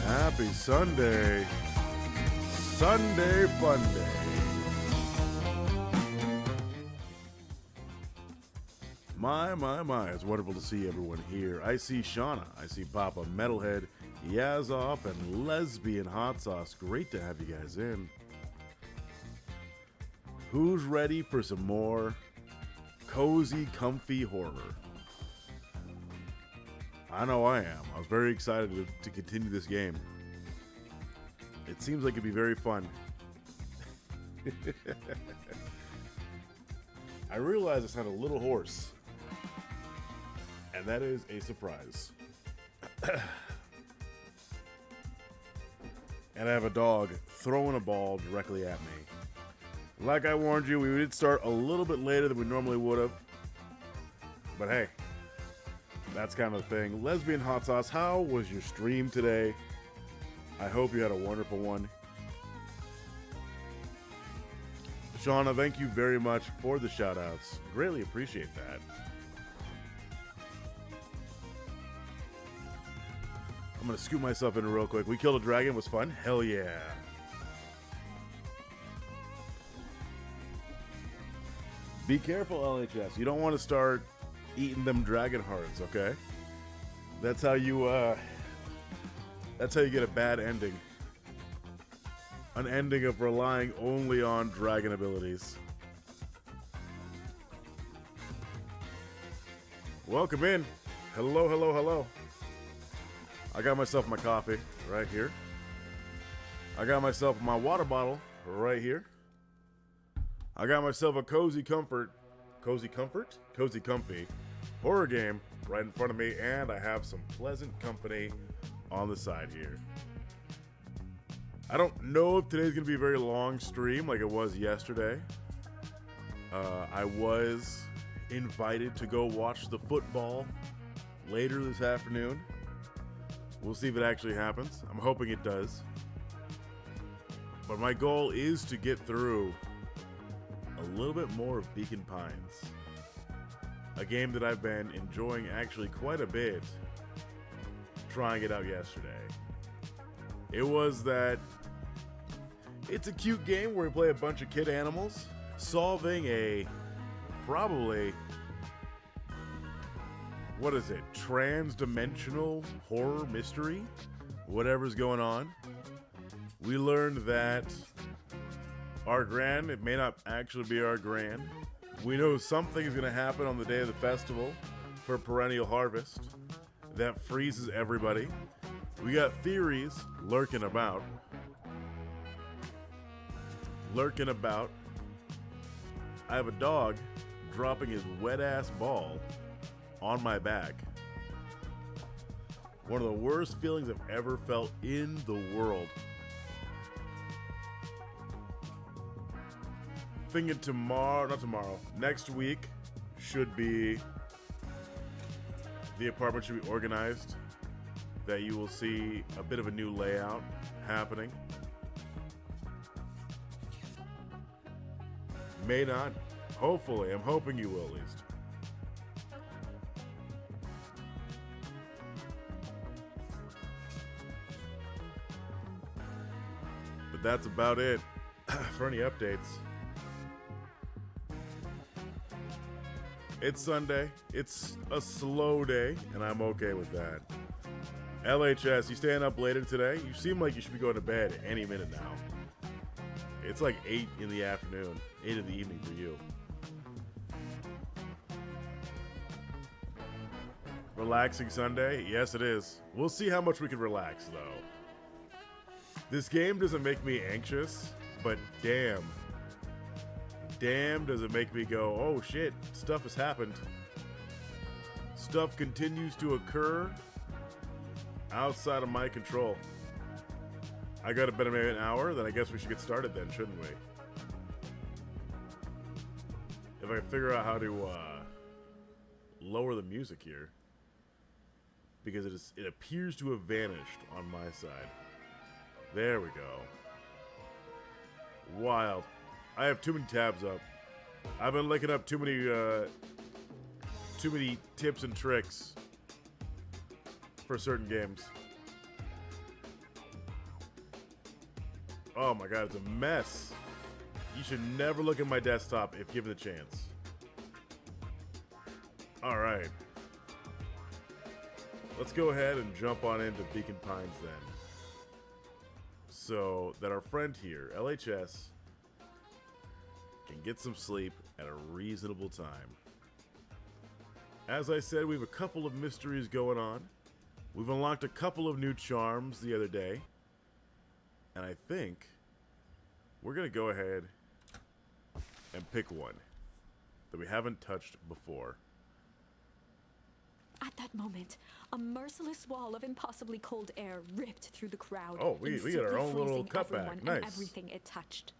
Happy Sunday. Sunday fun day. My. It's wonderful to see everyone here. I see Shauna. I see Papa Metalhead, Yazoff, and Lesbian Hot Sauce. Great to have you guys in. Who's ready for some more cozy, comfy horror? I know I am. I was very excited to continue this game. It seems like it'd be very fun. I realize I sound a little hoarse. And that is a surprise. And I have a dog throwing a ball directly at me. Like I warned you, we did start a little bit later than we normally would have. But hey, that's kind of the thing. Lesbian Hot Sauce, how was your stream today? I hope you had a wonderful one. Shauna, thank you very much for the shout-outs. Greatly appreciate that. I'm going to scoot myself in real quick. We killed a dragon. It was fun. Hell yeah. Be careful, LHS. You don't want to start eating them dragon hearts, okay? That's how you get a bad ending. An ending of relying only on dragon abilities. Welcome in. Hello. I got myself my coffee right here. I got myself my water bottle right here. I got myself a cozy comfy horror game right in front of me, and I have some pleasant company on the side here. I don't know if today's going to be a very long stream like it was yesterday. I was invited to go watch the football later this afternoon. We'll see if it actually happens. I'm hoping it does. But my goal is to get through a little bit more of Beacon Pines. A game that I've been enjoying actually quite a bit trying it out yesterday. It was that it's a cute game where we play a bunch of kid animals solving a probably, what is it, trans-dimensional horror mystery? Whatever's going on. We learned that our Gran, it may not actually be our Gran. We know something is going to happen on the day of the festival for Perennial Harvest that freezes everybody. We got theories lurking about. I have a dog dropping his wet-ass ball on my back. One of the worst feelings I've ever felt in the world. Thinking next week should be, the apartment should be organized, that you will see a bit of a new layout happening. May not. Hopefully. I'm hoping you will at least. but that's about it for any updates. It's Sunday. It's a slow day, and I'm okay with that. LHS, you staying up later today? You seem like you should be going to bed any minute now. It's like 8 in the afternoon, 8 in the evening for you. Relaxing Sunday? Yes, it is. We'll see how much we can relax, though. This game doesn't make me anxious, but damn does it make me go, oh shit, stuff has happened. Stuff continues to occur outside of my control. I got about maybe an hour, then I guess we should get started then, shouldn't we? If I can figure out how to lower the music here. Because it appears to have vanished on my side. There we go. Wild. I have too many tabs up. I've been looking up too many tips and tricks for certain games. Oh my god, it's a mess. You should never look at my desktop if given the chance. Alright. Let's go ahead and jump on into Beacon Pines then. So that our friend here, LHS, can get some sleep at a reasonable time. As I said, we have a couple of mysteries going on. We've unlocked a couple of new charms the other day. And I think we're going to go ahead and pick one that we haven't touched before. At that moment, a merciless wall of impossibly cold air ripped through the crowd. Oh, we got our own little cutback. Nice. And everything it touched.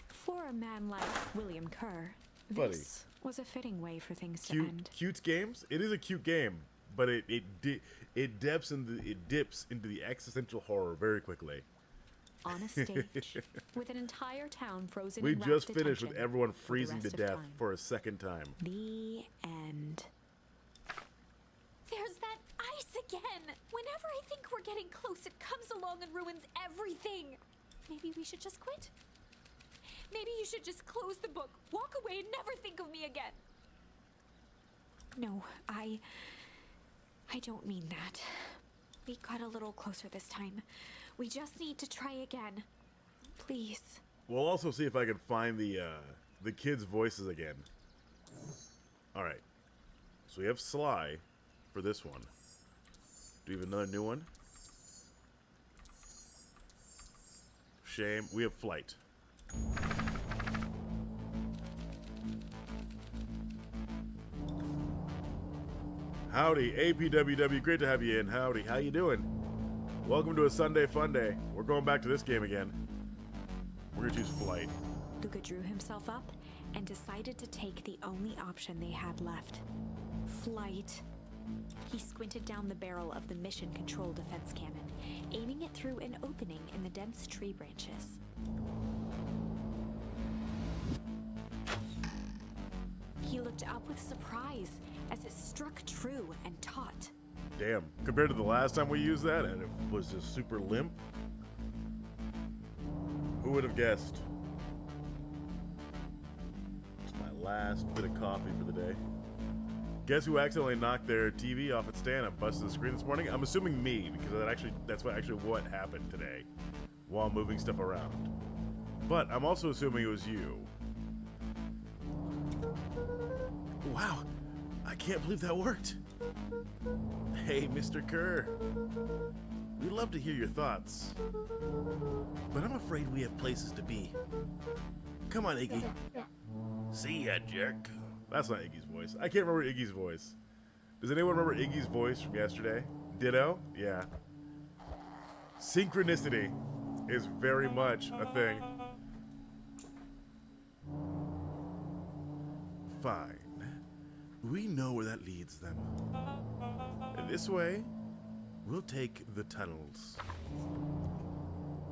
For a man like William Kerr, Buddy. This was a fitting way for things to Cute, end. cute games. It is a cute game, but it dips into the existential horror very quickly. On a stage, with an entire town frozen We in rapt just finished with attention everyone for the freezing to rest of death time. for a second time. The end. There's that ice again! Whenever I think we're getting close, it comes along and ruins everything. Maybe we should just quit? Maybe you should just close the book, walk away, and never think of me again. No, I don't mean that. We got a little closer this time. We just need to try again. Please. We'll also see if I can find the kids' voices again. All right. So we have Sly for this one. Do we have another new one? Shame. We have Flight. Howdy, APWW. Great to have you in. Howdy. How you doing? Welcome to a Sunday fun day. We're going back to this game again. We're gonna choose Flight. Luca drew himself up and decided to take the only option they had left. Flight. He squinted down the barrel of the mission control defense cannon, aiming it through an opening in the dense tree branches. He looked up with surprise as it struck true and taut. Damn. Compared to the last time we used that, and it was just super limp. Who would have guessed? It's my last bit of coffee for the day. Guess who accidentally knocked their TV off its stand and busted the screen this morning? I'm assuming me, because that's what happened today while moving stuff around. But I'm also assuming it was you. Wow, I can't believe that worked. Hey, Mr. Kerr. We'd love to hear your thoughts, but I'm afraid we have places to be. Come on, Iggy. See ya, jerk. That's not Iggy's voice. I can't remember Iggy's voice. Does anyone remember Iggy's voice from yesterday? Ditto? Yeah. Synchronicity is very much a thing. Fine. We know where that leads them. And this way, we'll take the tunnels.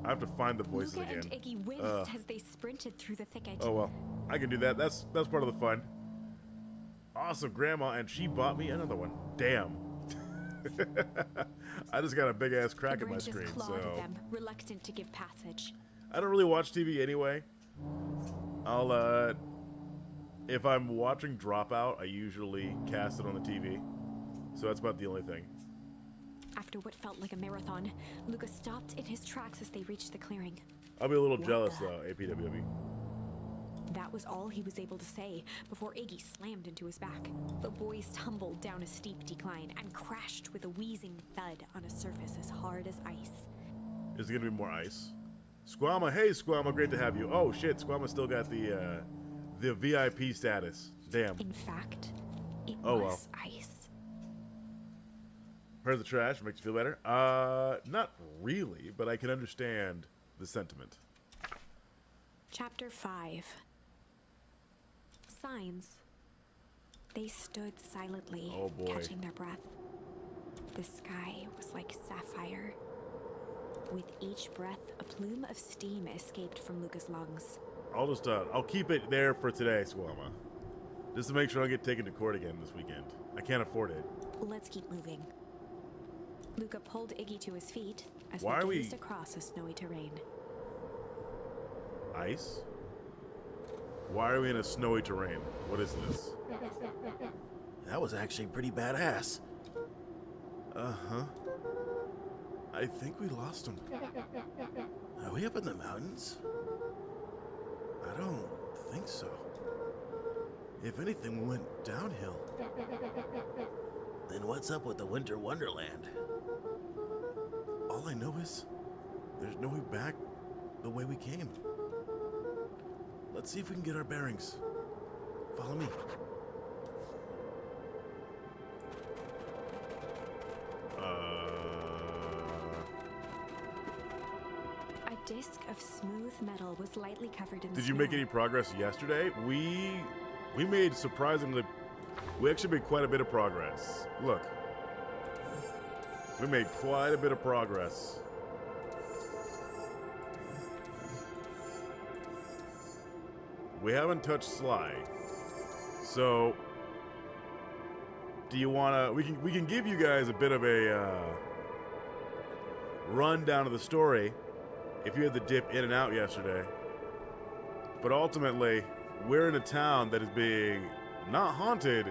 I have to find the voices Luca again. and Iggy winced as they sprinted through the thicket. Oh well, I can do that. That's part of the fun. Awesome, Grandma, and she bought me another one. Damn. I just got a big ass crack The in my branches screen, clawed so at them, reluctant to give passage. I don't really watch TV anyway. I'll if I'm watching Dropout, I usually cast it on the TV. So that's about the only thing. After what felt like a marathon, Luca stopped in his tracks as they reached the clearing. I'll be a little What jealous the- though, APWB. That was all he was able to say before Iggy slammed into his back. The boys tumbled down a steep decline and crashed with a wheezing thud on a surface as hard as ice. Is there gonna be more ice? Squama, hey Squama, great to have you. Oh shit, Squama still got the VIP status. Damn. In fact, it Oh, was ice. Heard the trash, makes you feel better? Not really, but I can understand the sentiment. Chapter 5. Signs. They stood silently, Oh, boy. catching their breath. The sky was like sapphire. With each breath, a plume of steam escaped from Luca's lungs. I'll keep it there for today, Squama. Just to make sure I don't get taken to court again this weekend. I can't afford it. Let's keep moving. Luca pulled Iggy to his feet as Why they are we- gazed across a snowy terrain. Ice? Why are we in a snowy terrain? What is this? That was actually pretty badass. Uh-huh. I think we lost him. Are we up in the mountains? I don't think so. If anything, we went downhill. Then what's up with the Winter Wonderland? All I know is there's no way back the way we came. Let's see if we can get our bearings. Follow me. A disc of smooth metal was lightly covered in Did snow. you make any progress yesterday? We made surprisingly. We actually made quite a bit of progress. Look. We made quite a bit of progress. We haven't touched Sly. So do you wanna we can give you guys a bit of a rundown of the story if you had to dip in and out yesterday. But ultimately, we're in a town that is being not haunted,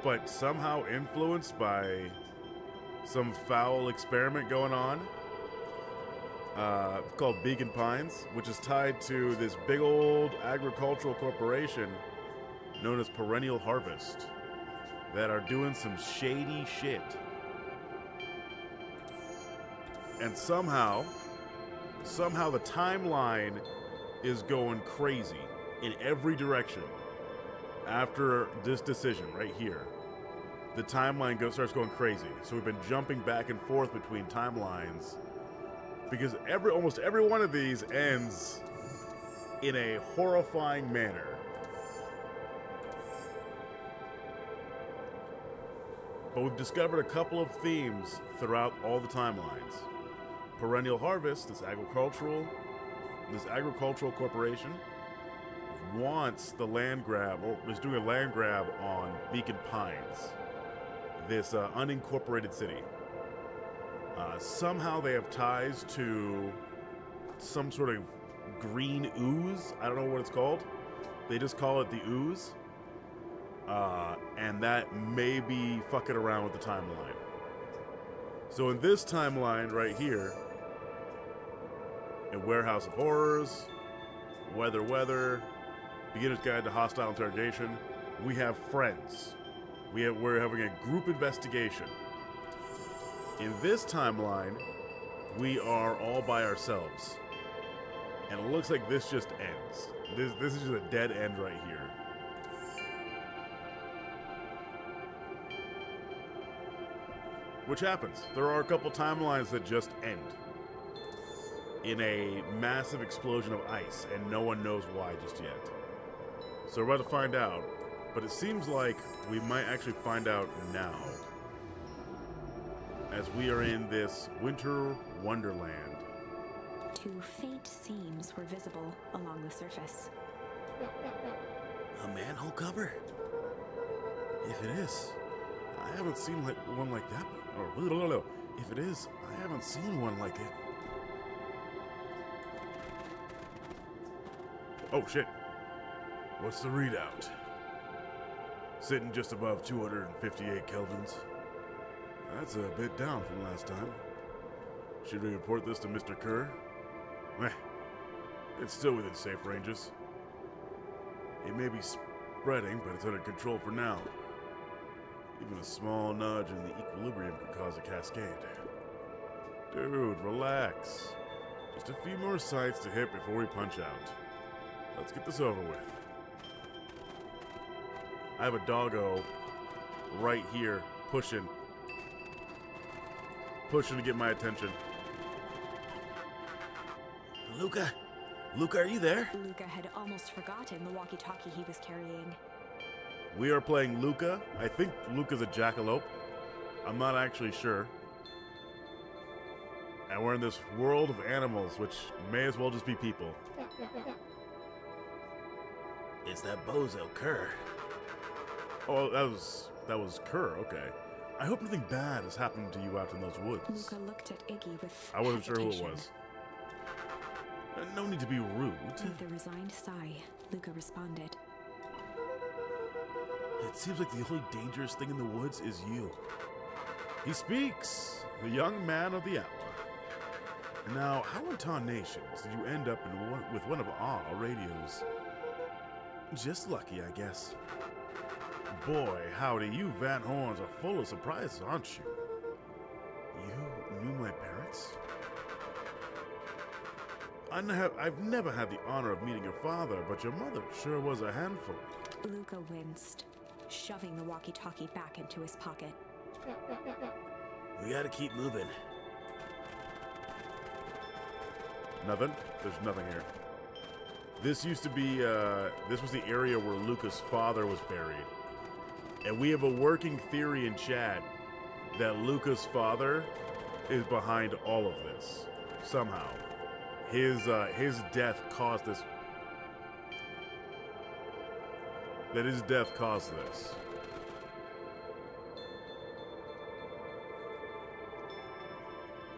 but somehow influenced by some foul experiment going on called Beacon Pines, which is tied to this big old agricultural corporation known as Perennial Harvest that are doing some shady shit. And somehow the timeline is going crazy in every direction after this decision right here. The timeline starts going crazy. So we've been jumping back and forth between timelines because almost every one of these ends in a horrifying manner. But we've discovered a couple of themes throughout all the timelines. Perennial Harvest, this agricultural corporation, wants the land grab, or is doing a land grab on Beacon Pines, this unincorporated city. Somehow they have ties to some sort of green ooze. I don't know what it's called. They just call it the ooze. And that may be fucking around with the timeline. So in this timeline right here, in Warehouse of Horrors, Weather, Beginner's Guide to Hostile Interrogation, we have friends. We're having a group investigation. In this timeline, we are all by ourselves. And it looks like this just ends. This is just a dead end right here. Which happens. There are a couple timelines that just end in a massive explosion of ice, and no one knows why just yet. So we're about to find out, but it seems like we might actually find out now, as we are in this winter wonderland. Two faint seams were visible along the surface. A manhole cover? If it is, I haven't seen one like that. Or if it is, I haven't seen one like it. Oh shit. What's the readout? Sitting just above 258 kelvins. That's a bit down from last time. Should we report this to Mr. Kerr? Meh. It's still within safe ranges. It may be spreading, but it's under control for now. Even a small nudge in the equilibrium could cause a cascade. Dude, relax. Just a few more sites to hit before we punch out. Let's get this over with. I have a doggo right here pushing to get my attention. Luca, are you there? Luca had almost forgotten the walkie-talkie he was carrying. We are playing Luca. I think Luca's a jackalope. I'm not actually sure. And we're in this world of animals, which may as well just be people. It's that bozo Kerr. Oh, that was Kerr, okay. I hope nothing bad has happened to you out in those woods. Luca looked at Iggy with I wasn't sure who it hesitation. was. No need to be rude. With a resigned sigh, Luca responded. It seems like the only dangerous thing in the woods is you. He speaks, the young man of the hour. Now, how in tarnation did you end up with one of our radios? Just lucky, I guess. Boy, howdy, you Van Horns are full of surprises, aren't you? You knew my parents? I've never had the honor of meeting your father, but your mother sure was a handful. Luca winced, shoving the walkie-talkie back into his pocket. We gotta keep moving. Nothing? There's nothing here. This used to be, this was the area where Luca's father was buried. And we have a working theory in chat that Luca's father is behind all of this. Somehow. His death caused this. That his death caused this.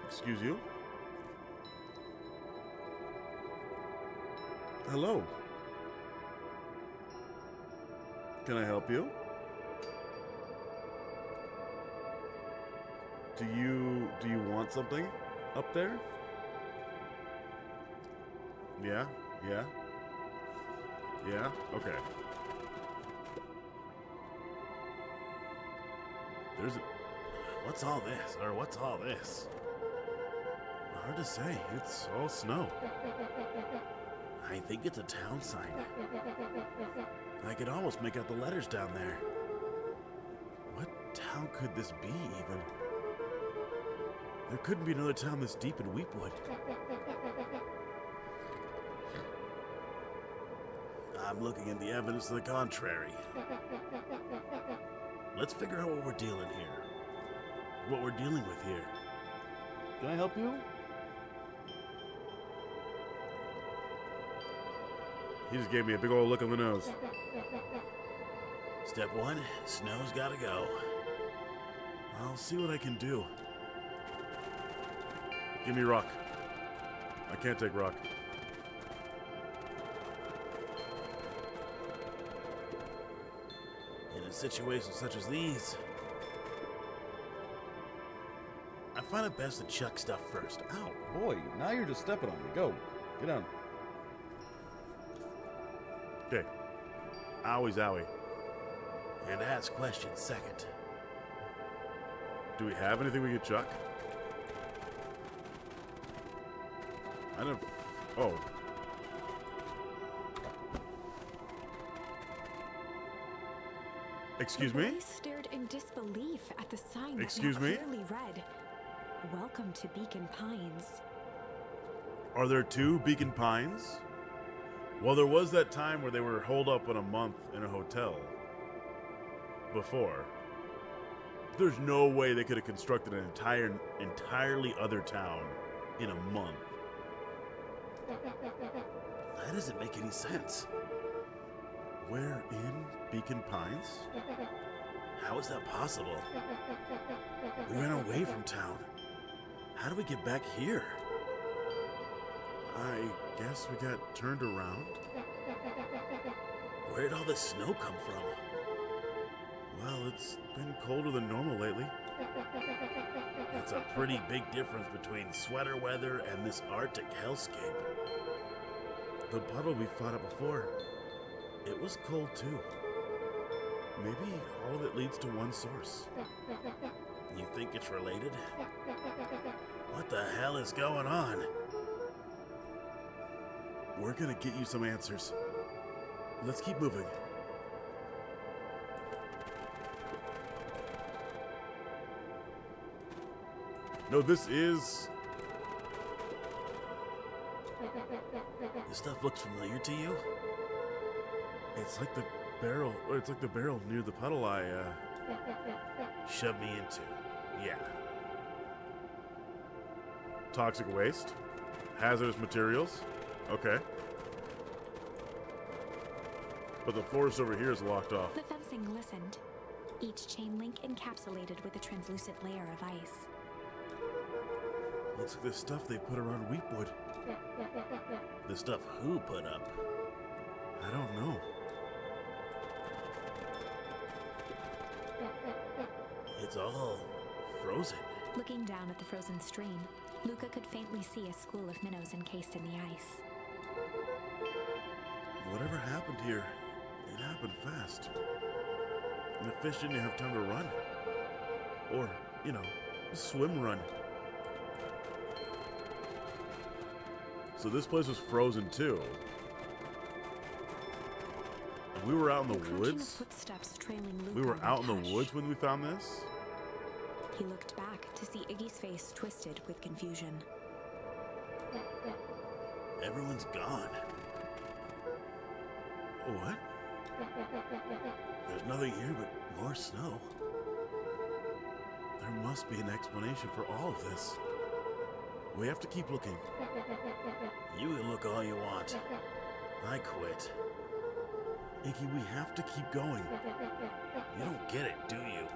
Excuse you? Hello. Can I help you? Do you want something up there? Yeah? Yeah? Yeah? Okay. What's all this? Or what's all this? Hard to say. It's all snow. I think it's a town sign. I could almost make out the letters down there. What town could this be, even? There couldn't be another town this deep in Weepwood. I'm looking at the evidence to the contrary. Let's figure out what we're dealing with here. Can I help you? He just gave me a big old look on the nose. Step one, snow's gotta go. I'll see what I can do. Give me rock. I can't take rock. In a situation such as these, I find it best to chuck stuff first. Ow, boy, now you're just stepping on me. Go. Get down. Okay. Owie's owie. And ask questions second. Do we have anything we could chuck? I don't... Oh. Excuse me? The boy stared in disbelief at the sign Excuse that me? clearly read, "Welcome to Beacon Pines." Are there two Beacon Pines? Well, there was that time where they were holed up in a month in a hotel. Before. There's no way they could have constructed an entirely other town in a month. That doesn't make any sense. We're in Beacon Pines? How is that possible? We ran away from town. How do we get back here? I guess we got turned around. Where did all this snow come from? Well, it's been colder than normal lately. That's a pretty big difference between sweater weather and this Arctic hellscape. The puddle we fought at before, it was cold too. Maybe all of it leads to one source. You think it's related? What the hell is going on? We're gonna get you some answers. Let's keep moving. No, this stuff looks familiar to you? It's like the barrel near the puddle I shoved me into. Yeah. Toxic waste, hazardous materials. Okay. But the forest over here is locked off. The fencing glistened, each chain link encapsulated with a translucent layer of ice. Looks like the stuff they put around Weepwood. The stuff who put up? I don't know. It's all frozen. Looking down at the frozen stream, Luca could faintly see a school of minnows encased in the ice. Whatever happened here, it happened fast. And the fish didn't have time to run. Or, swim run. So this place was frozen too. And we were out in the woods. Footsteps trailing Luca We were out in the hush. woods when we found this. He looked back to see Iggy's face twisted with confusion. Everyone's gone. What? There's nothing here but more snow. There must be an explanation for all of this. We have to keep looking. You can look all you want. I quit. Iggy, we have to keep going. You don't get it, do you?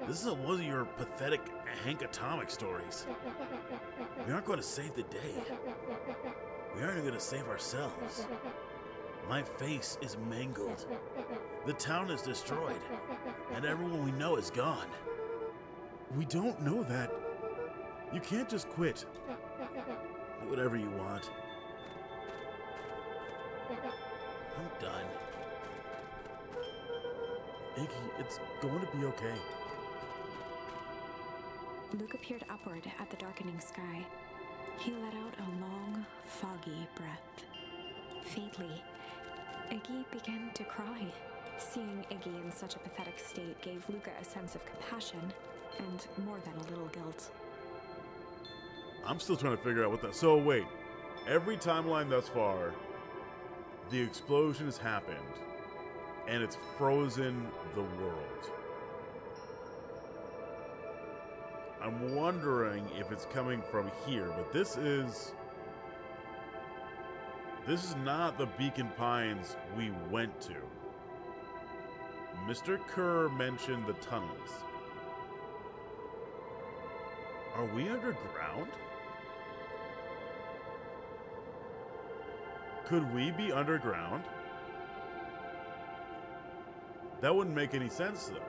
This isn't one of your pathetic Hank Atomic stories. We aren't going to save the day. We aren't even going to save ourselves. My face is mangled. The town is destroyed. And everyone we know is gone. We don't know that. You can't just quit. Do whatever you want. I'm done. Iggy, it's going to be okay. Luca peered upward at the darkening sky. He let out a long, foggy breath. Faintly, Iggy began to cry. Seeing Iggy in such a pathetic state gave Luca a sense of compassion and more than a little guilt. I'm still trying to figure out what that... So wait, every timeline thus far, the explosion has happened, and it's frozen the world. I'm wondering if it's coming from here, but this is not the Beacon Pines we went to. Mr. Kerr mentioned the tunnels. Are we underground? Could we be underground? That wouldn't make any sense, though.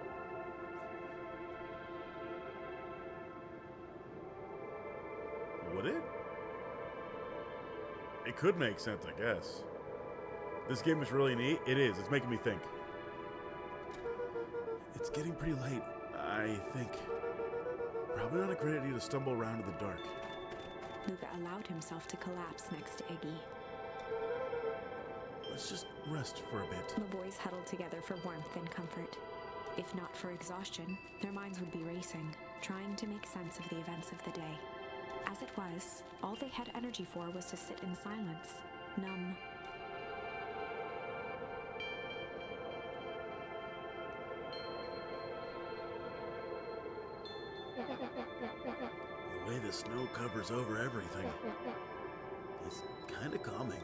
Would it? It could make sense, I guess. This game is really neat. It is. It's making me think. It's getting pretty late, I think. Probably not a great idea to stumble around in the dark. Luca allowed himself to collapse next to Iggy. Let's just rest for a bit. The boys huddled together for warmth and comfort. If not for exhaustion, their minds would be racing, trying to make sense of the events of the day. As it was, all they had energy for was to sit in silence, numb. The way the snow covers over everything is kind of calming.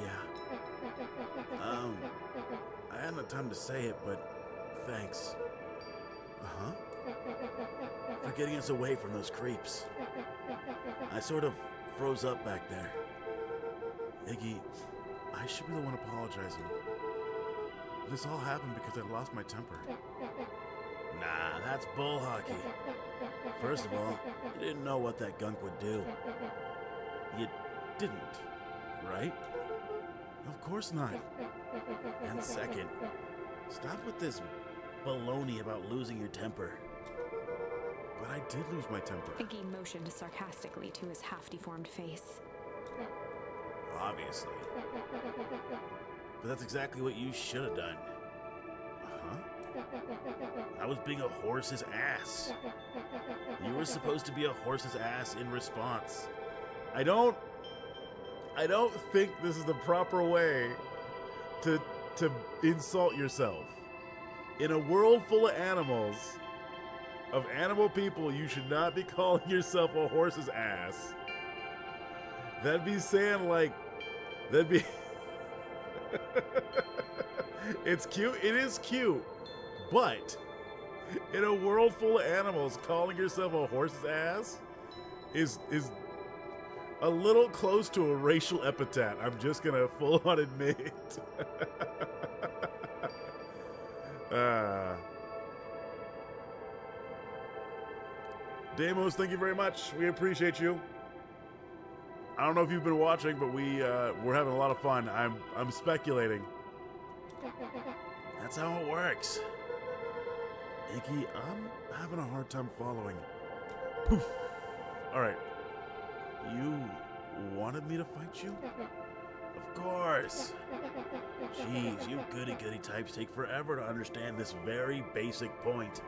Yeah. I hadn't had time to say it, but thanks. Uh-huh. For getting us away from those creeps. I sort of froze up back there. Iggy, I should be the one apologizing. This all happened because I lost my temper. nah, that's bull hockey. First of all, you didn't know what that gunk would do. You didn't, right? Of course not. And second, stop with this baloney about losing your temper. But I did lose my temper. Iggy motioned sarcastically to his half-deformed face. Obviously. But that's exactly what you should have done. Uh-huh. I was being a horse's ass. You were supposed to be a horse's ass in response. I don't think this is the proper way to insult yourself. In a world full of animals, of animal people, you should not be calling yourself a horse's ass. That'd be saying like, that'd be... It's cute, it is cute, but in a world full of animals, calling yourself a horse's ass is a little close to a racial epithet. I'm just gonna full on admit. Damos, thank you very much. We appreciate you. I don't know if you've been watching, but we're having a lot of fun. I'm speculating. That's how it works. Iggy, I'm having a hard time following. Poof. All right. You wanted me to fight you? Of course. Jeez, you goody-goody types take forever to understand this very basic point.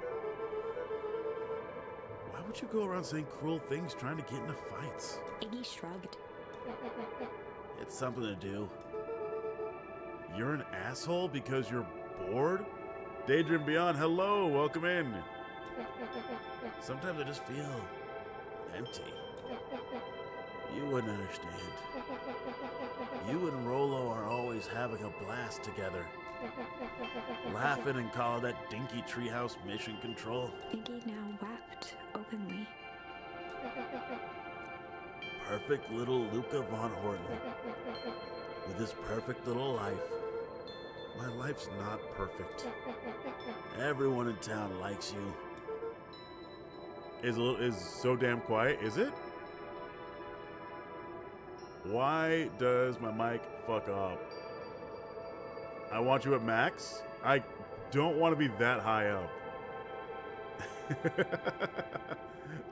Why would you go around saying cruel things trying to get into fights? Iggy shrugged. It's something to do. You're an asshole because you're bored? Daydream Beyond, hello, welcome in. Sometimes I just feel empty. You wouldn't understand. You and Rolo are always having a blast together. Laughing and calling that dinky treehouse mission control. Iggy now wept openly. Perfect little Luca von Horton. With his perfect little life. My life's not perfect. Everyone in town likes you. Is so damn quiet, is it? Why does my mic fuck up? I want you at max. I don't want to be that high up.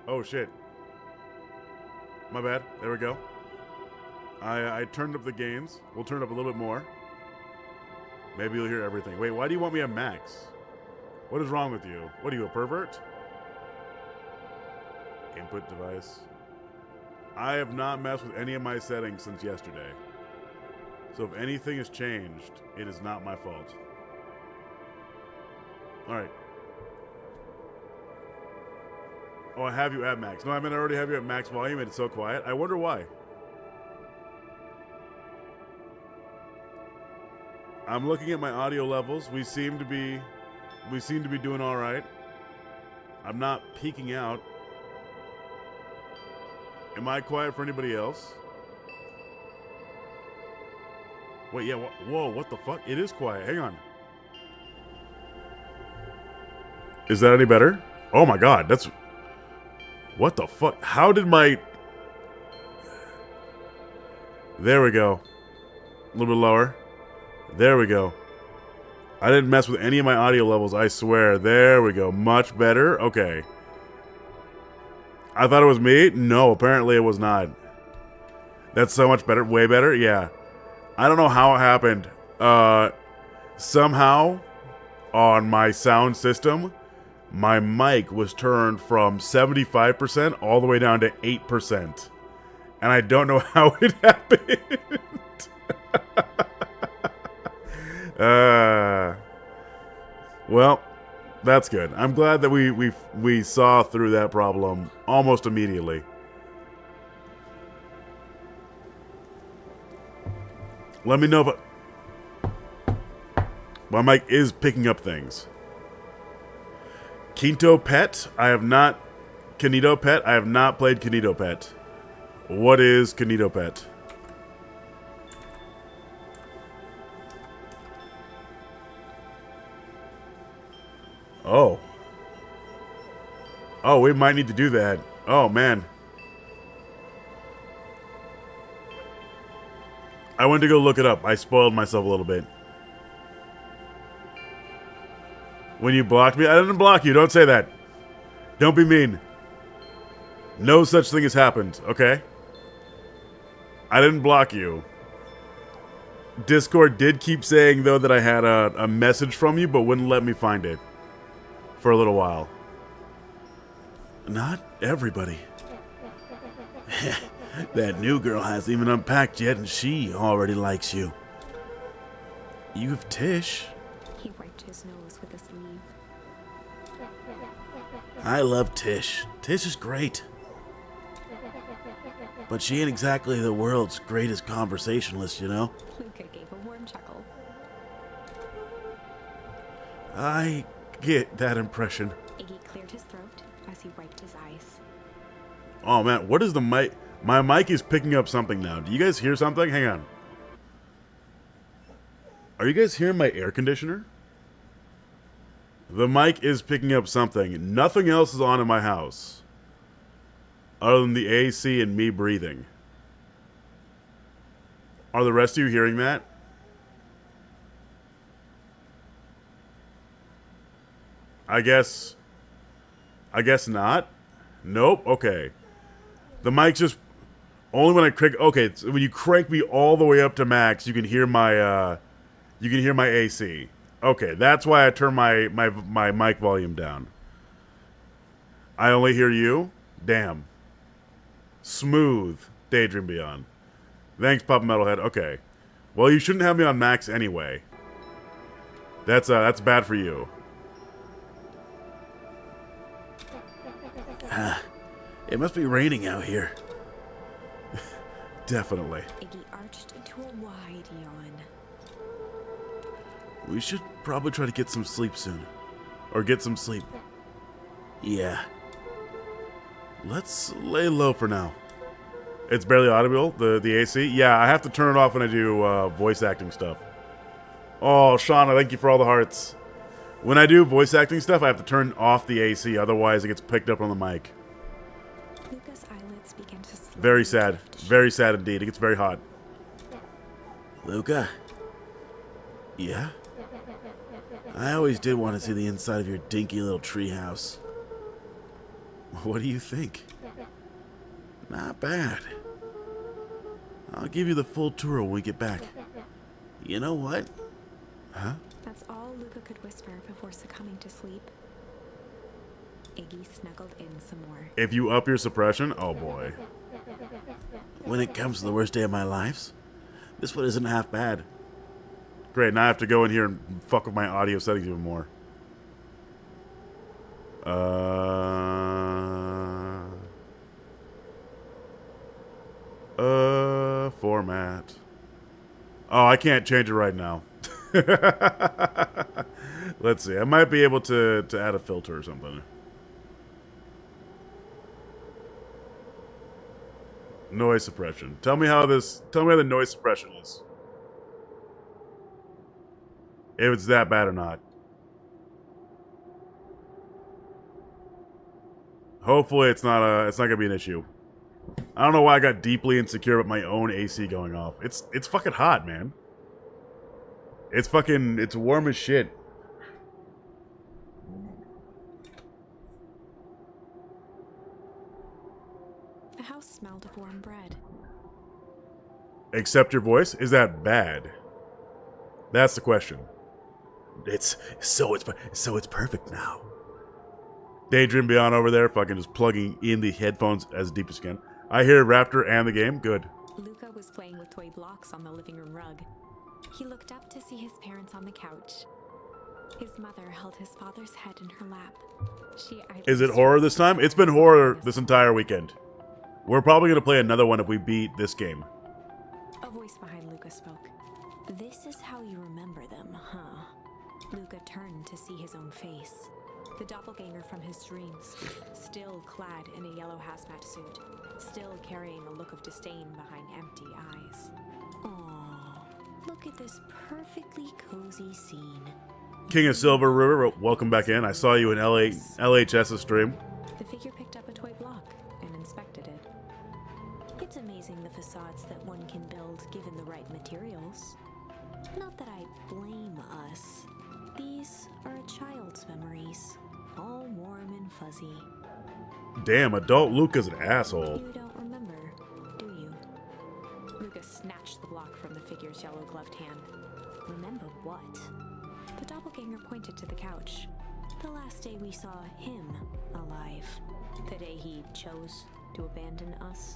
Oh shit. My bad. There we go. I turned up the gains. We'll turn up a little bit more. Maybe you'll hear everything. Wait, why do you want me at max? What is wrong with you? What are you, a pervert? Input device. I have not messed with any of my settings since yesterday. So if anything has changed, it is not my fault. Alright. Oh, I have you at max. No, I mean I already have you at max volume and it's so quiet. I wonder why. I'm looking at my audio levels. We seem to be doing all right. I'm not peeking out. Am I quiet for anybody else? Wait, yeah, whoa, what the fuck? It is quiet. Hang on. Is that any better? Oh my god, that's... What the fuck? How did my... There we go. A little bit lower. There we go. I didn't mess with any of my audio levels, I swear. There we go. Much better. Okay. I thought it was me. No, apparently it was not. That's so much better. Way better. Yeah. I don't know how it happened. Somehow, on my sound system, my mic was turned from 75% all the way down to 8%. And I don't know how it happened. Well, that's good. I'm glad that we saw through that problem almost immediately. Let me know if my mic is picking up things. Quinto Pet. I have not. Kinito Pet. I have not played Kinito Pet. What is Kinito Pet? Oh. Oh, we might need to do that. Oh, man. I went to go look it up. I spoiled myself a little bit. When you blocked me, I didn't block you. Don't say that. Don't be mean. No such thing has happened, okay? I didn't block you. Discord did keep saying, though, that I had a message from you, but wouldn't let me find it for a little while. Not everybody. That new girl hasn't even unpacked yet, and she already likes you. You have Tish. He wiped his nose with a sleeve. I love Tish. Tish is great. But she ain't exactly the world's greatest conversationalist, you know? Luca gave a warm chuckle. I get that impression. Iggy cleared his throat as he wiped his eyes. Oh, man. What is the mic? My mic is picking up something now. Do you guys hear something? Hang on. Are you guys hearing my air conditioner? The mic is picking up something. Nothing else is on in my house. Other than the AC and me breathing. Are the rest of you hearing that? I guess not. Nope. Okay. The mic just only when I crank. Okay, so when you crank me all the way up to max, you can hear my AC. Okay, that's why I turn my mic volume down. I only hear you. Damn. Smooth. Daydream Beyond. Thanks, Papa Metalhead. Okay. Well, you shouldn't have me on max anyway. That's bad for you. It must be raining out here. Definitely. Iggy arched into a wide yawn. We should probably try to get some sleep soon. Or get some sleep. Yeah. Let's lay low for now. It's barely audible, the AC? Yeah, I have to turn it off when I do voice acting stuff. Oh, Shauna, thank you for all the hearts. When I do voice acting stuff, I have to turn off the AC, otherwise it gets picked up on the mic. Luca's eyelids began to slowly Very sad. drift. Very sad indeed. It gets very hot. Luca? Yeah? I always did want to see the inside of your dinky little treehouse. What do you think? Not bad. I'll give you the full tour when we get back. You know what? Huh? That's all Luca could whisper before succumbing to sleep. Iggy snuggled in some more. If you up your suppression, oh boy. When it comes to the worst day of my life, this one isn't half bad. Great, now I have to go in here and fuck with my audio settings even more. Format. Oh, I can't change it right now. Let's see. I might be able to add a filter or something. Noise suppression. Tell me how the noise suppression is. If it's that bad or not. Hopefully it's not gonna be an issue. I don't know why I got deeply insecure about my own AC going off. It's fucking hot, man. It's warm as shit. The house smelled of warm bread. Accept your voice? Is that bad? That's the question. It's perfect now. Daydream Beyond over there, fucking just plugging in the headphones as deep as you can. I hear Raptor and the game. Good. Luca was playing with toy blocks on the living room rug. He looked up to see his parents on the couch. His mother held his father's head in her lap. Is it horror this time? It's been horror this entire weekend. We're probably going to play another one if we beat this game. A voice behind Luca spoke. This is how you remember them, huh? Luca turned to see his own face. The doppelganger from his dreams, still clad in a yellow hazmat suit, still carrying a look of disdain behind empty eyes. Aww, look at this perfectly cozy scene. King of Silver River, welcome back in. I saw you in LHS's stream. The figure picked up a toy block and inspected it. It's amazing the facades that one can build given the right materials. Not that I blame us. These are a child's memories, all warm and fuzzy. Damn, adult Luca's an asshole. You don't remember, do you? Luca snatched the block from the figure's yellow-gloved hand. Remember what? The doppelganger pointed to the couch. The last day we saw him alive. The day he chose to abandon us.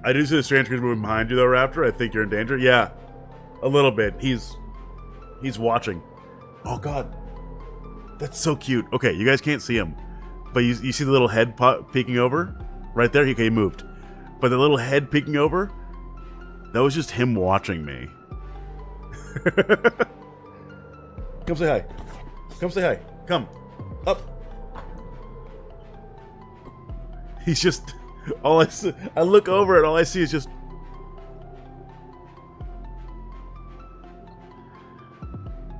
I do see the strange creature moving behind you though, Raptor. I think you're in danger. Yeah, a little bit. He's watching. Oh god, that's so cute. Okay, you guys can't see him, but you see the little head peeking over right there. Okay, he moved, but the little head peeking over, that was just him watching me. Come say hi. Come say hi. Come up. He's just all I see. I look over and all I see is just.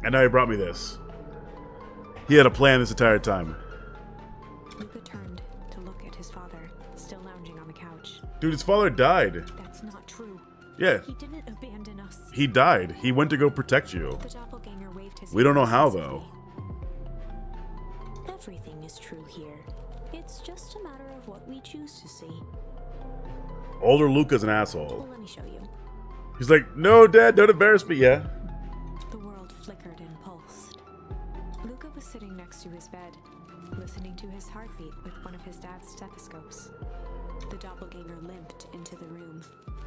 And now he brought me this. He had a plan this entire time. Luca turned to look at his father, still lounging on the couch. Dude, his father died. That's not true. Yeah, He didn't abandon us. he died. He went to go protect you. The doppelganger waved his We don't know hand how, decisively. Everything is true here. It's just a matter of what we choose to see. Older Luca's an Well, asshole. let me show you. He's like, no, Dad, don't embarrass me. Yeah. The world flickered and pulsed. Luca was sitting next to his bed, listening to his heartbeat with one of his dad's stethoscopes. The doppelganger limped into the room.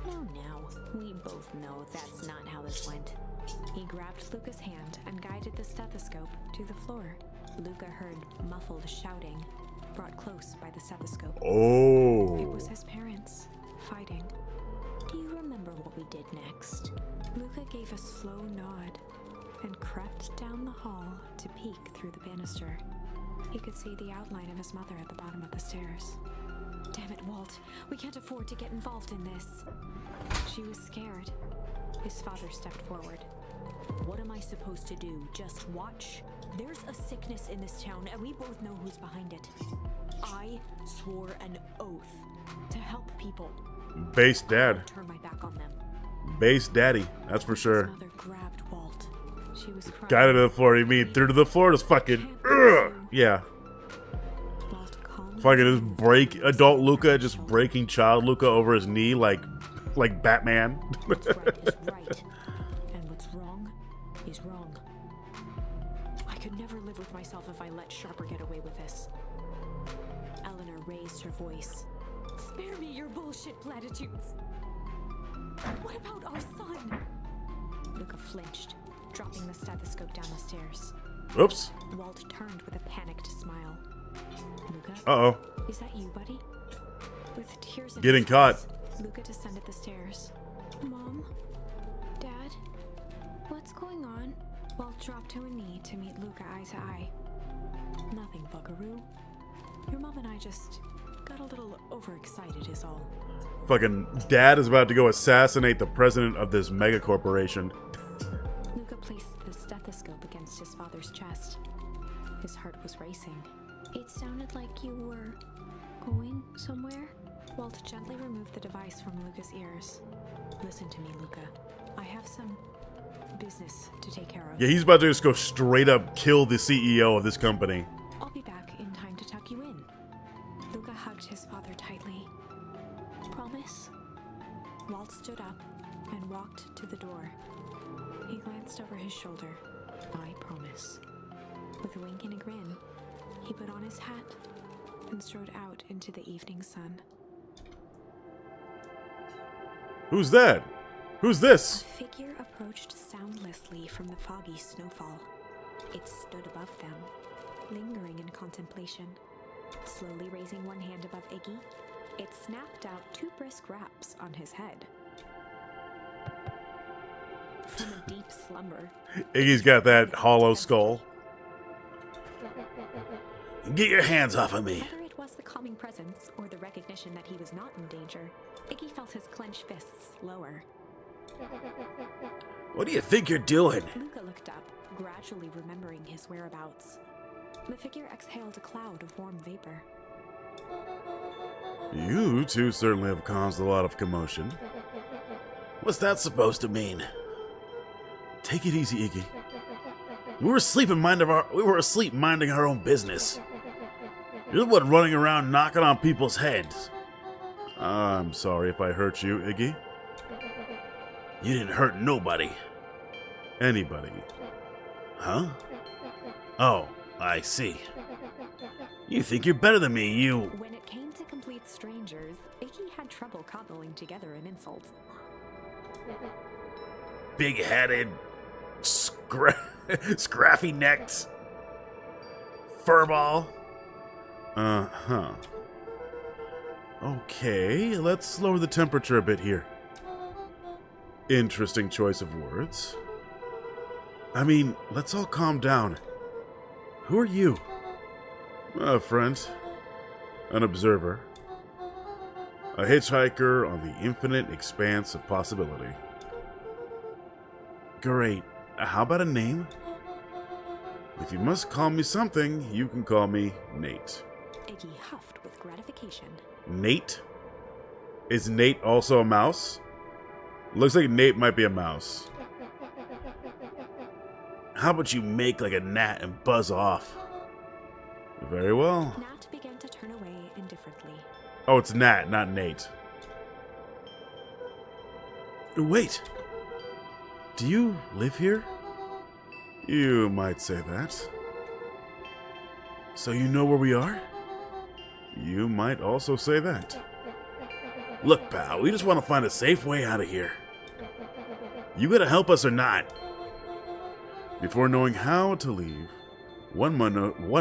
No, we both know that's not how this went. He grabbed Luca's hand and guided the stethoscope to the floor. Luca heard muffled shouting, brought close by the stethoscope. It was Oh. his parents, fighting. Do you remember what we did next? Luca gave a slow nod and crept down the hall to peek through the banister. He could see the outline of his mother at the bottom of the stairs. Damn it, Walt. We can't afford to get involved in this. She was scared. His father stepped forward. What am I supposed to do? Just watch? There's a sickness in this town, and we both know who's behind it. I swore an oath to help people. Base dad. Turn my back on them. Base daddy. That's for His sure. mother grabbed Walt. She was crying. Got it to the floor. You mean through to the floor? Just fucking. Ugh. Yeah. Walt calmly Fucking just break adult Luca, just breaking child Luca over his knee like Batman. What's right is right, and what's wrong is wrong. I could never live with myself if I let Sharper get away with this. Eleanor raised her voice. Spare me your bullshit platitudes. What about our son? Luca flinched, dropping the stethoscope down the stairs. Oops. Walt turned with a panicked smile. Luca, Uh-oh. is that you, buddy? With tears in Getting his caught. eyes, Luca descended the stairs. Mom? Dad? What's going on? Walt dropped to a knee to meet Luca eye to eye. Nothing, buckaroo. Your mom and I just got a little overexcited is all. Fucking dad is about to go assassinate the president of this mega corporation. Luca placed the stethoscope against his father's chest. His heart was racing. It sounded like you were going somewhere? Walt gently removed the device from Luca's ears. Listen to me, Luca. I have some business to take care of. Yeah, he's about to just go straight up kill the CEO of this company. I'll be back in time to tuck you in. Luca hugged his father tightly. Promise? Walt stood up and walked to the door. He glanced over his shoulder. I promise. With a wink and a grin, he put on his hat and strode out into the evening sun. Who's that? Who's A this? figure approached soundlessly from the foggy snowfall. It stood above them, lingering in contemplation. Slowly raising one hand above Iggy, it snapped out 2 brisk raps on his head. From a deep slumber, Iggy's got that hollow skull. Get your hands off of me. Whether it was the calming presence or the recognition that he was not in danger, Iggy felt his clenched fists lower. What do you think you're doing? Luca looked up, gradually remembering his whereabouts. The figure exhaled a cloud of warm vapor. You two certainly have caused a lot of commotion. What's that supposed to mean? Take it easy, Iggy. We were asleep minding our own business. You're the one running around knocking on people's heads. I'm sorry if I hurt you, Iggy. You didn't hurt nobody. Anybody. Huh? Oh, I see. You think you're better than me, you... When it came to complete strangers, Iggy had trouble cobbling together an insult. Big-headed, scraffy-necked, furball. Uh-huh. Okay, let's lower the temperature a bit here. Interesting choice of words. I mean, let's all calm down. Who are you? A friend. An observer. A hitchhiker on the infinite expanse of possibility. Great. How about a name? If you must call me something, you can call me Nate. Iggy huffed with gratification. Nate? Is Nate also a mouse? Looks like Nate might be a mouse. How about you make like a gnat and buzz off? Very well. Nat began to turn away indifferently. Oh, it's Nat, not Nate. Wait. Do you live here? You might say that. So you know where we are? You might also say that. Look, pal, we just want to find a safe way out of here. You gonna help us or not? Before knowing how to leave, one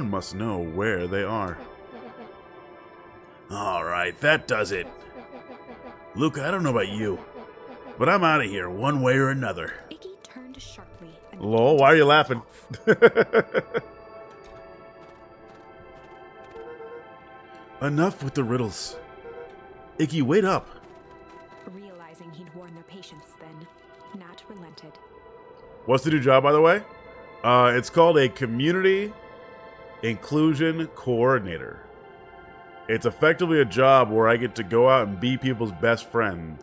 must know where they are. Alright, that does it. Luca, I don't know about you, but I'm out of here one way or another. Iggy turned sharply and Lol, why are you laughing? Enough with the riddles. Iggy, wait up. realizing he'd worn their patience then, Nat relented. What's the new job, by the way? It's called a Community Inclusion Coordinator. It's effectively a job where I get to go out and be people's best friend.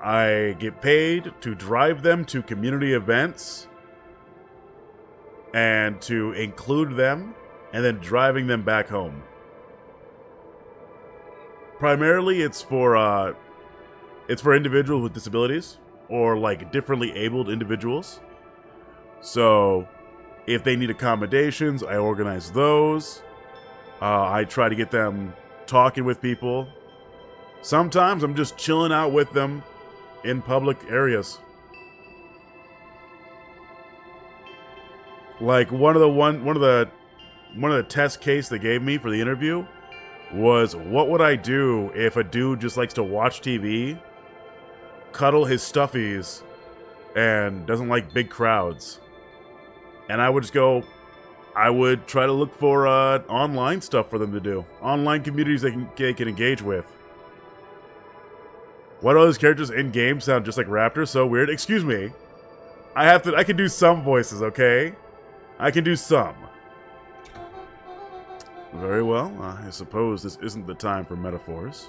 I get paid to drive them to community events and to include them and then driving them back home. Primarily, it's for individuals with disabilities or like differently abled individuals. So, if they need accommodations, I organize those. I try to get them talking with people. Sometimes I'm just chilling out with them in public areas. Like one of the test case they gave me for the interview was, what would I do if a dude just likes to watch TV, cuddle his stuffies, and doesn't like big crowds? And I would just go, I would try to look for online stuff for them to do. Online communities they can engage with. Why do all those characters in-game sound just like Raptor? So weird. Excuse me. I can do some voices, okay? I can do some. Very well. I suppose this isn't the time for metaphors.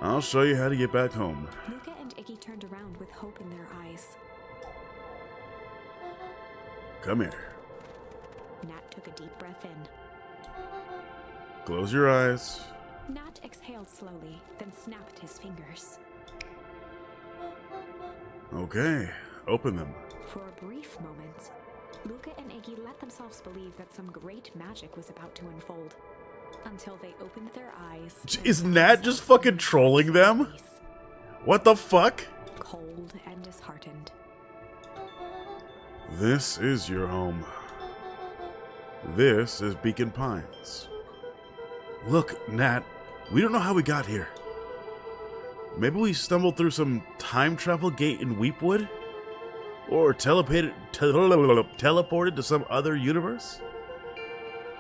I'll show you how to get back home. Luca and Iggy turned around with hope in their eyes. Come here. Nat took a deep breath in. Close your eyes. Nat exhaled slowly, then snapped his fingers. Okay, open them. For a brief moment, Luca and Iggy let themselves believe that some great magic was about to unfold. Until they opened their eyes. Is Nat just fucking trolling them? What the fuck? Cold and disheartened. This is your home. This is Beacon Pines. Look, Nat, we don't know how we got here. Maybe we stumbled through some time travel gate in Weepwood? Or teleported to some other universe?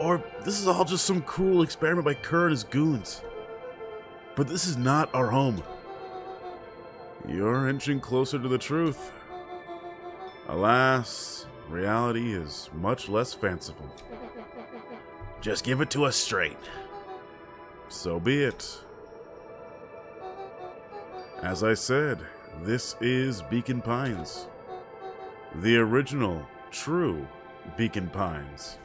Or this is all just some cruel experiment by Kerr and his goons. But this is not our home. You're inching closer to the truth. Alas, reality is much less fanciful. Just give it to us straight. So be it. As I said, this is Beacon Pines. The original, true Beacon Pines.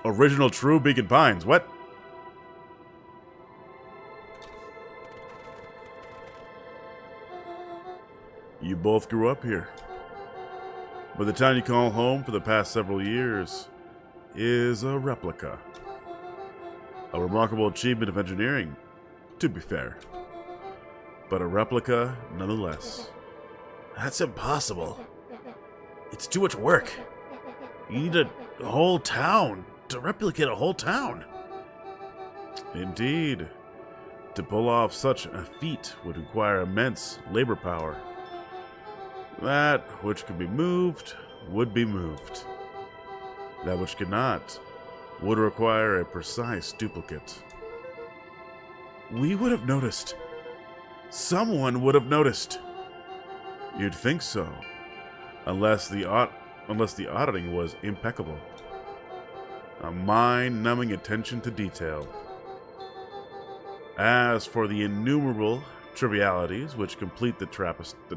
Original, true Beacon Pines? What? You both grew up here. But the town you call home for the past several years is a replica. A remarkable achievement of engineering, to be fair. But a replica nonetheless. That's impossible. It's too much work. You need a whole town to replicate a whole town. Indeed. To pull off such a feat would require immense labor power. That which could be moved would be moved. That which could not would require a precise duplicate. We would have noticed. Someone would have noticed. You'd think so, unless the auditing was impeccable. A mind-numbing attention to detail. As for the innumerable trivialities which complete the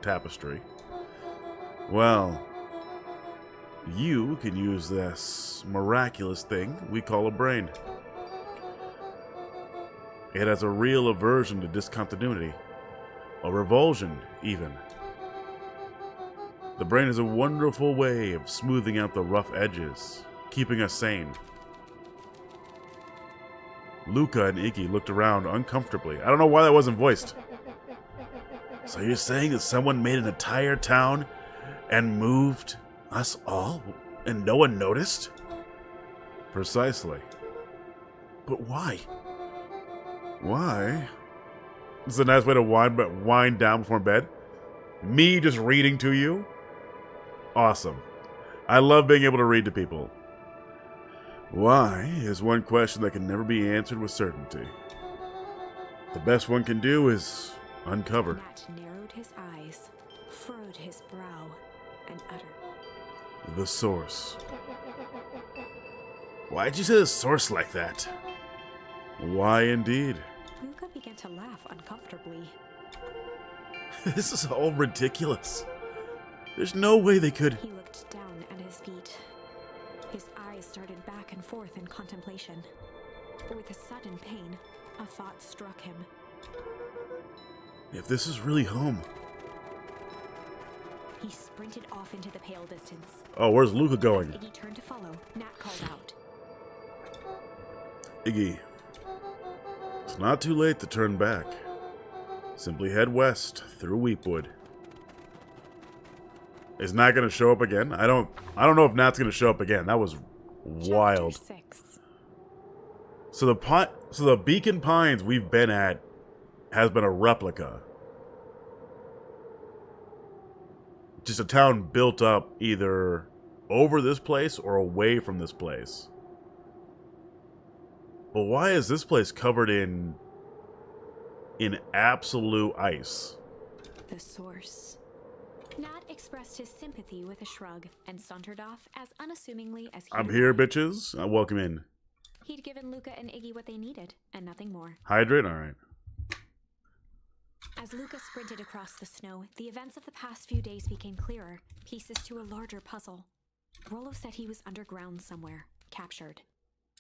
tapestry, well, you can use this miraculous thing we call a brain. It has a real aversion to discontinuity, a revulsion even. The brain is a wonderful way of smoothing out the rough edges, keeping us sane. Luca and Iggy looked around uncomfortably. I don't know why that wasn't voiced. So you're saying that someone made an entire town and moved us all, and no one noticed? Precisely. But why? Why? This is a nice way to wind down before bed. Me just reading to you? Awesome. I love being able to read to people. Why is one question that can never be answered with certainty. The best one can do is uncover. Nat narrowed his eyes, furrowed his brow, and uttered, The source. Why'd you say the source like that? Why indeed? Luca began to laugh uncomfortably. This is all ridiculous. There's no way they could... He looked down at his feet. His eyes started back and forth in contemplation. With a sudden pain, a thought struck him. If this is really home. He sprinted off into the pale distance. Oh, where's Luca going? As Iggy turned to follow, Nat called out. Iggy. It's not too late to turn back. Simply head west through Weepwood. Is Nat gonna show up again? I don't know if Nat's gonna show up again. That was wild. Chapter 6. So the Beacon Pines we've been at has been a replica. Just a town built up either over this place or away from this place. But why is this place covered in absolute ice? The source. Nat expressed his sympathy with a shrug and sauntered off as unassumingly as he I'm would here, like. bitches. Welcome in. He'd given Luca and Iggy what they needed, and nothing more. Hydrate? Alright. As Luca sprinted across the snow, the events of the past few days became clearer, pieces to a larger puzzle. Rollo said he was underground somewhere, captured.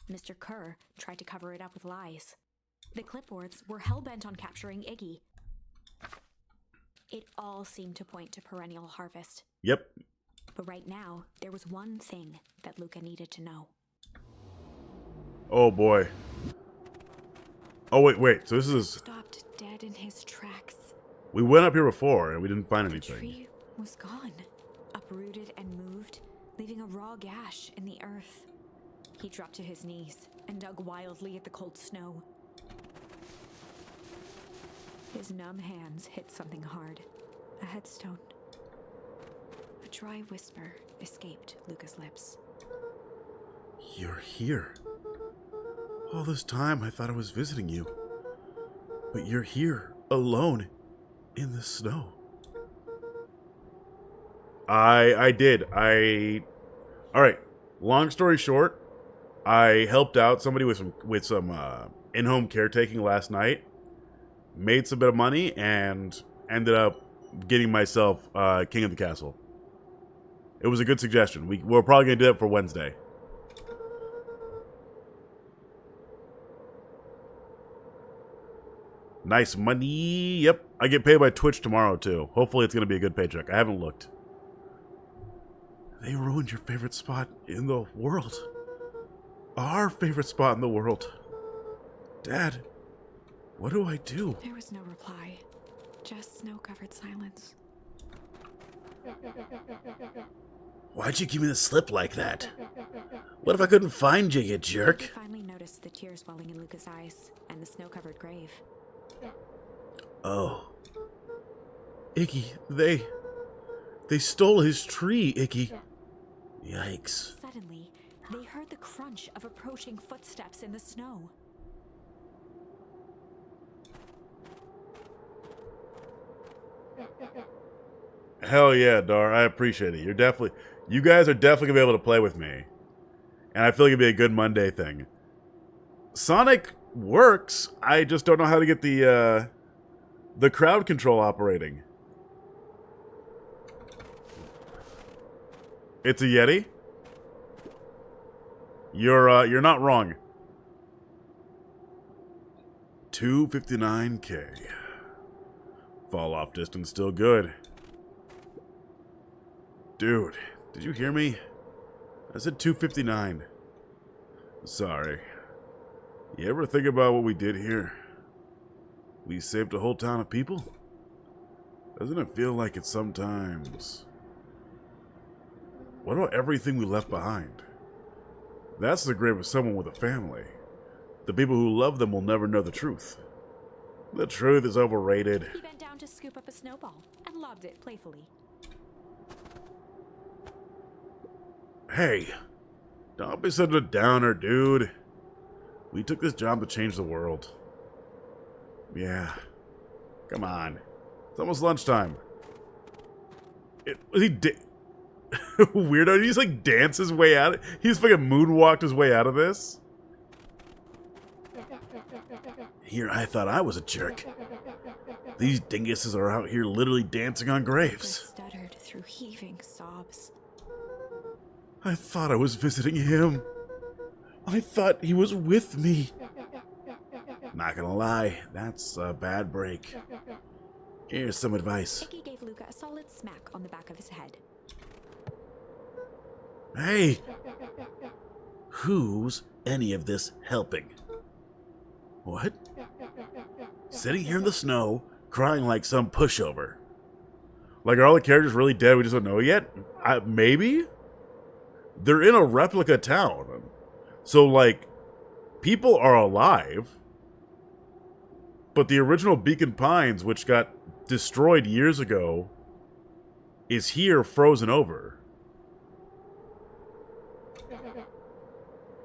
Mr. Kerr tried to cover it up with lies. The clipboards were hell-bent on capturing Iggy. It all seemed to point to perennial harvest. Yep. But right now, there was one thing that Luca needed to know. Oh boy. Oh wait. So this is... Stopped dead in his tracks. We went up here before and we didn't find The anything. tree was gone, uprooted and moved, leaving a raw gash in the earth. He dropped to his knees and dug wildly at the cold snow. His numb hands hit something hard. A headstone. A dry whisper escaped Luca's lips. You're here. All this time I thought I was visiting you. But you're here, alone, in the snow. I did. Alright, long story short, I helped out somebody with some in-home caretaking last night, made some bit of money, and ended up getting myself king of the castle. It was a good suggestion. We're probably going to do that for Wednesday. Nice money. Yep. I get paid by Twitch tomorrow, too. Hopefully it's going to be a good paycheck. I haven't looked. They ruined your favorite spot in the world. Our favorite spot in the world. Dad, what do I do? There was no reply, just snow-covered silence. Why'd you give me the slip like that? What if I couldn't find you, you He jerk? finally noticed the tears welling in Luca's eyes and the snow-covered grave. Oh. Iggy, they stole his tree, Iggy. Yikes. Suddenly, they heard the crunch of approaching footsteps in the snow. Hell yeah, Dar. I appreciate it. You guys are definitely gonna be able to play with me. And I feel like it'd be a good Monday thing. Sonic works. I just don't know how to get the crowd control operating. It's a Yeti? You're not wrong. 259K. Fall off distance still good. Dude, did you hear me? I said 259. Sorry. You ever think about what we did here? We saved a whole town of people? Doesn't it feel like it sometimes? What about everything we left behind? That's the grave of someone with a family. The people who love them will never know the truth. The truth is overrated. He bent down to scoop up a snowball and lobbed it playfully. Hey, don't be such a downer, dude. We took this job to change the world. Yeah. Come on. It's almost lunchtime. Weirdo, he's like dance his way out. He's fucking moonwalked his way out of this. Here I thought I was a jerk. These dinguses are out here literally dancing on Luca graves. stuttered through heaving sobs. I thought I was visiting him. I thought he was with me. Not gonna lie, that's a bad break. Here's some advice. Iggy gave Luca a solid smack on the back of his head. Hey, Who's any of this helping? what? Sitting here in the snow, crying like some pushover. Like, are all the characters really dead? We just don't know yet? Maybe? They're in a replica town. So, like, people are alive. But the original Beacon Pines, which got destroyed years ago, is here frozen over.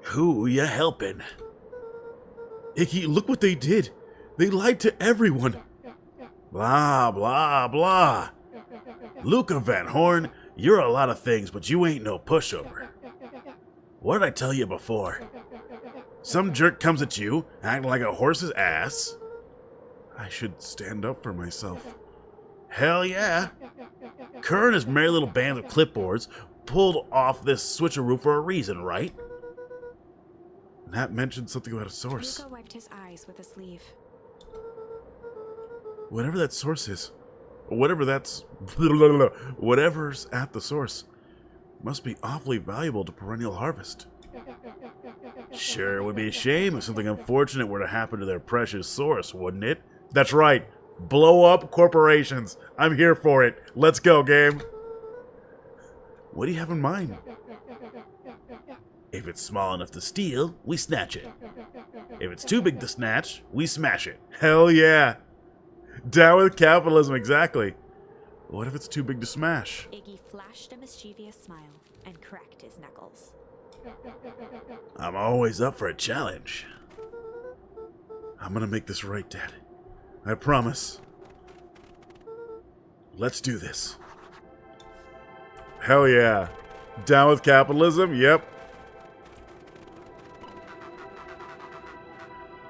Who ya helping? Icky, look what they did. They lied to everyone. Blah, blah, blah. Luca Van Horn, you're a lot of things, but you ain't no pushover. What did I tell you before? Some jerk comes at you, acting like a horse's ass. I should stand up for myself. Hell yeah. Kerr and his merry little band of clipboards pulled off this switcheroo for a reason, right? Nat mentioned something about a source. Luca wiped his eyes with a sleeve. Whatever that source is, or whatever's at the source, must be awfully valuable to Perennial Harvest. Sure would be a shame if something unfortunate were to happen to their precious source, wouldn't it? That's right. Blow up corporations. I'm here for it. Let's go, game. What do you have in mind? If it's small enough to steal, we snatch it. If it's too big to snatch, we smash it. Hell yeah. Down with capitalism, exactly. What if it's too big to smash? Iggy flashed a mischievous smile and cracked his knuckles. I'm always up for a challenge. I'm gonna make this right, Dad. I promise. Let's do this. Hell yeah. Down with capitalism? Yep.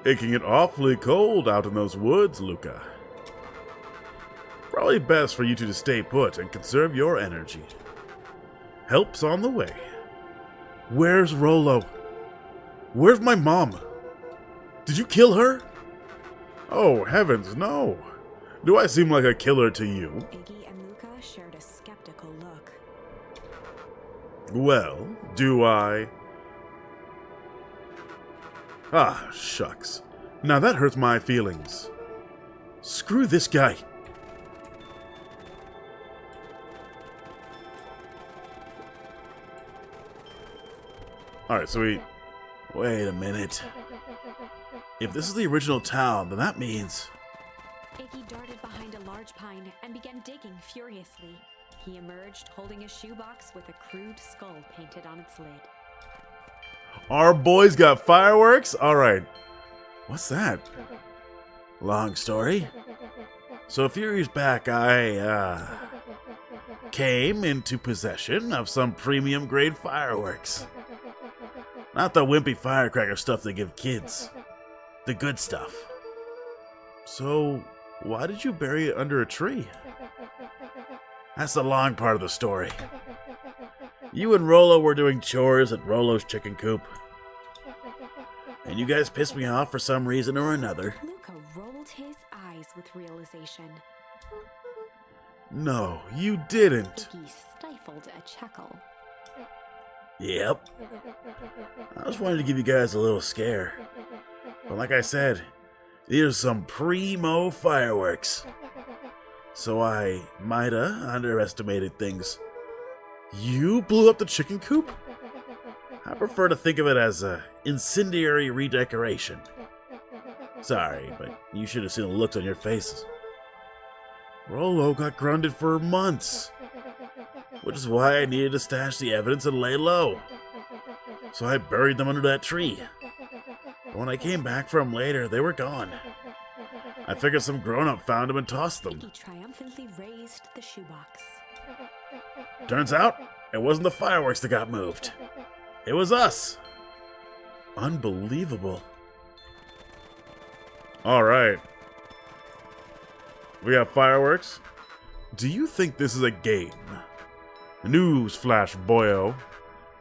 It can get awfully cold out in those woods, Luca. Probably best for you two to stay put and conserve your energy. Help's on the way. Where's Rollo? Where's my mom? Did you kill her? Oh, heavens, no. Do I seem like a killer to you? Iggy and Luca shared a skeptical look. Well, do I? Ah, shucks. Now that hurts my feelings. Screw this guy. Alright, so we... Wait a minute. If this is the original town, then that means... Iggy darted behind a large pine and began digging furiously. He emerged holding a shoebox with a crude skull painted on its lid. Our boys got fireworks? Alright. What's that? Long story. So a few years back, I, came into possession of some premium grade fireworks. Not the wimpy firecracker stuff they give kids. The good stuff. So, why did you bury it under a tree? That's the long part of the story. You and Rollo were doing chores at Rollo's chicken coop. And you guys pissed me off for some reason or another. Luca rolled his eyes with realization. No, you didn't. Iggy stifled a chuckle. Yep. I just wanted to give you guys a little scare. But like I said, these are some primo fireworks. So I mighta underestimated things. You blew up the chicken coop? I prefer to think of it as a incendiary redecoration. Sorry, but you should have seen the looks on your faces. Rollo got grounded for months. Which is why I needed to stash the evidence and lay low. So I buried them under that tree. But when I came back for them later, they were gone. I figured some grown-up found them and tossed them. Iggy triumphantly raised the shoebox. Turns out, it wasn't the fireworks that got moved. It was us. Unbelievable. Alright. We have fireworks. Do you think this is a game? Newsflash, boyo.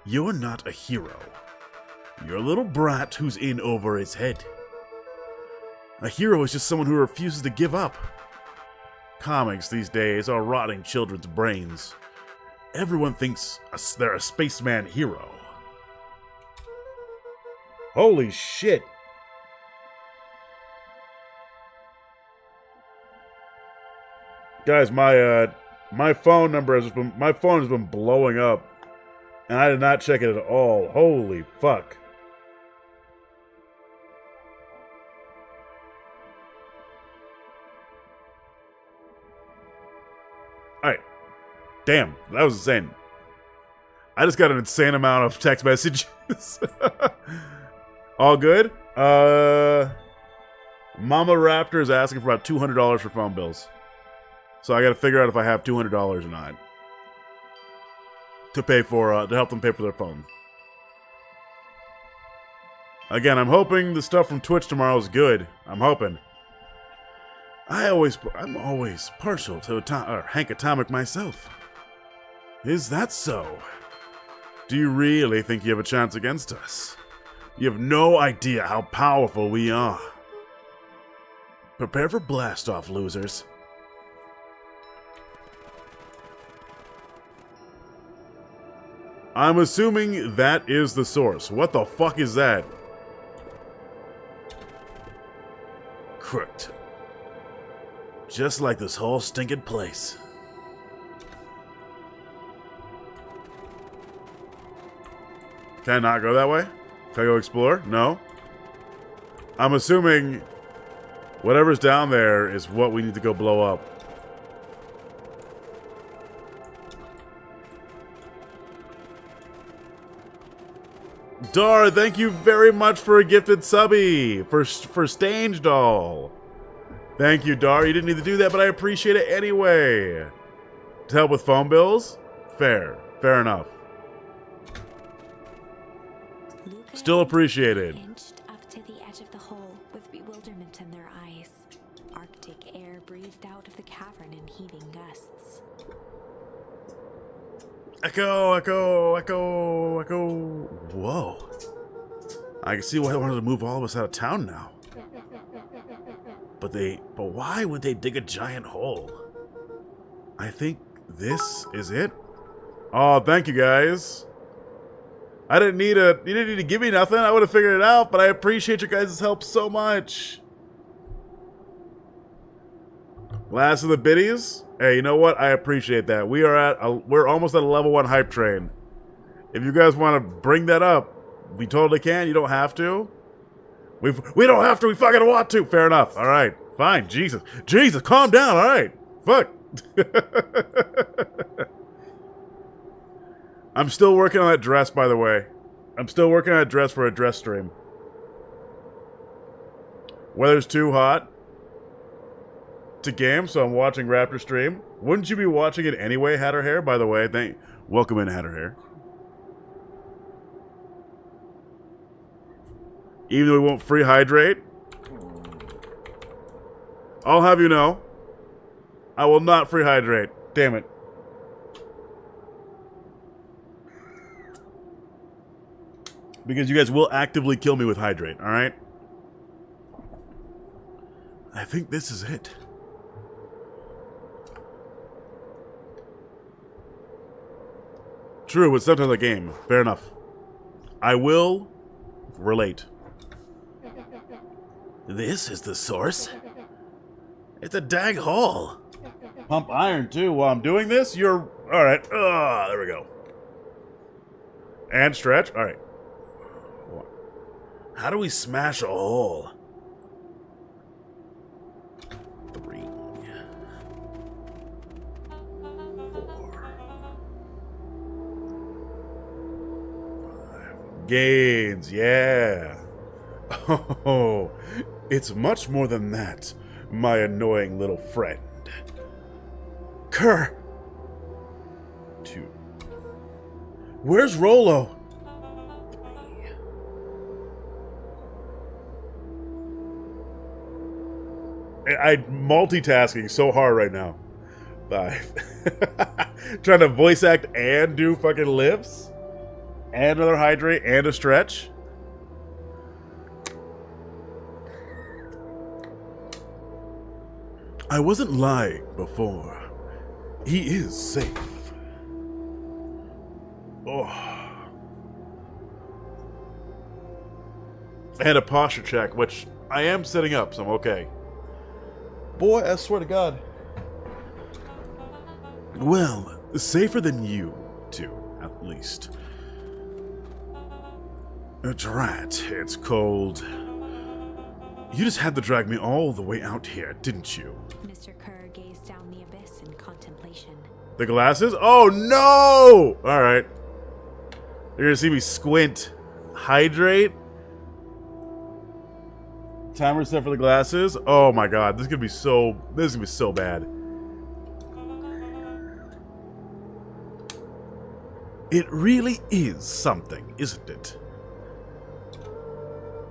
You're not a hero. You're a little brat who's in over his head. A hero is just someone who refuses to give up. Comics these days are rotting children's brains. Everyone thinks they're a spaceman hero. Holy shit. Guys, my phone has been blowing up, and I did not check it at all. Holy fuck. Alright. Damn, that was insane. I just got an insane amount of text messages. All good? Mama Raptor is asking for about $200 for phone bills. So I gotta figure out if I have $200 or not. To pay for, to help them pay for their phone. Again, I'm hoping the stuff from Twitch tomorrow is good. I'm hoping. I'm always partial to Hank Atomic myself. Is that so? Do you really think you have a chance against us? You have no idea how powerful we are. Prepare for blast-off, losers. I'm assuming that is the source. What the fuck is that? Crooked. Just like this whole stinking place. Can I not go that way? Can I go explore? No? I'm assuming whatever's down there is what we need to go blow up. Dar, thank you very much for a gifted subby for Stange Doll. Thank you, Dar. You didn't need to do that, but I appreciate it anyway. To help with phone bills? Fair. Fair enough. Luca Still appreciated. inched up to the edge of the hole with bewilderment in their eyes. Arctic air breathed out of the cavern in heaving gusts. Echo, echo, echo, echo. Whoa. I can see why they wanted to move all of us out of town now. But why would they dig a giant hole? I think this is it. Oh, thank you guys. You didn't need to give me nothing. I would have figured it out, but I appreciate your guys' help so much. Last of the biddies. Hey, you know what? I appreciate that. We're almost at a level 1 hype train. If you guys want to bring that up, we totally can. You don't have to. We don't have to. We fucking want to. Fair enough. All right. Fine. Jesus, calm down. All right. Fuck. I'm still working on that dress, by the way. I'm still working on a dress for a dress stream. Weather's too hot to game, so I'm watching Raptor stream. Wouldn't you be watching it anyway, Hatter Hair? By the way, welcome in, Hatter Hair. Even though we won't free hydrate, I'll have you know, I will not free hydrate. Damn it. Because you guys will actively kill me with hydrate, alright? I think this is it. True, but sometimes a game. Fair enough. I will relate. This is the source. It's a dag hole. Pump iron too while I'm doing this? You're... Alright. There we go. And stretch. Alright. How do we smash a hole? 3, 4, 5. Gains, yeah. Oh, it's much more than that, my annoying little friend. Kerr. 2. Where's Rolo? I'm multitasking so hard right now. 5. Trying to voice act and do fucking lifts. And another hydrate and a stretch. I wasn't lying before. He is safe. Oh. And a posture check, which I am setting up, so I'm okay. Boy, I swear to God. Well, safer than you two, at least. Drat, it's cold. You just had to drag me all the way out here, didn't you? Mr. Kerr gazed down the abyss in contemplation. The glasses? Oh no! Alright. You're gonna see me squint. Hydrate. Timer set for the glasses. Oh my god, this is gonna be so bad. It really is something, isn't it?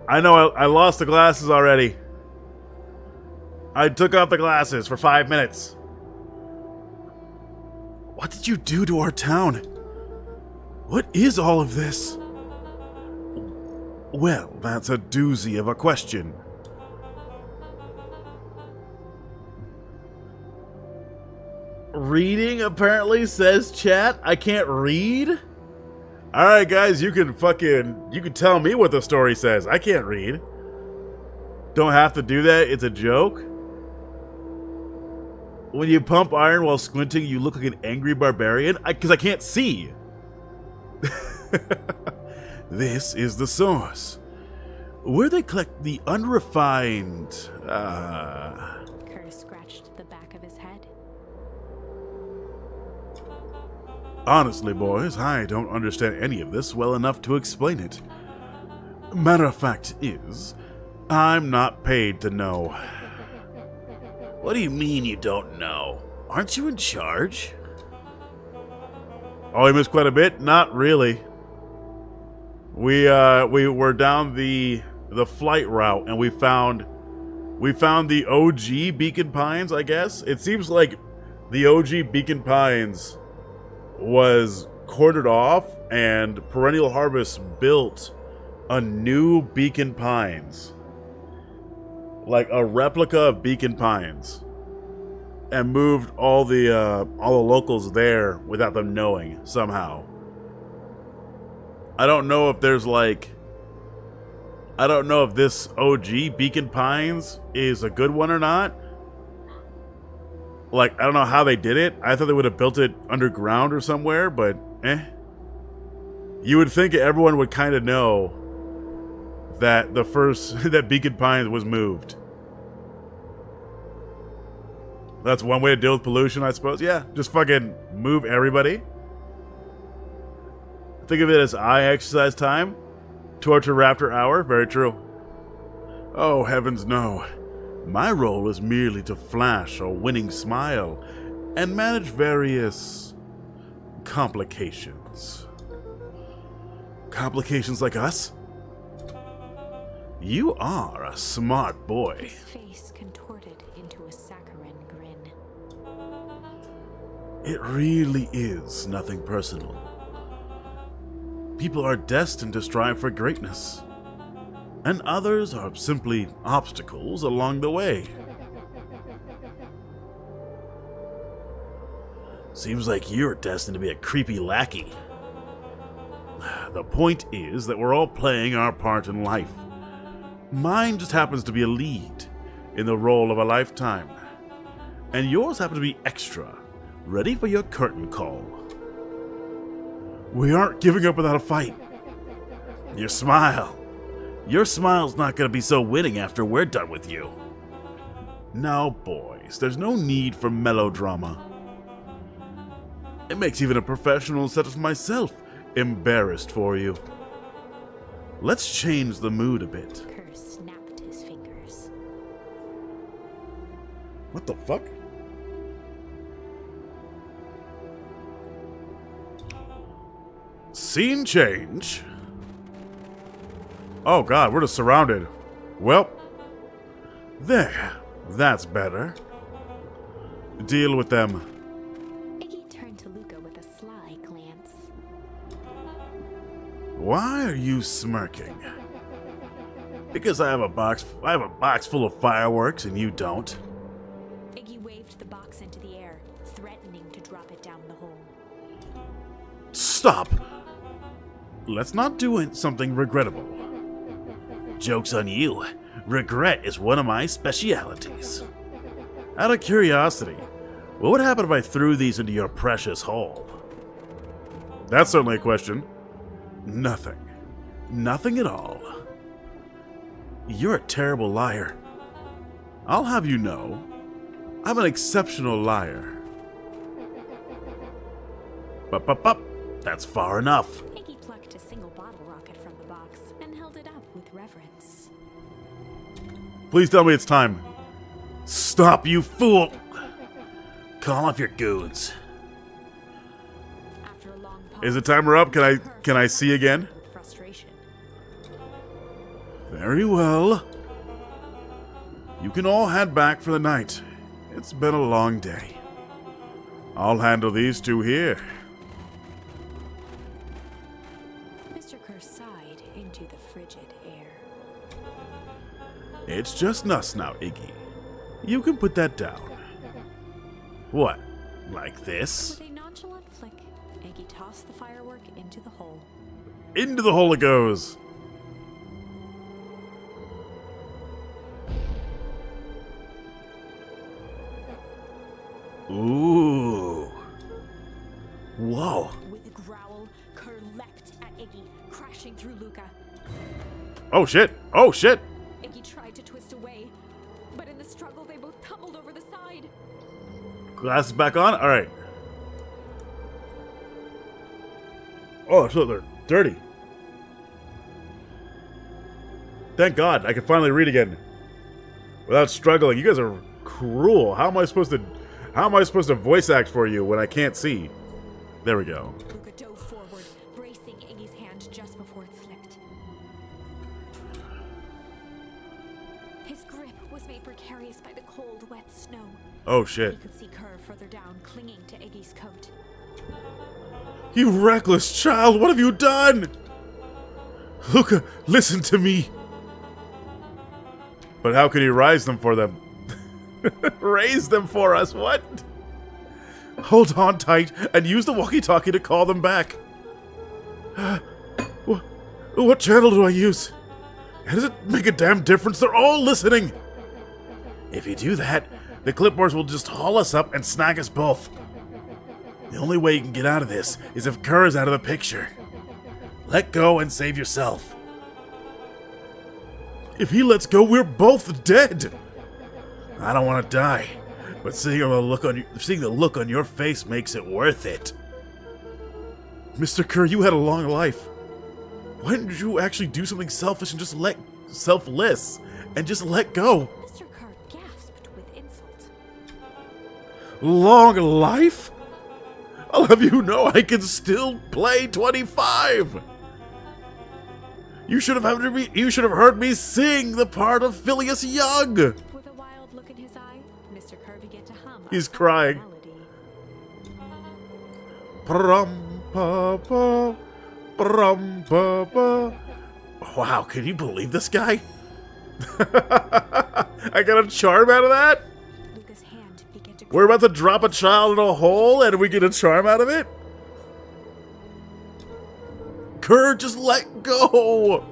I know I lost the glasses already. I took off the glasses for 5 minutes. What did you do to our town? What is all of this? Well, that's a doozy of a question. Reading, apparently, says chat. I can't read? Alright, guys, you can tell me what the story says. I can't read. Don't have to do that. It's a joke. When you pump iron while squinting, you look like an angry barbarian? Because I can't see. This is the source. Where they collect the unrefined, Kerr scratched the back of his head. Honestly, boys, I don't understand any of this well enough to explain it. Matter of fact is, I'm not paid to know. What do you mean you don't know? Aren't you in charge? Oh, we missed quite a bit? Not really. We were down the flight route and we found the OG Beacon Pines, I guess. It seems like the OG Beacon Pines was quartered off and Perennial Harvest built a new Beacon Pines. Like a replica of Beacon Pines. And moved all the locals there without them knowing somehow. I don't know if there's like... I don't know if this OG Beacon Pines is a good one or not. Like, I don't know how they did it. I thought they would have built it underground or somewhere, but You would think everyone would kind of know that the first... that Beacon Pines was moved. That's one way to deal with pollution, I suppose. Yeah, just fucking move everybody. Think of it as eye exercise time. Torture Raptor hour. Very true. Oh, heavens no. My role is merely to flash a winning smile and manage various complications. Complications like us? You are a smart boy. His face contorted into a saccharine grin. It really is nothing personal. People are destined to strive for greatness, and others are simply obstacles along the way. Seems like you're destined to be a creepy lackey. The point is that we're all playing our part in life. Mine just happens to be a lead in the role of a lifetime, and yours happens to be extra, ready for your curtain call. We aren't giving up without a fight. Your smile. Your smile's not gonna be so winning after we're done with you. Now, boys, there's no need for melodrama. It makes even a professional such as myself embarrassed for you. Let's change the mood a bit. Kerr snapped his fingers. What the fuck? Scene change. Oh god, we're just surrounded. Well, there. That's better. Deal with them. Iggy turned to Luca with a sly glance. Why are you smirking? Because I have a box full of fireworks and you don't. Iggy waved the box into the air, threatening to drop it down the hole. Stop! Let's not do something regrettable. Joke's on you. Regret is one of my specialities. Out of curiosity, What would happen if I threw these into your precious hole? that's certainly a question. Nothing. Nothing at all. You're a terrible liar. I'll have you know, I'm an exceptional liar. Bup. That's far enough. Iggy plucked a single bottle rocket from the box and held it up with reverence. Please tell me it's time. Stop, you fool! Call off your goons. After a long pause, Is the timer up? Can I see again? with frustration. Very well. You can all head back for the night. It's been a long day. I'll handle these two here. Mr. Kerr sighed into the frigid air. It's just us now, Iggy. You can put that down. What? Like this? With a nonchalant flick, Iggy tossed the firework into the hole. Into the hole it goes. Ooh. Whoa. With a growl, Kerr leapt at Iggy, crashing through Luca. Oh shit! Oh shit! Iggy tried to twist away, but in the struggle they both tumbled over the side. Glasses back on? Alright. Oh, so they're dirty. Thank God, I can finally read again. Without struggling. You guys are cruel. How am I supposed to voice act for you when I can't see? There we go. Luca dove forward, bracing Iggy's hand just before it slipped. His grip was made precarious by the cold, wet snow. Oh shit. He could see Kerr further down, clinging to Iggy's coat. You reckless child, what have you done? Luca, listen to me. But how could he raise them for them? Raise them for us, what? Hold on tight and use the walkie-talkie to call them back. What channel do I use? How does it make a damn difference? They're all listening. If you do that, the clipboards will just haul us up and snag us both. The only way you can get out of this is if Kerr is out of the picture. Let go and save yourself. If he lets go, we're both dead. I don't want to die, but seeing the look on your face makes it worth it. Mr. Kerr, you had a long life. Why didn't you actually do something selfish and selfless and just let go? Mr. Kerr gasped with insult. Long life? I'll have you know I can still play 25. You should have heard me sing the part of Phileas Young. With a wild look in his eye, Mr. Kerr began to hum. He's a crying. melody. Prum-pa-pa, prum-pa-pa. Wow, can you believe this guy? I got a charm out of that? Luca's hand began to We're about to drop a child in a hole and we get a charm out of it? Kerr, just let go!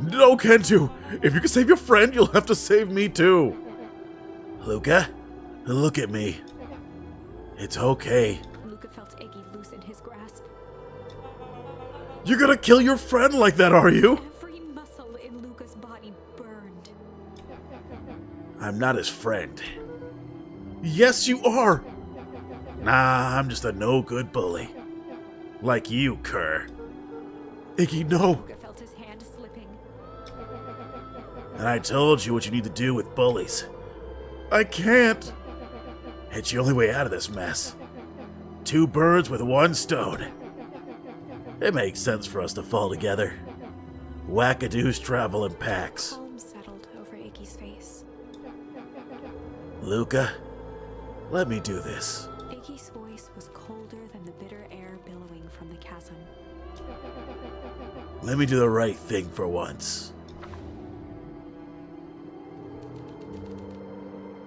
No, Kentu! If you can save your friend, you'll have to save me too! Luca, look at me. It's okay. Luca felt Iggy loosen his grasp. You're gonna kill your friend like that, are you? Every muscle in Luca's body burned. I'm not his friend. Yes, you are! Nah, I'm just a no-good bully. Like you, Kerr. Iggy, no! Luca felt his hand slipping. And I told you what you need to do with bullies. I can't! It's the only way out of this mess. 2 birds with 1 stone. It makes sense for us to fall together. Wackadoos travel in packs. Calm settled over Iggy's face. Luca, let me do this. Iggy's voice was colder than the bitter air billowing from the chasm. Let me do the right thing for once.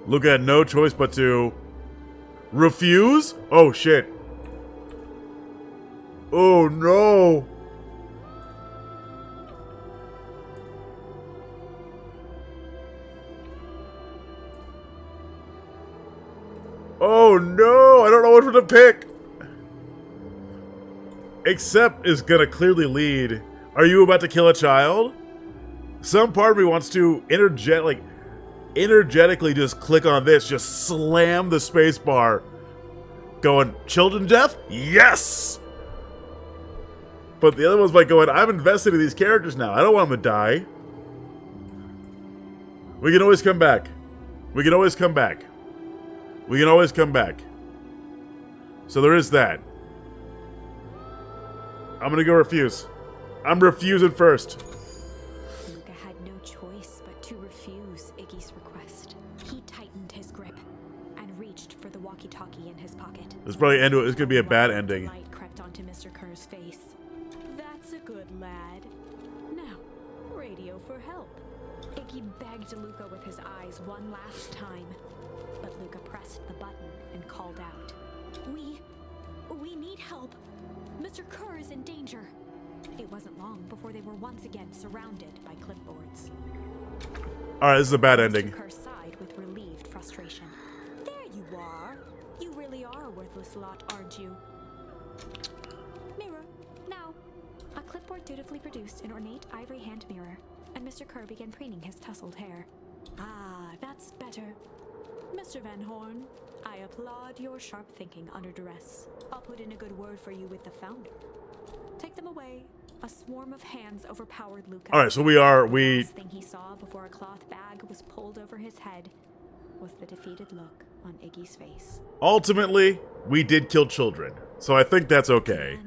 Luca had no choice but to refuse? Oh shit. Oh no. Oh no, I don't know what to pick. Accept is gonna clearly lead. Are you about to kill a child? Some part of me wants to energetically just click on this, just slam the space bar. Going, children death? Yes! But the other one's like going, I'm invested in these characters now. I don't want them to die. We can always come back. We can always come back. We can always come back. So there is that. I'm gonna go refuse. I'm refusing first. Luca had no choice but to refuse Iggy's request. He tightened his grip and reached for the walkie-talkie in his pocket. This probably it's gonna be a bad ending. Light crept onto Mr. Kerr's face. That's a good lad. Now, radio for help. Iggy begged Luca with his eyes one last time, but Luca pressed the button and called out. We need help. Mr. Kerr is in danger. It wasn't long before they were once again surrounded by clipboards. Alright, this is a bad ending. Mr. Kerr sighed with relieved frustration. There you are. You really are a worthless lot, aren't you? Mirror, now. A clipboard dutifully produced an ornate ivory hand mirror, and Mr. Kerr began preening his tousled hair. Ah, that's better. Mr. Van Horn, I applaud your sharp thinking under duress. I'll put in a good word for you with the founder. Take them away. A swarm of hands overpowered Luca. All right, so The last thing he saw before a cloth bag was pulled over his head was the defeated look on Iggy's face. ultimately, we did kill children. So I think that's okay.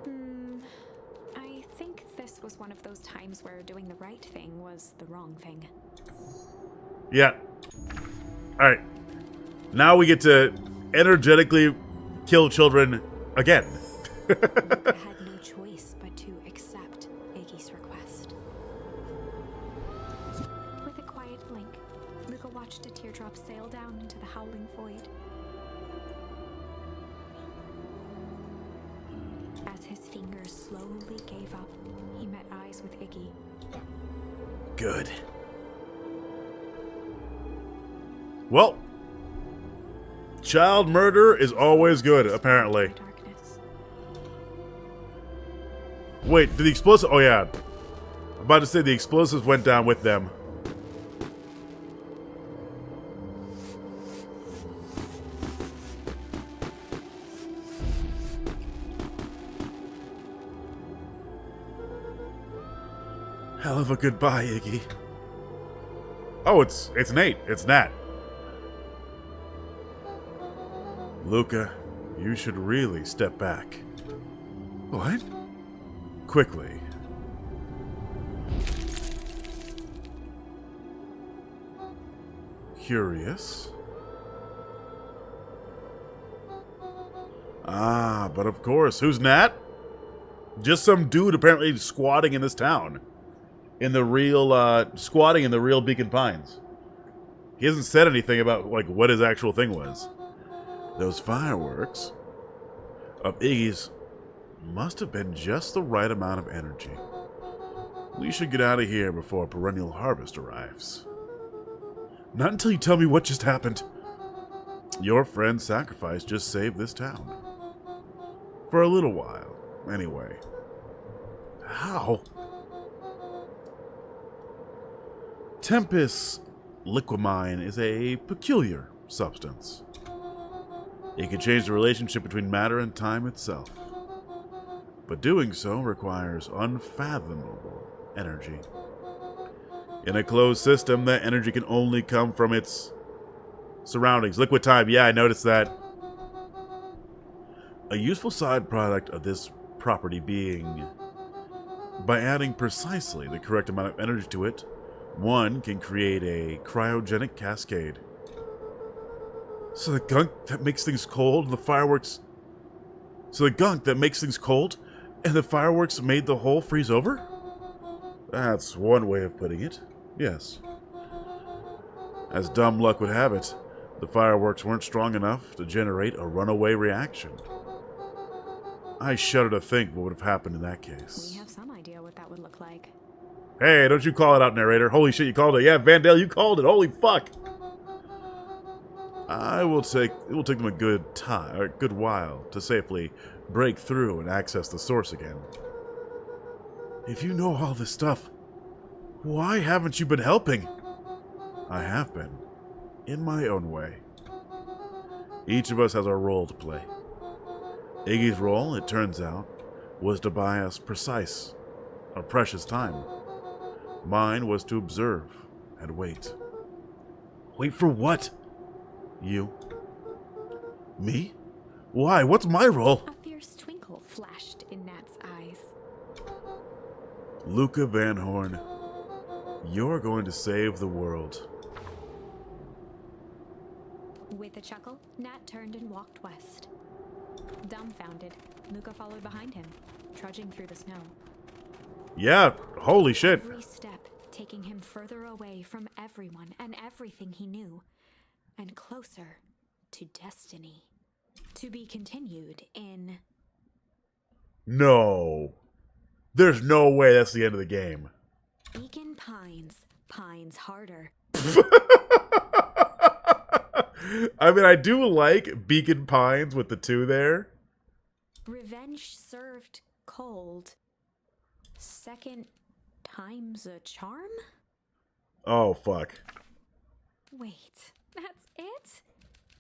And I think this was one of those times where doing the right thing was the wrong thing. Yeah. All right. Now we get to energetically kill children again. Luca had no choice but to accept Iggy's request. With a quiet blink, Luca watched a teardrop sail down into the howling void. As his fingers slowly gave up, he met eyes with Iggy. Good. Well, child murder is always good, apparently. Darkness. Wait, did the explosive... Oh, yeah. I'm about to say the explosives went down with them. Hell of a goodbye, Iggy. Oh, it's Nate. It's Nat. Luca, you should really step back. What? Quickly. Curious. Ah, but of course. Who's Nat? Just some dude apparently squatting in this town. In the real, squatting in the real Beacon Pines. He hasn't said anything about, like, what his actual thing was. Those fireworks of Iggy's must have been just the right amount of energy. We should get out of here before perennial harvest arrives. Not until you tell me what just happened. Your friend's sacrifice just saved this town. For a little while, anyway. How? Tempest liquamine is a peculiar substance. It can change the relationship between matter and time itself. But doing so requires unfathomable energy. In a closed system, that energy can only come from its surroundings. Liquid time, yeah, I noticed that. A useful side product of this property being, by adding precisely the correct amount of energy to it, one can create a cryogenic cascade. So the gunk that makes things cold, the fireworks... So the gunk that makes things cold, and the fireworks made the whole freeze over? That's one way of putting it, yes. As dumb luck would have it, the fireworks weren't strong enough to generate a runaway reaction. I shudder to think what would have happened in that case. We have some idea what that would look like. Hey, don't you call it out, narrator. Holy shit, you called it. Yeah, Vandale, you called it. Holy fuck. It will take them a good while to safely break through and access the source again. If you know all this stuff, why haven't you been helping? I have been, in my own way. Each of us has our role to play. Iggy's role, it turns out, was to buy us precious time. Mine was to observe and wait. Wait for what? You? Me? Why? What's my role? A fierce twinkle flashed in Nat's eyes. Luca Van Horn, you're going to save the world. With a chuckle, Nat turned and walked west. Dumbfounded, Luca followed behind him, trudging through the snow. Yeah, holy shit. Every step taking him further away from everyone and everything he knew, and closer to destiny. To be continued in... No. There's no way that's the end of the game. Beacon Pines. Pines harder. I mean, I do like Beacon Pines with the two there. Revenge served cold. Second time's a charm? Oh, fuck. Wait, that's it?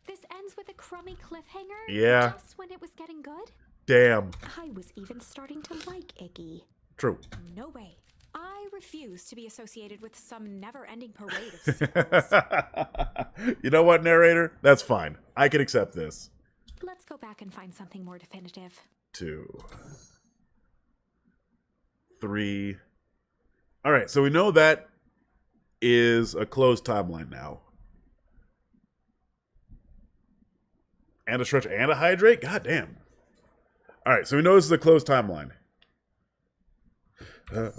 This ends with a crummy cliffhanger? Yeah. Just when it was getting good? Damn. I was even starting to like Iggy. True. No way. I refuse to be associated with some never-ending parade of sequels. You know what, narrator? That's fine. I can accept this. Let's go back and find something more definitive. 2, 3. All right, so we know that is a closed timeline now. And a stretch and a hydrate? God damn. All right, so we know this is a closed timeline. Two.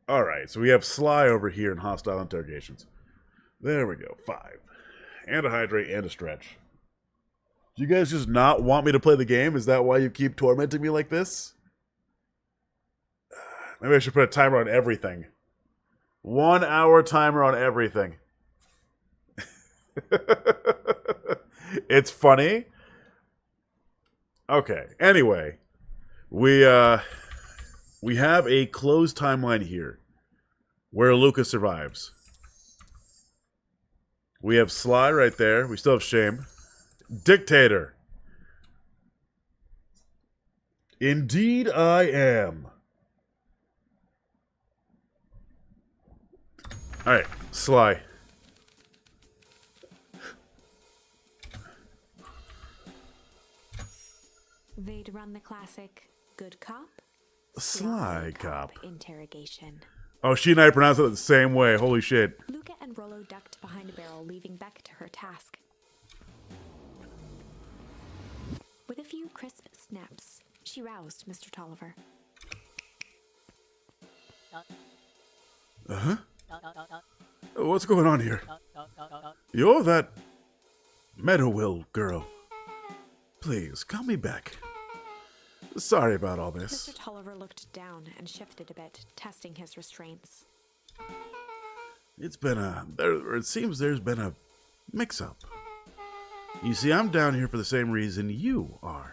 All right, so we have Sly over here in hostile interrogations. There we go. 5. And a hydrate and a stretch. Do you guys just not want me to play the game? Is that why you keep tormenting me like this? Maybe I should put a timer on everything. 1 hour timer on everything. It's funny. Okay. Anyway, we have a closed timeline here where Lucas survives. We have Sly right there. We still have Shame. Dictator. Indeed I am. Alright, Sly. They'd run the classic good cop, Sly cop. interrogation. Oh, she and I pronounce it the same way. Holy shit. Luca and Rollo ducked behind a barrel, leaving Beck to her task. With a few crisp snaps, she roused Mr. Tolliver. Uh-huh. What's going on here? You're that Meadowville girl. Please, call me back. Sorry about all this. Mr. Tolliver looked down and shifted a bit, testing his restraints. It's been it seems there's been a mix-up. You see, I'm down here for the same reason you are.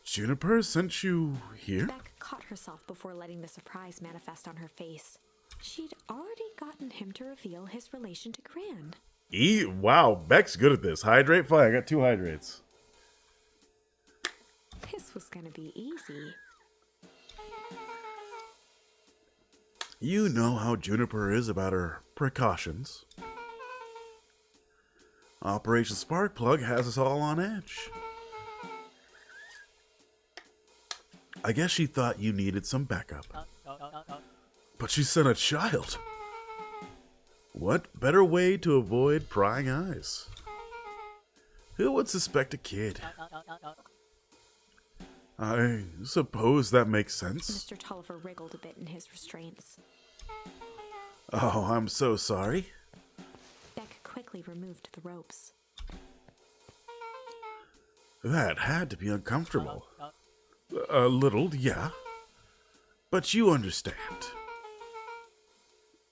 Juniper sent you here? Beck caught herself before letting the surprise manifest on her face. She'd already gotten him to reveal his relation to Gran. Wow, Beck's good at this. Hydrate? Fine, I got 2 hydrates. This was gonna be easy. You know how Juniper is about her precautions. Operation Sparkplug has us all on edge. I guess she thought you needed some backup. But she sent a child. What better way to avoid prying eyes? Who would suspect a kid? I suppose that makes sense. Mr. Tolliver wriggled a bit in his restraints. Oh, I'm so sorry. Beck quickly removed the ropes. That had to be uncomfortable. A little, yeah. But you understand.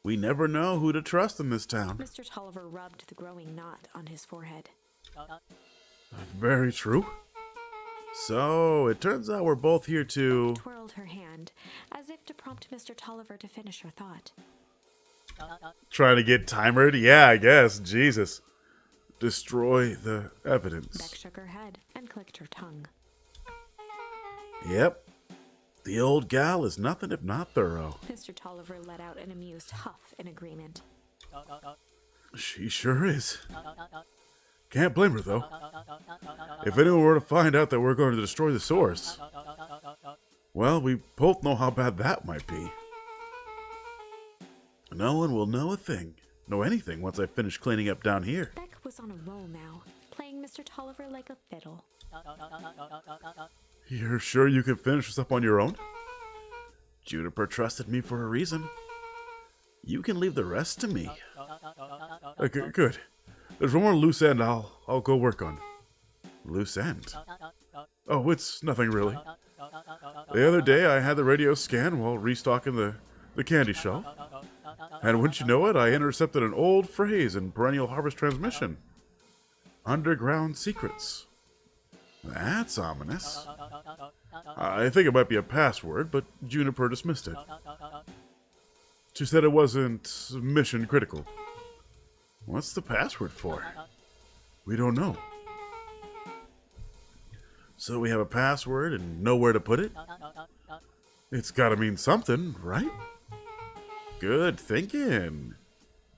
We never know who to trust in this town. Mr. Tolliver rubbed the growing knot on his forehead. Very true. So, it turns out we're both here to... Twirled her hand, as if to prompt Mr. Tolliver to finish her thought. Trying to get timered? Yeah, I guess. Jesus. Destroy the evidence. Beck shook her head and clicked her tongue. Yep. The old gal is nothing if not thorough. Mr. Tolliver let out an amused huff in agreement. She sure is. Can't blame her, though. If anyone were to find out that we're going to destroy the source, well, we both know how bad that might be. No one will know anything once I finish cleaning up down here. Beck was on a roll now, playing Mr. Tolliver like a fiddle. You're sure you can finish this up on your own? Juniper trusted me for a reason. You can leave the rest to me. Good. There's one more loose end I'll go work on. Loose end? Oh, it's nothing really. The other day I had the radio scan while restocking the candy shelf. And wouldn't you know it, I intercepted an old phrase in Perennial Harvest Transmission. Underground secrets. That's ominous. I think it might be a password, but Juniper dismissed it. She said it wasn't mission critical. What's the password for? We don't know. So we have a password and nowhere to put it? It's gotta mean something, right? Good thinking.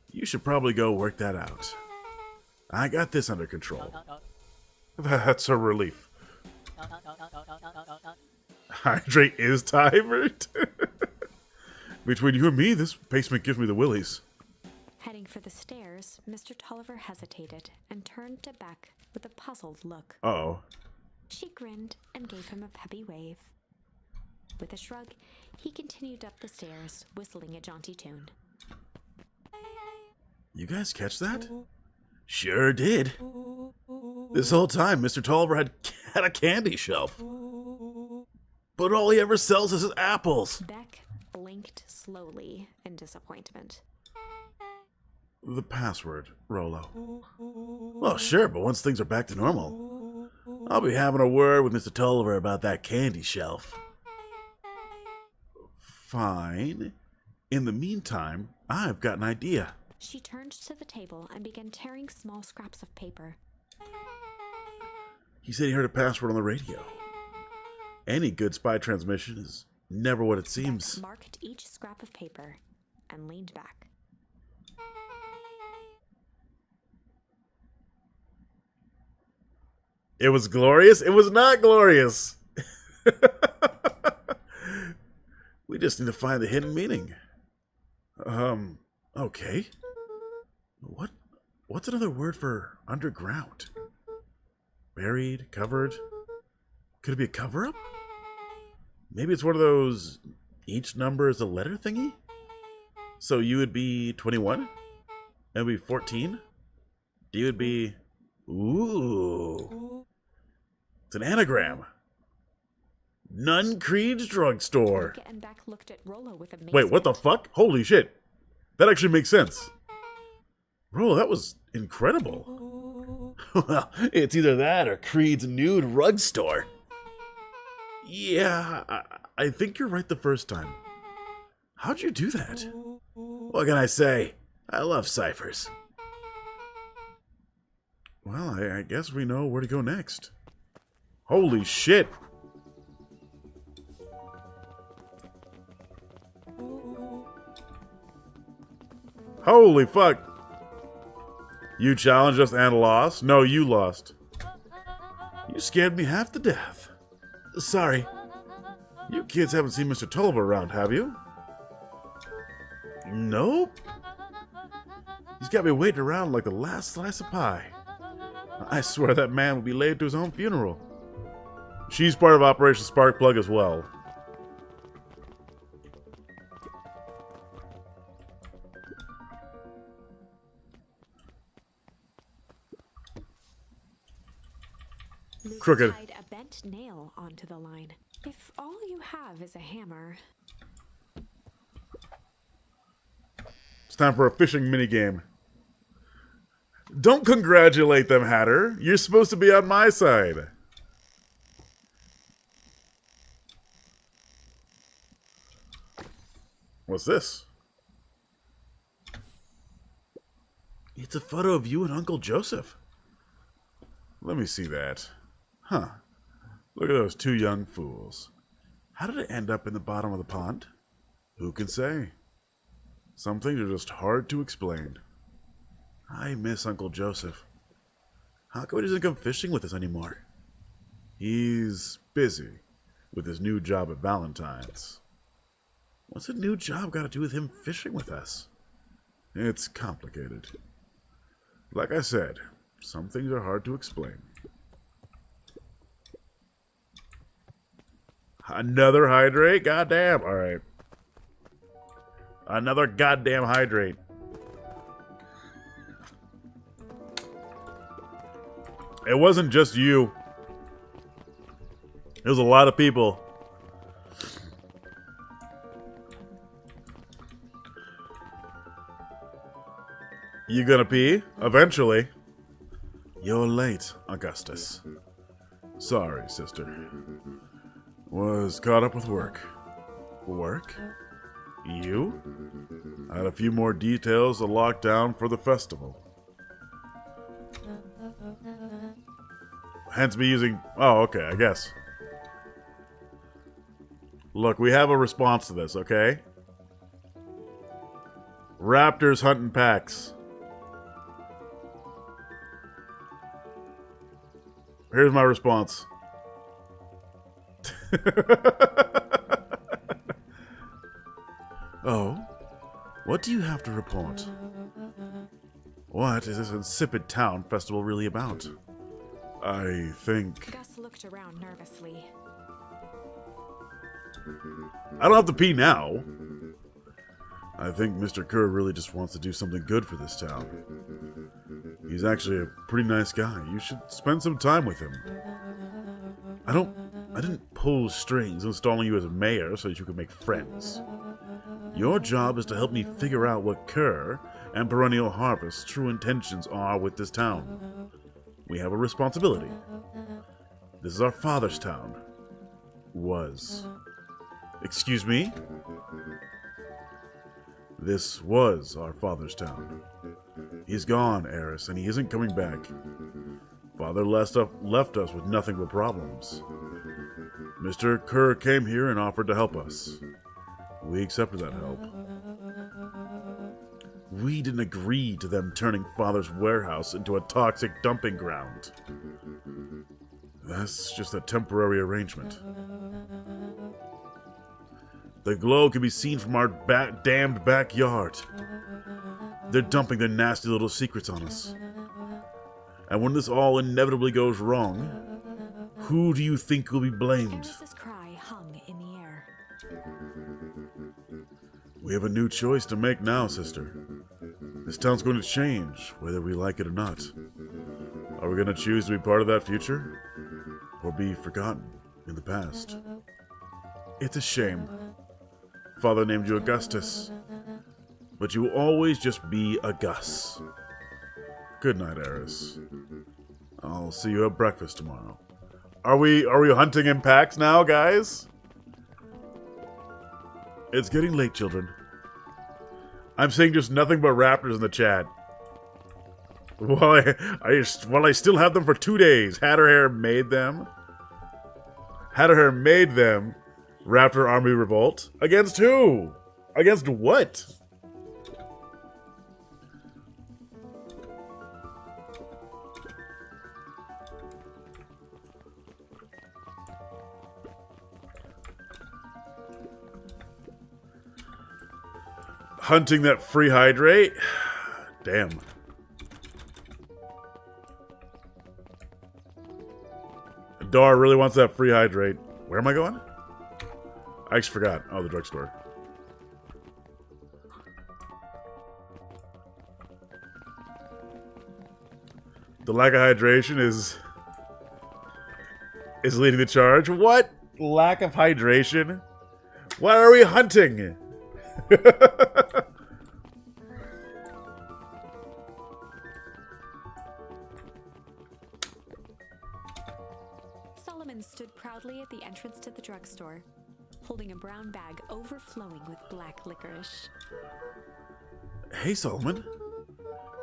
You should probably go work that out. I got this under control. That's a relief. Hydrate is timed. Between you and me, this basement gives me the willies. Heading for the stairs, Mr. Tolliver hesitated and turned to Beck with a puzzled look. Uh-oh. She grinned and gave him a peppy wave. With a shrug, he continued up the stairs, whistling a jaunty tune. You guys catch that? Sure did. This whole time, Mr. Tolliver had a candy shelf. But all he ever sells is his apples. Beck blinked slowly in disappointment. The password, Rolo. Well, sure, but once things are back to normal, I'll be having a word with Mr. Tolliver about that candy shelf. Fine. In the meantime, I've got an idea. She turned to the table and began tearing small scraps of paper. He said he heard a password on the radio. Any good spy transmission is never what it seems. Beck marked each scrap of paper and leaned back. It was glorious? It was not glorious. We just need to find the hidden meaning. Okay. What's another word for underground? Buried, covered? Could it be a cover-up? Maybe it's one of those each number is a letter thingy? So you would be 21? And would be 14? D would be... Ooh. It's an anagram. Nun Creed's drugstore. Luca and Beck looked at Rolo with amazement. Wait, what the fuck? Holy shit. That actually makes sense. Bro, that was incredible. Well, it's either that or Creed's nude rug store. Yeah, I think you're right the first time. How'd you do that? What can I say? I love ciphers. Well, I guess we know where to go next. Holy shit. Holy fuck. You challenged us and lost? No, you lost. You scared me half to death. Sorry. You kids haven't seen Mr. Tolliver around, have you? Nope. He's got me waiting around like the last slice of pie. I swear that man will be laid to his own funeral. She's part of Operation Sparkplug as well. Luke Crooked. tied a bent nail onto the line. If all you have is a hammer... It's time for a fishing minigame. Don't congratulate them, Hatter. You're supposed to be on my side. What's this? It's a photo of you and Uncle Joseph. Let me see that. Huh. Look at those two young fools. How did it end up in the bottom of the pond? Who can say? Some things are just hard to explain. I miss Uncle Joseph. How come he doesn't come fishing with us anymore? He's busy with his new job at Valentine's. What's a new job got to do with him fishing with us? It's complicated. Like I said, some things are hard to explain. Another hydrate? Goddamn. Alright. Another goddamn hydrate. It wasn't just you. It was a lot of people. You gonna pee? Eventually. You're late, Augustus. Sorry, sister. Was caught up with work. Work? You? I had a few more details to lock down for the festival. Hence me using... Oh, okay, I guess. Look, we have a response to this, okay? Raptors hunting packs. Here's my response. Oh? What do you have to report? What is this insipid town festival really about? I think... Gus looked around nervously. I don't have to pee now. I think Mr. Kerr really just wants to do something good for this town. He's actually a pretty nice guy. You should spend some time with him. I didn't pull strings installing you as mayor so that you could make friends. Your job is to help me figure out what Kerr and Perennial Harvest's true intentions are with this town. We have a responsibility. This is our father's town. Was. Excuse me? This was our father's town. He's gone, Eris, and he isn't coming back. Father left us with nothing but problems. Mr. Kerr came here and offered to help us. We accepted that help. We didn't agree to them turning Father's warehouse into a toxic dumping ground. That's just a temporary arrangement. The glow can be seen from our damned backyard. They're dumping their nasty little secrets on us. And when this all inevitably goes wrong, who do you think will be blamed? Eris's cry hung in the air. We have a new choice to make now, sister. This town's going to change, whether we like it or not. Are we going to choose to be part of that future? Or be forgotten in the past? It's a shame. Father named you Augustus. But you will always just be a Gus. Good night, Eris. I'll see you at breakfast tomorrow. Are we hunting in packs now, guys? It's getting late, children. I'm seeing just nothing but raptors in the chat. While I still have them for 2 days. Hatterhair made them. Hatterhair made them. Raptor Army Revolt. Against who? Against what? Hunting that free hydrate? Damn. Dar really wants that free hydrate. Where am I going? I actually forgot. Oh, the drugstore. The lack of hydration is leading the charge. What? Lack of hydration? Why are we hunting? Solomon stood proudly at the entrance to the drugstore, holding a brown bag overflowing with black licorice. Hey, Solomon.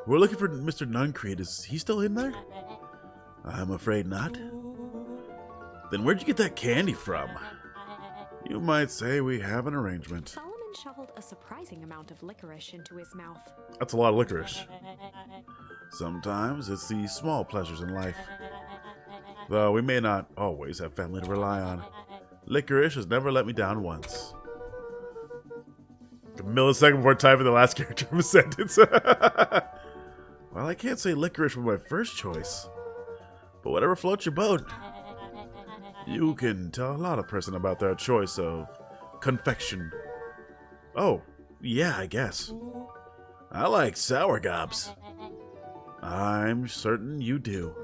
We're looking for Mr. Nuncreed. Is he still in there? I'm afraid not. Then where'd you get that candy from? You might say we have an arrangement. Solomon shoveled a surprising amount of licorice into his mouth. That's a lot of licorice. Sometimes it's the small pleasures in life. Though we may not always have family to rely on. Licorice has never let me down once. A millisecond before typing the last character of a sentence. Well, I can't say licorice was my first choice. But whatever floats your boat. You can tell a lot of person about their choice of confection. Oh, yeah, I guess. I like sour gobs. I'm certain you do.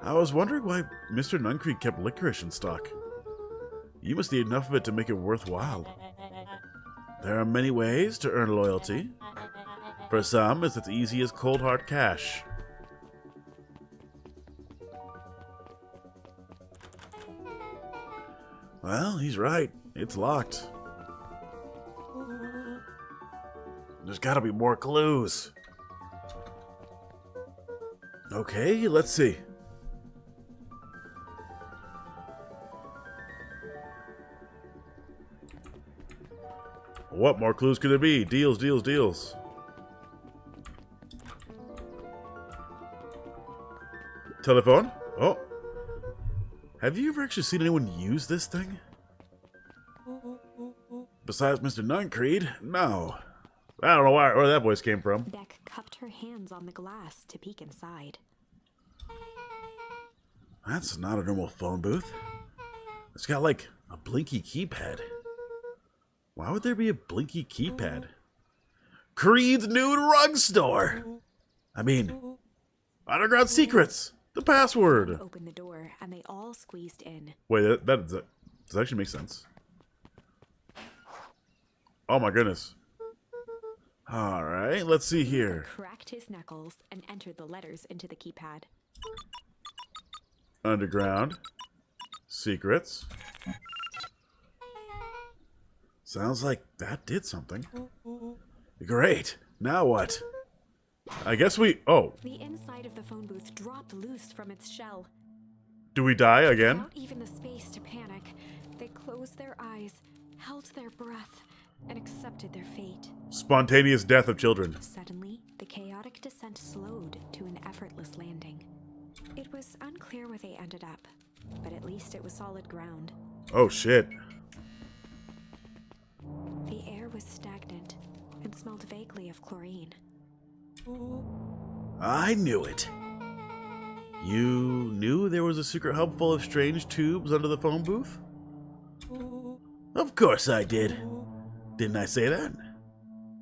I was wondering why Mr. Nuncreed kept licorice in stock. You must need enough of it to make it worthwhile. There are many ways to earn loyalty. For some, it's as easy as cold hard cash. Well, he's right. It's locked. There's gotta be more clues. Okay, let's see. What more clues could there be? Deals, deals, deals. Telephone? Oh. Have you ever actually seen anyone use this thing? Besides Mr. Nuncreed? No. I don't know where that voice came from. Beck cupped her hands on the glass to peek inside. That's not a normal phone booth. It's got like a blinky keypad. Why would there be a blinky keypad? Creed's Nude Rug Store! I mean, Underground Secrets! The password! Opened the door, and they all squeezed in. Wait, that does actually make sense. Oh my goodness. Alright, let's see here. Cracked his knuckles and entered the letters into the keypad. Underground. Secrets. Sounds like that did something. Great. Now what? I guess we... Oh. The inside of the phone booth dropped loose from its shell. Do we die again? Without even the space to panic, they closed their eyes, held their breath, and accepted their fate. Spontaneous death of children. Suddenly, the chaotic descent slowed to an effortless landing. It was unclear where they ended up, but at least it was solid ground. Oh shit. The air was stagnant and smelled vaguely of chlorine. I knew it. You knew there was a secret hub full of strange tubes under the phone booth? Of course I did. Didn't I say that?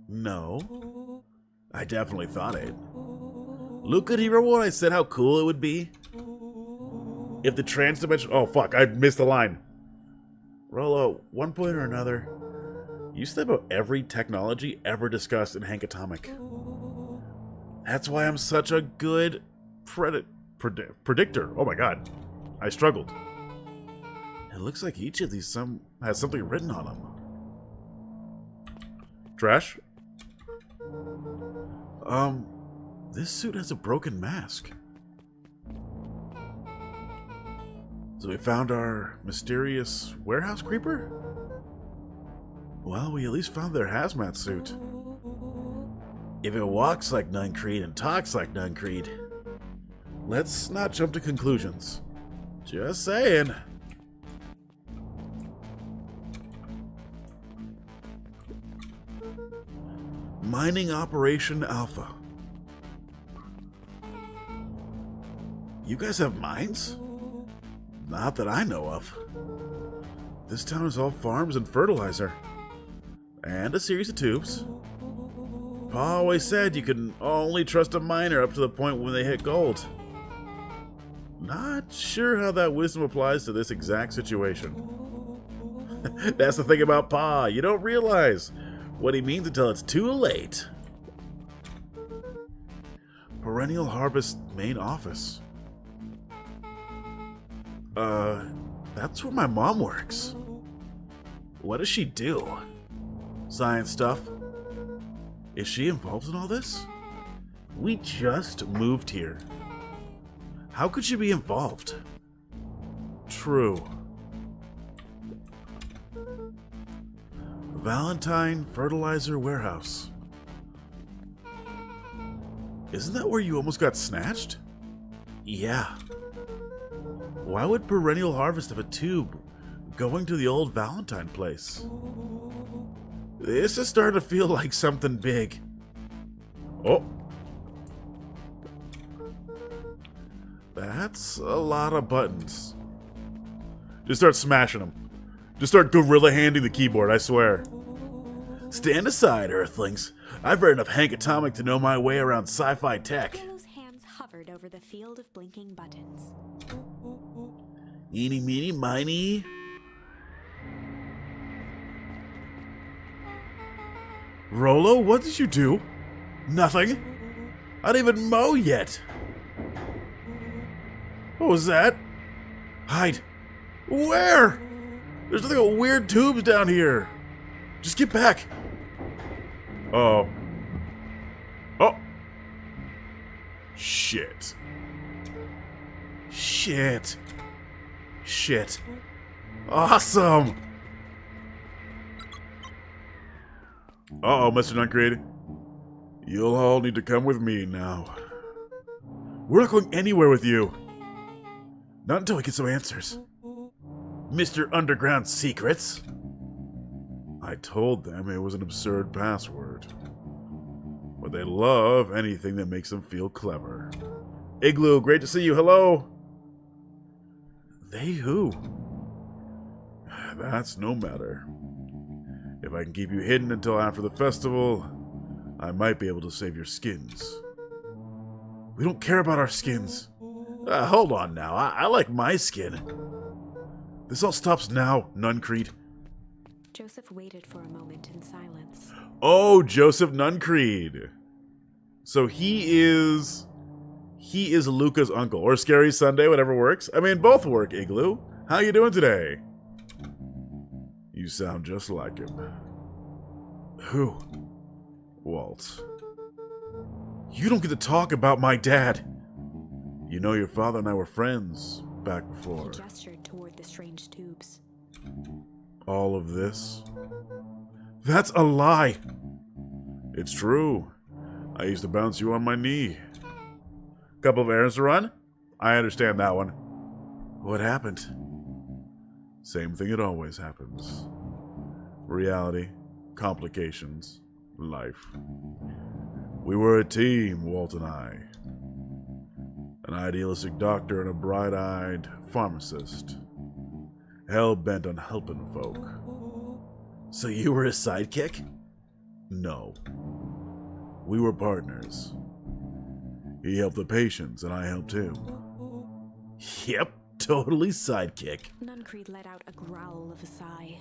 No. I definitely thought it. Luke, could he remember when I said how cool it would be? If the trans-dimension... Oh, fuck, I missed the line. Rollo, one point or another, you said about every technology ever discussed in Hank Atomic. That's why I'm such a good predictor. Oh my god. I struggled. It looks like each of these has something written on them. Trash? This suit has a broken mask. So we found our mysterious warehouse creeper? Well, we at least found their hazmat suit. If it walks like Nuncreed and talks like Nuncreed, let's not jump to conclusions. Just saying. Mining Operation Alpha. You guys have mines? Not that I know of. This town is all farms and fertilizer. And a series of tubes. Pa always said you can only trust a miner up to the point when they hit gold. Not sure how that wisdom applies to this exact situation. That's the thing about Pa, you don't realize what he means until it's too late. Perennial Harvest main office. That's where my mom works. What does she do? Science stuff? Is she involved in all this? We just moved here. How could she be involved? True. Valentine Fertilizer Warehouse. Isn't that where you almost got snatched? Yeah. Why would Perennial Harvest have a tube going to the old Valentine place? This is starting to feel like something big. Oh. That's a lot of buttons. Just start smashing them. Just start gorilla handing the keyboard, I swear. Stand aside, Earthlings. I've read enough Hank Atomic to know my way around sci-fi tech. Willow's hands hovered over the field of blinking buttons. Eeny, meeny, miny. Rollo, what did you do? Nothing. I didn't even mow yet. What was that? Hide. Where? There's nothing but weird tubes down here. Just get back. Uh-oh. Oh. Shit. Shit. Shit. Awesome. Uh-oh, Mr. Nuncreed. You'll all need to come with me now. We're not going anywhere with you. Not until we get some answers. Mr. Underground Secrets. I told them it was an absurd password. But they love anything that makes them feel clever. Igloo, great to see you. Hello. They who? That's no matter. If I can keep you hidden until after the festival, I might be able to save your skins. We don't care about our skins. Hold on now. I like my skin. This all stops now, Nuncreed. Joseph waited for a moment in silence. Oh, Joseph Nuncreed. So he is Luca's uncle, or Scary Sunday, whatever works. I mean, both work, Igloo. How you doing today? You sound just like him. Who? Walt. You don't get to talk about my dad. You know your father and I were friends back before. He gestured toward the strange tubes. All of this? That's a lie. It's true. I used to bounce you on my knee. Couple of errands to run? I understand that one. What happened? Same thing it always happens. Reality, complications, life. We were a team, Walt and I. An idealistic doctor and a bright-eyed pharmacist. Hell-bent on helping folk. So you were his sidekick? No. We were partners. He helped the patients, and I helped him. Yep, totally sidekick. Nuncreed let out a growl of a sigh.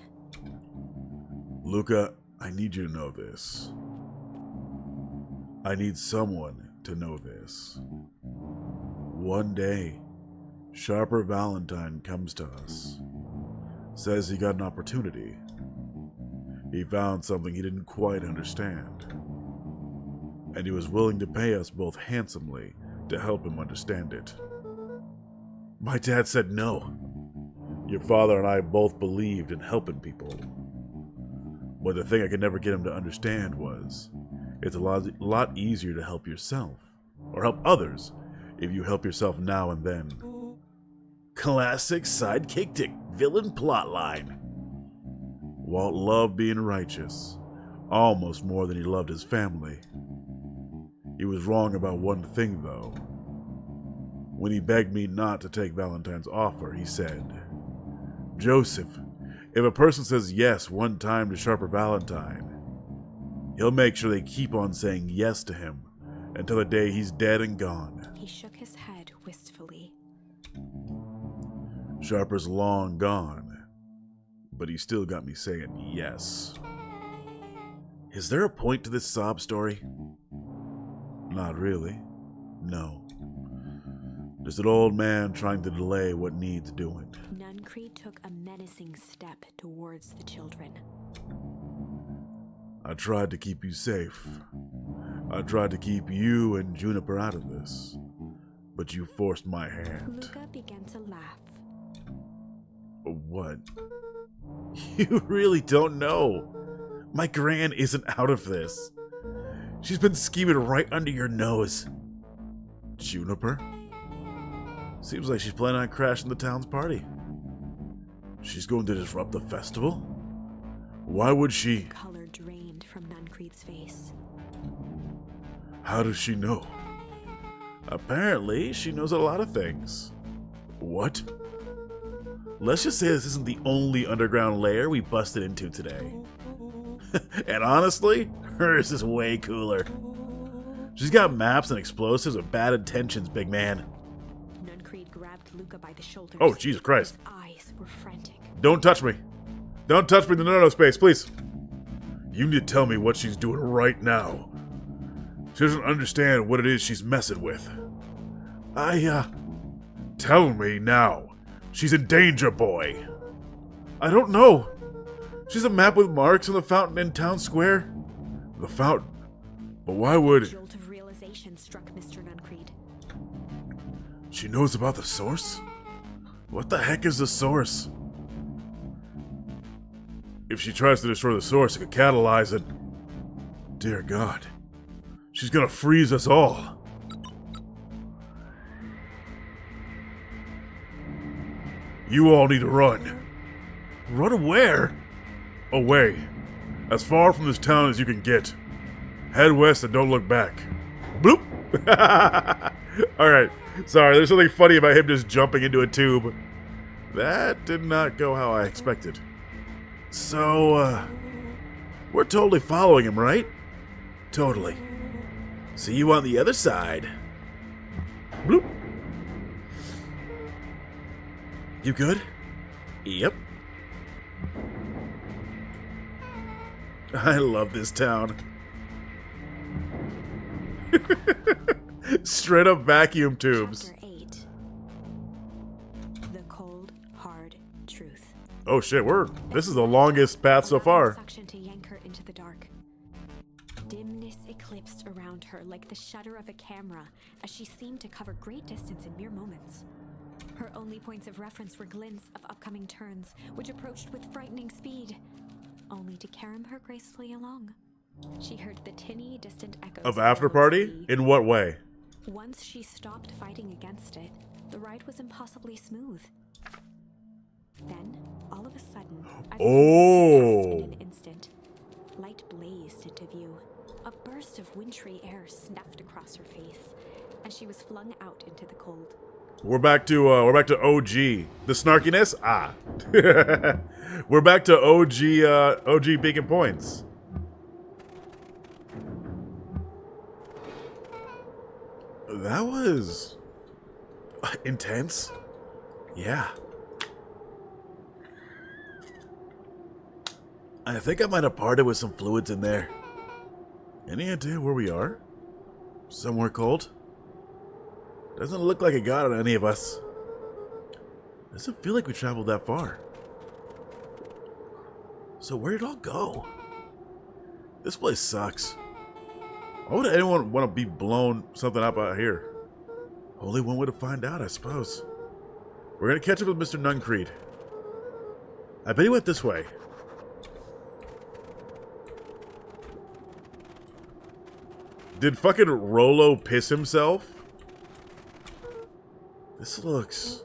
Luca, I need you to know this. I need someone to know this. One day, Sharper Valentine comes to us. Says he got an opportunity. He found something he didn't quite understand. And he was willing to pay us both handsomely to help him understand it. My dad said no. Your father and I both believed in helping people. But the thing I could never get him to understand was, it's a lot easier to help yourself, or help others, if you help yourself now and then. Classic sidekick to villain plotline. Walt loved being righteous, almost more than he loved his family. He was wrong about one thing, though. When he begged me not to take Valentine's offer, he said, Joseph, if a person says yes one time to Sharper Valentine, he'll make sure they keep on saying yes to him until the day he's dead and gone. He shook his head wistfully. Sharper's long gone, but he still got me saying yes. Is there a point to this sob story? Not really. No. Just an old man trying to delay what needs doing. Nuncreed took a menacing step towards the children. I tried to keep you safe. I tried to keep you and Juniper out of this. But you forced my hand. Luca began to laugh. What? You really don't know. My gran isn't out of this. She's been scheming right under your nose. Juniper? Seems like she's planning on crashing the town's party. She's going to disrupt the festival? Why would she? Color drained from Nuncreed's face. How does she know? Apparently, she knows a lot of things. What? Let's just say this isn't the only underground lair we busted into today. And honestly, hers is way cooler. She's got maps and explosives with bad intentions, big man. Nuncreed grabbed Luca by the shoulders. Oh, Jesus Christ. His eyes were frantic. Don't touch me. Don't touch me in the no-no space, please. You need to tell me what she's doing right now. She doesn't understand what it is she's messing with. Tell me now. She's in danger, boy. I don't know. She's a map with marks on the fountain in town square. The fountain. But why A would... jolt of realization struck Mr. Nuncreed. She knows about the source? What the heck is the source? If she tries to destroy the source, it could catalyze it. Dear God. She's gonna freeze us all. You all need to run. Run where? Away. As far from this town as you can get. Head west and don't look back. Bloop! Alright. Sorry, there's something funny about him just jumping into a tube. That did not go how I expected. So, we're totally following him, right? Totally. See you on the other side. Bloop. You good? Yep. I love this town. Straight up vacuum tubes. Chapter 8. The cold, hard truth. Oh shit, this is the longest path so far. Suction to yank her into the dark. Dimness eclipsed around her like the shutter of a camera as she seemed to cover great distance in mere moments. Her only points of reference were glints of upcoming turns, which approached with frightening speed, only to carom her gracefully along. She heard the tinny, distant echoes Of After Party? In what way? Once she stopped fighting against it, the ride was impossibly smooth. Then, all of a sudden, as in an instant, light blazed into view. A burst of wintry air snuffed across her face, and she was flung out into the cold. We're back to OG. The snarkiness? Ah. We're back to OG Beacon Points. That was intense. Yeah. I think I might have parted with some fluids in there. Any idea where we are? Somewhere cold? Doesn't look like it got on any of us. Doesn't feel like we traveled that far. So where did it all go? This place sucks. Why would anyone want to be blown something up out here? Only one way to find out, I suppose. We're gonna catch up with Mr. Nuncreed. I bet he went this way. Did fucking Rolo piss himself? This looks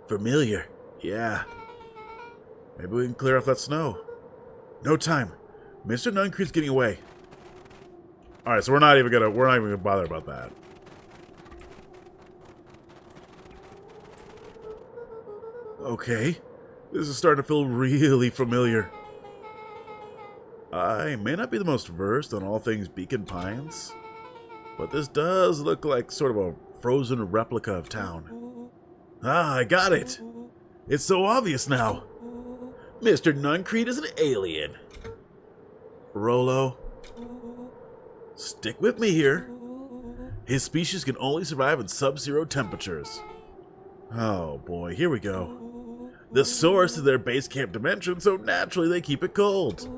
familiar. Yeah. Maybe we can clear off that snow. No time. Mr. Nuncreed's getting away. Alright, so we're not even gonna bother about that. Okay. This is starting to feel really familiar. I may not be the most versed on all things Beacon Pines, but this does look like sort of a frozen replica of town. Ah, I got it! It's so obvious now! Mr. Nuncreed is an alien. Rolo, stick with me here. His species can only survive in sub-zero temperatures. Oh boy, here we go. The source is their base camp dimension, so naturally they keep it cold.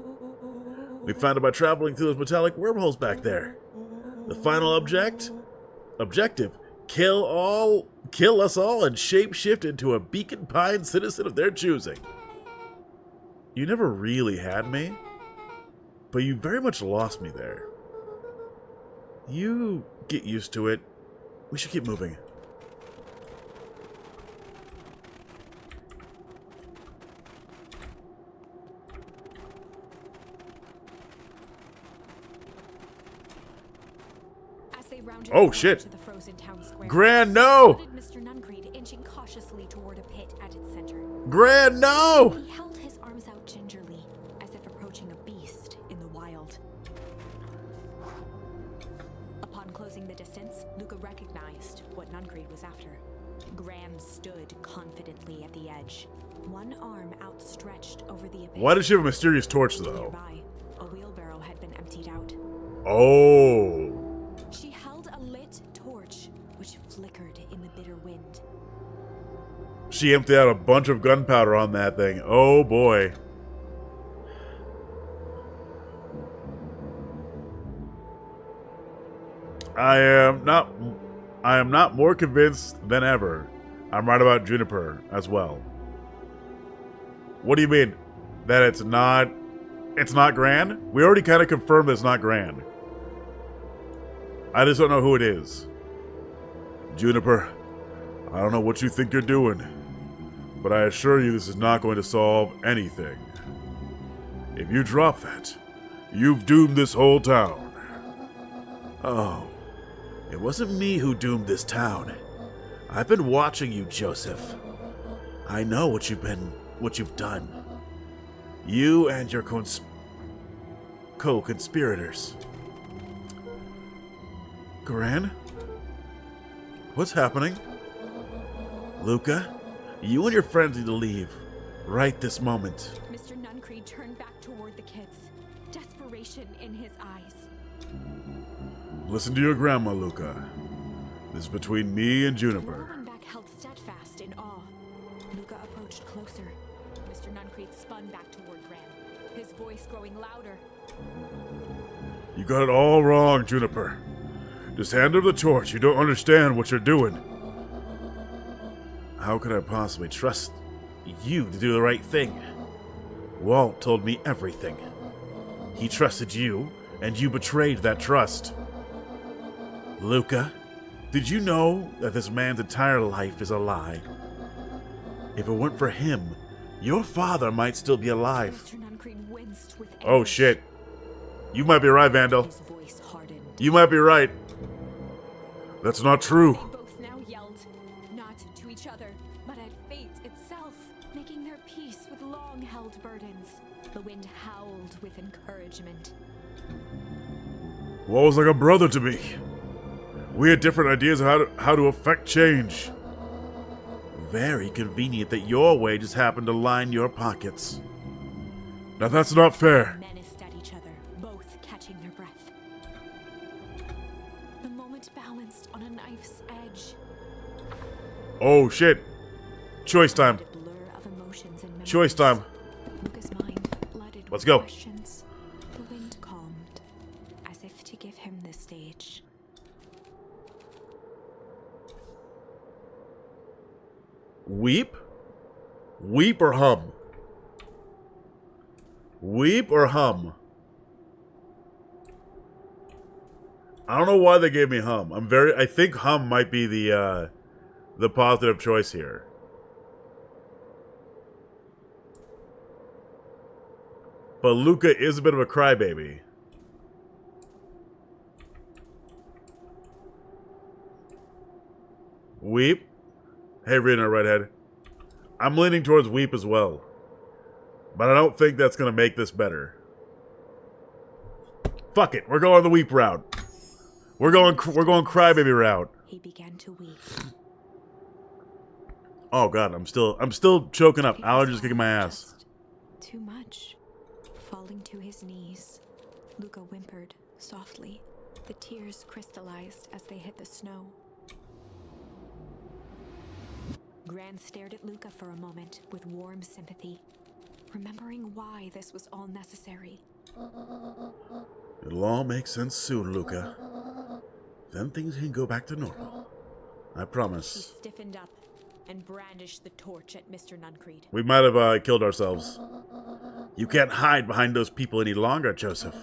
We found it by traveling through those metallic wormholes back there. The final objective, kill us all and shapeshift into a Beacon Pine citizen of their choosing. You never really had me, but you very much lost me there. You get used to it. We should keep moving. Oh shit! Gran, no! Mr. Nuncreed inching cautiously toward a pit at its center. Gran, no! He held his arms out gingerly, as if approaching a beast in the wild. Upon closing the distance, Luca recognized what Nuncreed was after. Gran stood confidently at the edge, one arm outstretched over the abyss. Why did she have a mysterious torch, though? Nearby, a wheelbarrow had been emptied out. Oh. She held a lit torch, which flickered in the bitter wind. She emptied out a bunch of gunpowder on that thing. Oh boy. I am not more convinced than ever. I'm right about Juniper as well. What do you mean? That it's not Gran? We already kind of confirmed it's not Gran. I just don't know who it is. Juniper, I don't know what you think you're doing, but I assure you this is not going to solve anything. If you drop that, you've doomed this whole town. Oh, it wasn't me who doomed this town. I've been watching you, Joseph. I know what you've done. You and your co-conspirators. Gran? What's happening? Luca, you and your friends need to leave. Right this moment. Mr. Nuncreed turned back toward the kids, desperation in his eyes. Listen to your grandma, Luca. This is between me and Juniper. Rowanback held steadfast in awe. Luca approached closer. Mr. Nuncreed spun back toward Gran, his voice growing louder. You got it all wrong, Juniper. Just hand her the torch. You don't understand what you're doing. How could I possibly trust you to do the right thing? Walt told me everything. He trusted you, and you betrayed that trust. Luca, did you know that this man's entire life is a lie? If it weren't for him, your father might still be alive. Mr. Nuncreed winced with Oh anguish. shit. You might be right, Vandal. His voice hardened. You might be right. That's not true. They both now yelled, not to each other, but at fate itself, making their peace with long-held burdens. The wind howled with encouragement. Walt was like a brother to me. We had different ideas of how to affect change. Very convenient that your way just happened to line your pockets. Now that's not fair. Menaced at each other, both catching their breath. The moment balanced on a knife's edge. Oh shit. Choice time. A blur of emotions and memories. Choice time. Luca's mind flooded Let's with go. questions. The wind calmed, as if to give him the stage. Weep? Weep or hum? Weep or hum? I don't know why they gave me hum. I think hum might be the positive choice here. But Luca is a bit of a crybaby. Weep? Hey, Rena Redhead. I'm leaning towards Weep as well. But I don't think that's going to make this better. Fuck it. We're going the Weep route. We're going crybaby route. He began to weep. Oh god, I'm still choking up. It Allergies was kicking my ass. just too much. Falling to his knees, Luca whimpered softly. The tears crystallized as they hit the snow. Gran stared at Luca for a moment with warm sympathy, remembering why this was all necessary. It'll all make sense soon, Luca. Then things can go back to normal. I He promise. stiffened up and brandished the torch at Mr. Nuncreed. We might have killed ourselves. You can't hide behind those people any longer, Joseph.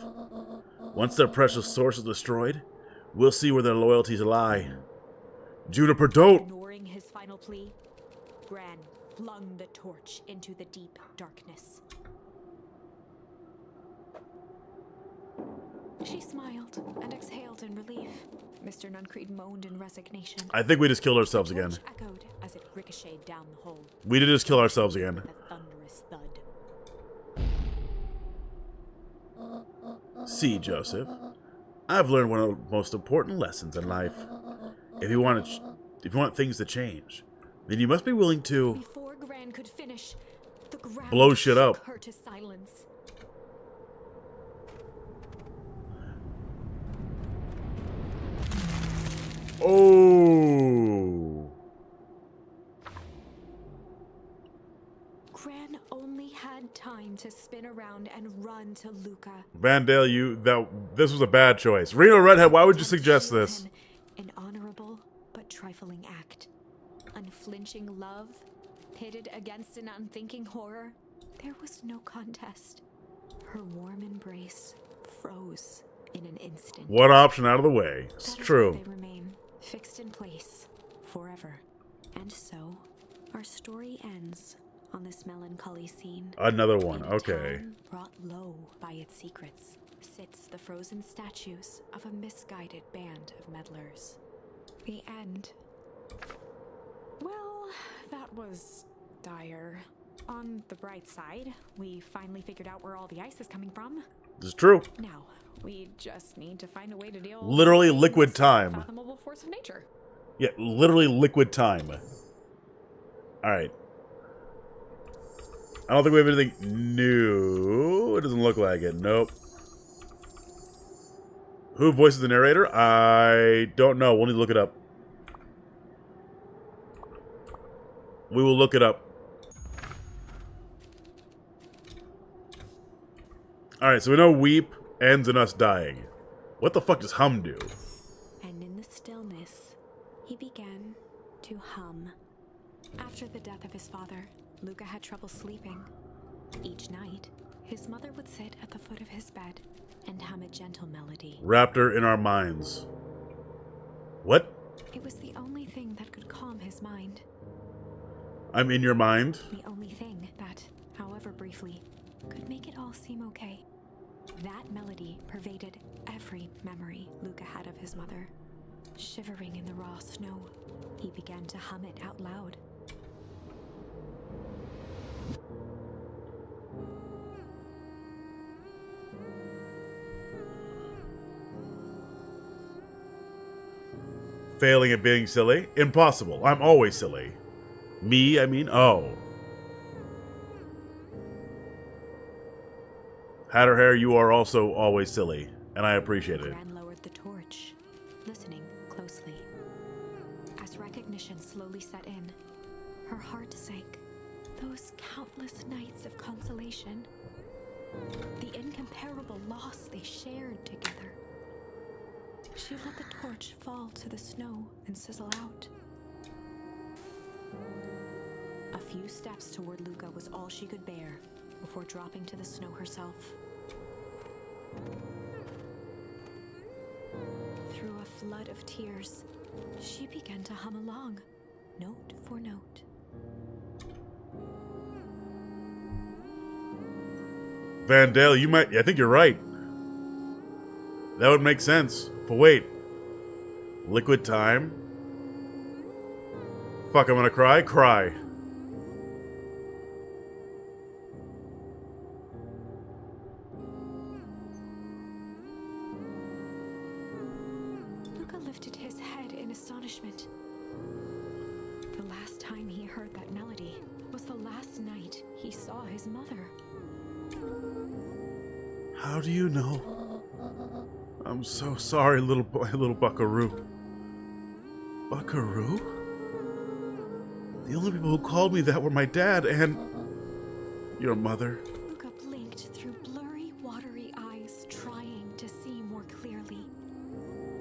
Once their precious source is destroyed, we'll see where their loyalties lie. Juniper, don't! Ignoring his final plea, Gran flung the torch into the deep darkness. She smiled and exhaled in relief. Mr. Nuncreed moaned in resignation. I think we just killed ourselves again. The torch echoed as it ricocheted down the hole. We did just kill ourselves again. With a thunderous thud. See, Joseph, I've learned one of the most important lessons in life. If you want things to change, then you must be willing to Before Gran could finish, the ground blow shit shook up. her to silence. Oh! time to spin around and run to Luca. Vandale, this was a bad choice. Reno Redhead, why would you suggest this? An honorable but trifling act. Unflinching love, pitted against an unthinking horror. There was no contest. Her warm embrace froze in an instant. One option out of the way. It's true. They remain fixed in place forever. And so, our story ends on this melancholy scene. Another one, In a okay. town brought low by its secrets sits the frozen statues of a misguided band of meddlers. The end. Well, that was dire. On the bright side, we finally figured out where all the ice is coming from. This is true. Now, we just need to find a way to deal Literally with liquid this time. unfathomable force of nature. Yeah, literally liquid time. Alright. I don't think we have anything new. It doesn't look like it. Nope. Who voices the narrator? I don't know. We'll need to look it up. We will look it up. Alright, so we know Weep ends in us dying. What the fuck does Hum do? And in the stillness, he began to hum. After the death of his father, Luca had trouble sleeping. Each night, his mother would sit at the foot of his bed and hum a gentle melody. Raptor in our minds. What? It was the only thing that could calm his mind. I'm in your mind? The only thing that, however briefly, could make it all seem okay. That melody pervaded every memory Luca had of his mother. Shivering in the raw snow, he began to hum it out loud. Failing at being silly? Impossible. I'm always silly. Me, I mean? Oh. Hatterhair, you are also always silly, and I appreciate it. Gran lowered the torch, listening closely. As recognition slowly set in, her heart sank. Those countless nights of consolation. The incomparable loss they shared together. She let the torch fall to the snow and sizzle out. A few steps toward Luca was all she could bear before dropping to the snow herself. Through a flood of tears, she began to hum along, note for note. Vandale, you might... I think you're right. That would make sense. But wait. Liquid time? Fuck, I'm gonna cry? Cry. Luca lifted his head in astonishment. The last time he heard that melody was the last night he saw his mother. How do you know? I'm so sorry, little boy, little Buckaroo. Buckaroo? The only people who called me that were my dad and... your mother. Luca blinked through blurry, watery eyes, trying to see more clearly.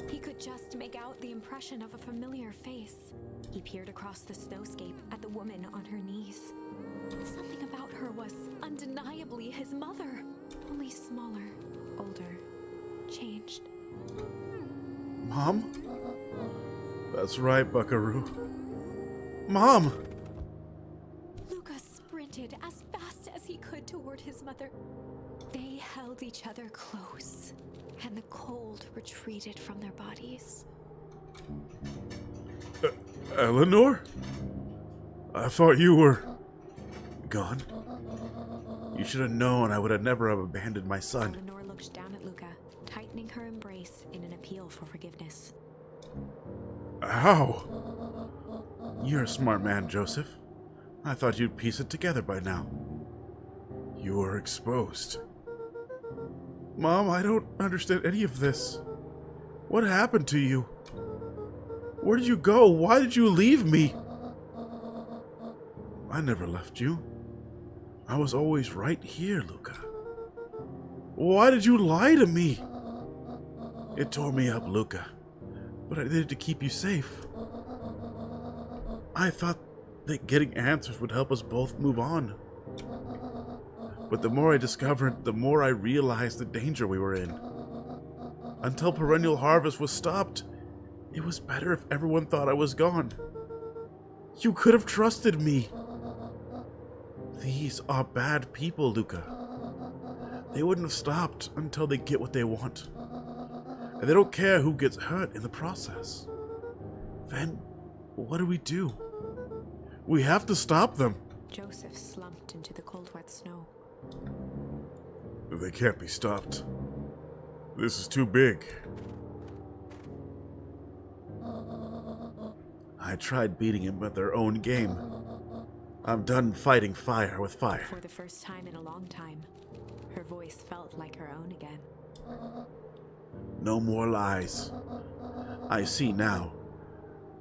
He could just make out the impression of a familiar face. He peered across the snowscape at the woman on her knees. Something about her was undeniably his mother, only smaller, older, changed. Mom? That's right, Buckaroo. Mom! Luca sprinted as fast as he could toward his mother. They held each other close, and the cold retreated from their bodies. Eleanor? I thought you were... gone. You should have known I would have never have abandoned my son. Eleanor looked down at Luca, tightening her embrace in an appeal for forgiveness. How? You're a smart man, Joseph. I thought you'd piece it together by now. You were exposed. Mom, I don't understand any of this. What happened to you? Where did you go? Why did you leave me? I never left you. I was always right here, Luca. Why did you lie to me? It tore me up, Luca, but I did it to keep you safe. I thought that getting answers would help us both move on. But the more I discovered, the more I realized the danger we were in. Until Perennial Harvest was stopped, it was better if everyone thought I was gone. You could have trusted me. These are bad people, Luca. They wouldn't have stopped until they get what they want. And they don't care who gets hurt in the process. Then, what do? We have to stop them. Joseph slumped into the cold, wet snow. They can't be stopped. This is too big. I tried beating him at their own game. I'm done fighting fire with fire. For the first time in a long time, her voice felt like her own again. No more lies. I see now.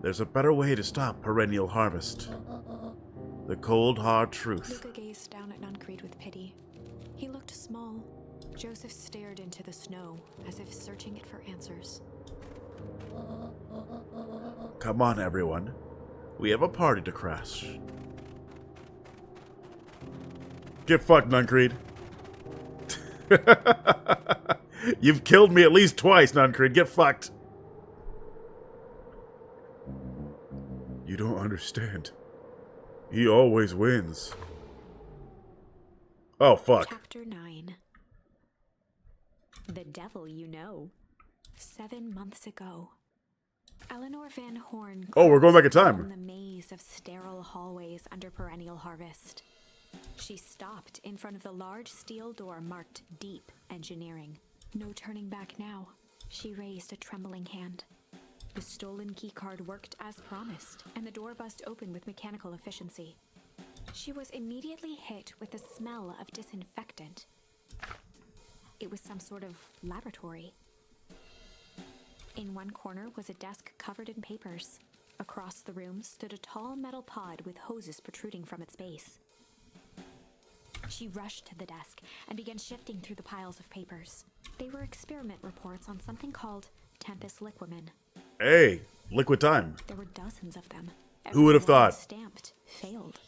There's a better way to stop Perennial Harvest. The cold, hard truth. Luca gazed down at Nuncreed with pity. He looked small. Joseph stared into the snow, as if searching it for answers. Come on, everyone. We have a party to crash. Get fucked, Nuncreed. You've killed me at least twice, Nuncreed. Get fucked. You don't understand. He always wins. Oh, fuck. Chapter 9. The Devil You Know. 7 months ago. Eleanor Van Horn. Oh, we're going back in down time. The maze of sterile hallways under Perennial Harvest. She stopped in front of the large steel door marked Deep Engineering. No turning back now. She raised a trembling hand. The stolen keycard worked as promised, and the door buzzed open with mechanical efficiency. She was immediately hit with the smell of disinfectant. It was some sort of laboratory. In one corner was a desk covered in papers. Across the room stood a tall metal pod with hoses protruding from its base. She rushed to the desk and began shifting through the piles of papers. They were experiment reports on something called Tempus Liquamen. Hey, liquid time. There were dozens of them. Who would have Every one thought? Stamped, failed.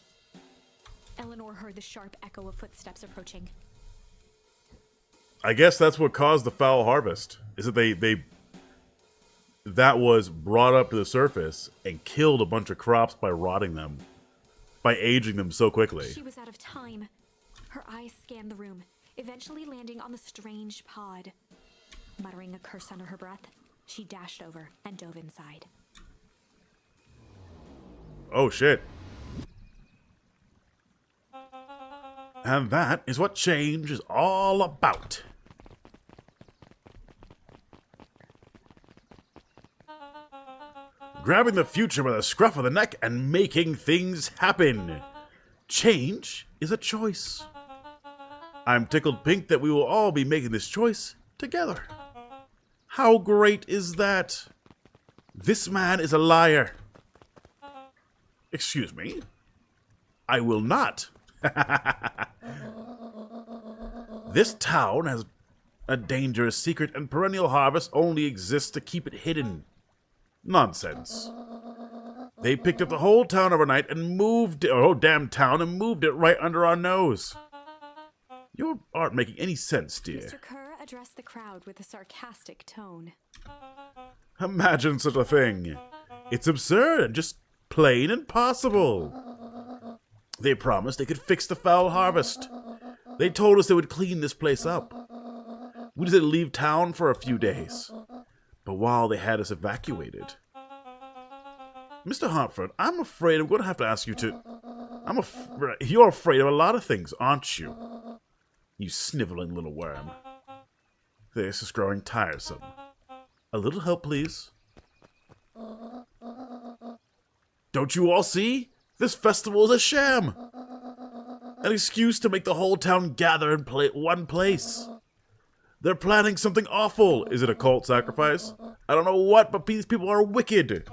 Eleanor heard the sharp echo of footsteps approaching. I guess that's what caused the foul harvest. Is that that was brought up to the surface and killed a bunch of crops by rotting them, by aging them so quickly. She was out of time. Her eyes scanned the room, eventually landing on the strange pod. Muttering a curse under her breath, she dashed over and dove inside. Oh shit. And that is what change is all about. Grabbing the future by the scruff of the neck and making things happen. Change is a choice. I'm tickled pink that we will all be making this choice together. How great is that? This man is a liar. Excuse me? I will not. This town has a dangerous secret, and Perennial Harvest only exists to keep it hidden. Nonsense. They picked up the whole town overnight and moved it, whole damn town, and moved it right under our nose. You aren't making any sense, dear. Mr. Kerr addressed the crowd with a sarcastic tone. Imagine such a thing. It's absurd and just plain impossible. They promised they could fix the foul harvest. They told us they would clean this place up. We just had to leave town for a few days. But while they had us evacuated... Mr. Hartford, I'm afraid I'm going to have to ask you to... You're afraid of a lot of things, aren't you? You sniveling little worm. This is growing tiresome. A little help, please. Don't you all see? This festival is a sham. An excuse to make the whole town gather in one place. They're planning something awful. Is it a cult sacrifice? I don't know what, but these people are wicked.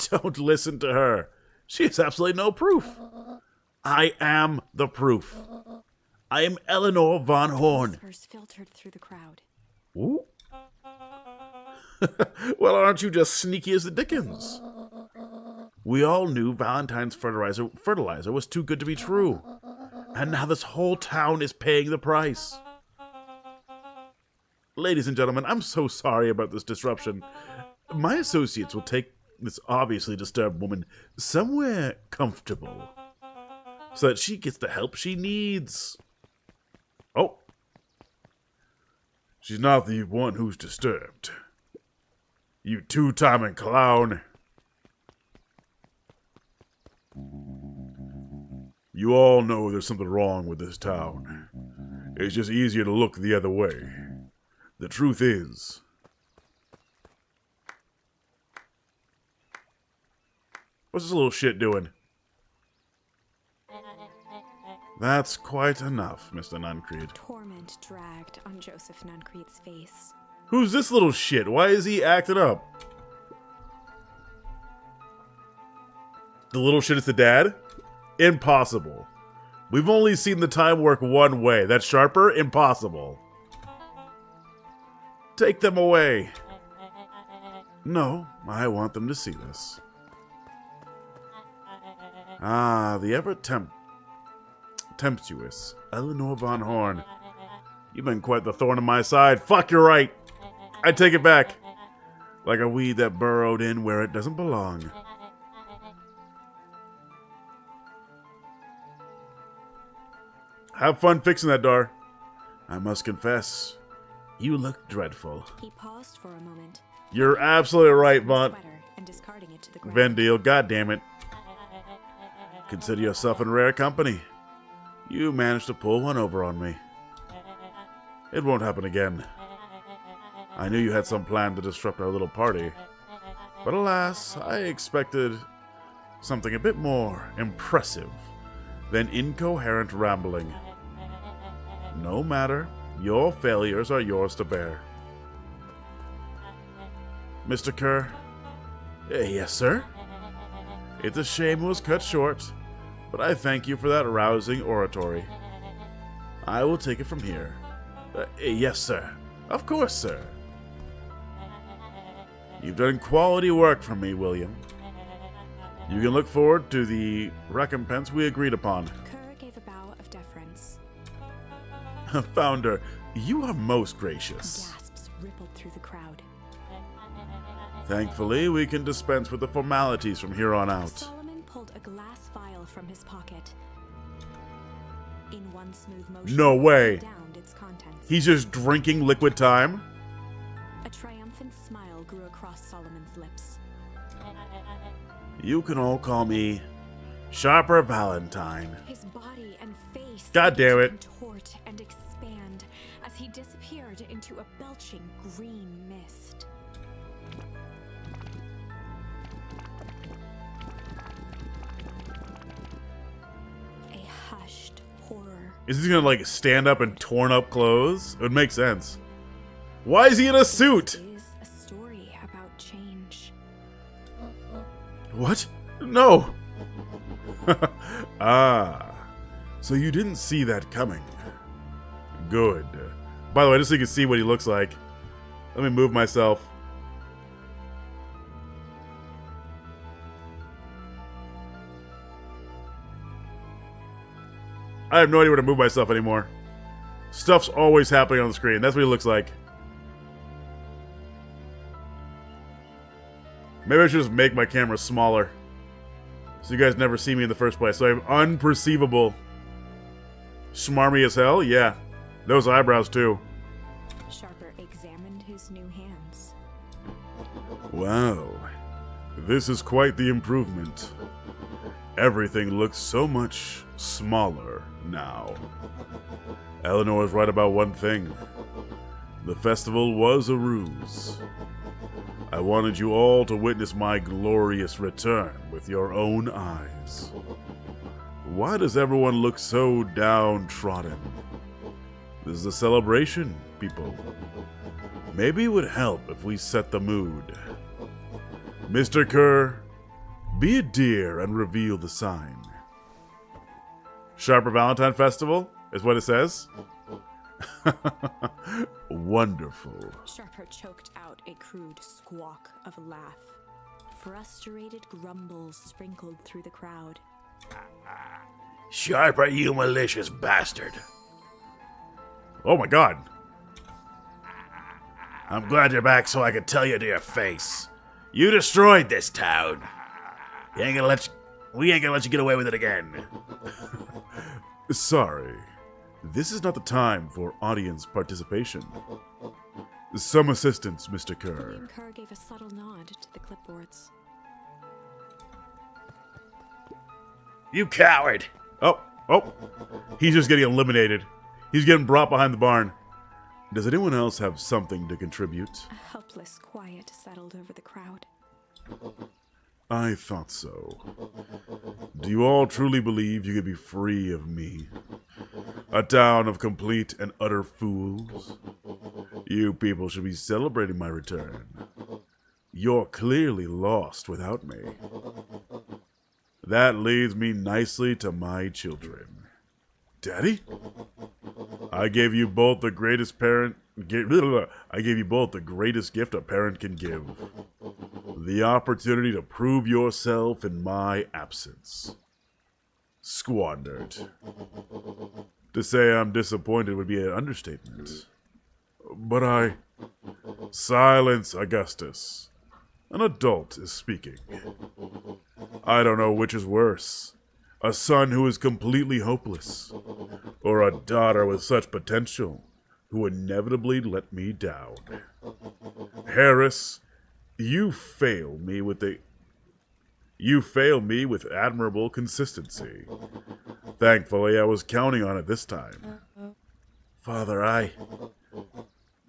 Don't listen to her. She has absolutely no proof. I am the proof. I am Eleanor von Horn. Whispers filtered through the crowd. Ooh. Well, aren't you just sneaky as the Dickens? We all knew Valentine's fertilizer was too good to be true. And now this whole town is paying the price. Ladies and gentlemen, I'm so sorry about this disruption. My associates will take this obviously disturbed woman somewhere comfortable so that she gets the help she needs. Oh. She's not the one who's disturbed. You two-timing clown. You all know there's something wrong with this town. It's just easier to look the other way. The truth is... What's this little shit doing? That's quite enough, Mr. Nuncreed. Torment dragged on Joseph Nuncreed's face. Who's this little shit? Why is he acting up? The little shit is the dad? Impossible. We've only seen the time work one way. That's Sharper? Impossible. Take them away. No, I want them to see this. Ah, the tempestuous Eleanor von Horn. You've been quite the thorn in my side. Fuck, you're right. I take it back. Like a weed that burrowed in where it doesn't belong. Have fun fixing that, Dar. I must confess, you look dreadful. He paused for a moment. You're absolutely right, Vaughn. Sweater and discarding it to the ground. Vendale, goddammit. Consider yourself in rare company. You managed to pull one over on me. It won't happen again. I knew you had some plan to disrupt our little party. But alas, I expected something a bit more impressive than incoherent rambling. No matter, your failures are yours to bear. Mr. Kerr? Yes, sir? It's a shame it was cut short, but I thank you for that rousing oratory. I will take it from here. Yes, sir. Of course, sir. You've done quality work for me, William. You can look forward to the recompense we agreed upon. Kerr gave a bow of deference. Founder, you are most gracious. Gasps rippled through the crowd. Thankfully, we can dispense with the formalities from here on out. Solomon pulled a glass vial from his pocket. In one smooth motion, No way. he downed its contents. He's just drinking liquid time? A triumphant smile grew across Solomon's lips. You can all call me Sharper Valentine. His body and face God damn it. contort and expand as he disappeared into a belching green mist. A hushed horror. Is he gonna, like, stand up in torn up clothes? It would make sense. Why is he in a suit? This is a story about change. What? No! Ah. So you didn't see that coming. Good. By the way, just so you can see what he looks like, let me move myself. I have no idea where to move myself anymore. Stuff's always happening on the screen. That's what he looks like. Maybe I should just make my camera smaller, so you guys never see me in the first place. So I'm unperceivable. Smarmy as hell? Yeah. Those eyebrows, too. Sharper examined his new hands. Wow. This is quite the improvement. Everything looks so much smaller now. Eleanor is right about one thing. The festival was a ruse. I wanted you all to witness my glorious return with your own eyes. Why does everyone look so downtrodden? This is a celebration, people. Maybe it would help if we set the mood. Mr. Kerr, Be a deer and reveal the sign. Sharper Valentine Festival is what it says. Wonderful. Sharper choked out a crude squawk of a laugh. Frustrated grumbles sprinkled through the crowd. Sharper, you malicious bastard. Oh my god. I'm glad you're back so I can tell you to your face. You destroyed this town. We ain't gonna let you get away with it again. Sorry. This is not the time for audience participation. Some assistance, Mr. Kerr. William Kerr gave a subtle nod to the clipboards. You coward! Oh. He's just getting eliminated. He's getting brought behind the barn. Does anyone else have something to contribute? A helpless quiet settled over the crowd. I thought so. Do you all truly believe you could be free of me? A town of complete and utter fools? You people should be celebrating my return. You're clearly lost without me. That leads me nicely to my children. Daddy? I gave you both the greatest gift a parent can give. The opportunity to prove yourself in my absence. Squandered. To say I'm disappointed would be an understatement. But Silence, Augustus. An adult is speaking. I don't know which is worse. A son who is completely hopeless, or a daughter with such potential who inevitably let me down. Harris, you fail me with admirable consistency. Thankfully, I was counting on it this time. Father, I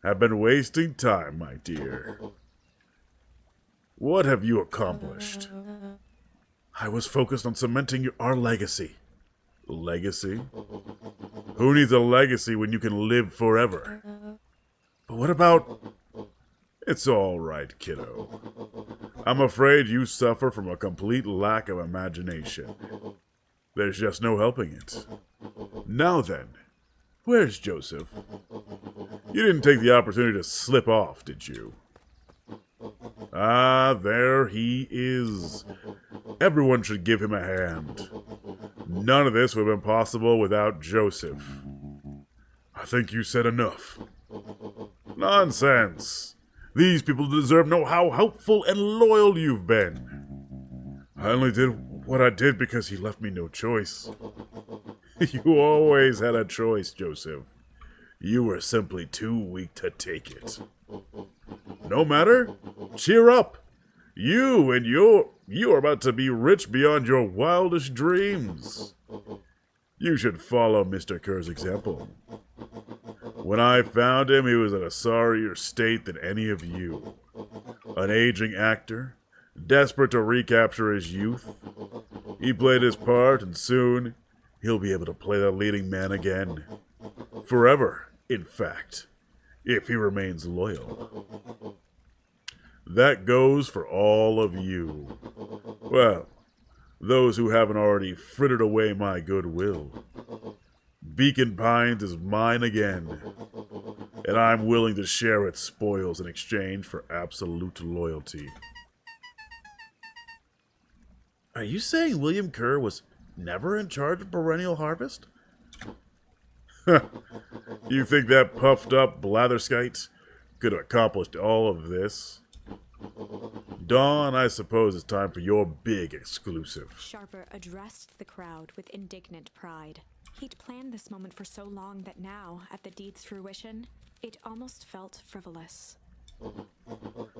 have been wasting time, my dear. What have you accomplished? I was focused on cementing our legacy. Legacy? Who needs a legacy when you can live forever? But what about... It's all right, kiddo. I'm afraid you suffer from a complete lack of imagination. There's just no helping it. Now then, where's Joseph? You didn't take the opportunity to slip off, did you? Ah, there he is. Everyone should give him a hand. None of this would have been possible without Joseph. I think you said enough. Nonsense. These people deserve to know how helpful and loyal you've been. I only did what I did because he left me no choice. You always had a choice, Joseph. You were simply too weak to take it. No matter. Cheer up. You are about to be rich beyond your wildest dreams. You should follow Mr. Kerr's example. When I found him, he was in a sorrier state than any of you. An aging actor, desperate to recapture his youth. He played his part, and soon he'll be able to play the leading man again. Forever, in fact, if he remains loyal. That goes for all of you. Well, those who haven't already frittered away my goodwill. Beacon Pines is mine again, and I'm willing to share its spoils in exchange for absolute loyalty. Are you saying William Kerr was never in charge of Perennial Harvest? You think that puffed up blatherskite could have accomplished all of this? Dawn, I suppose it's time for your big exclusive. Sharper addressed the crowd with indignant pride. He'd planned this moment for so long that now, at the deed's fruition, it almost felt frivolous.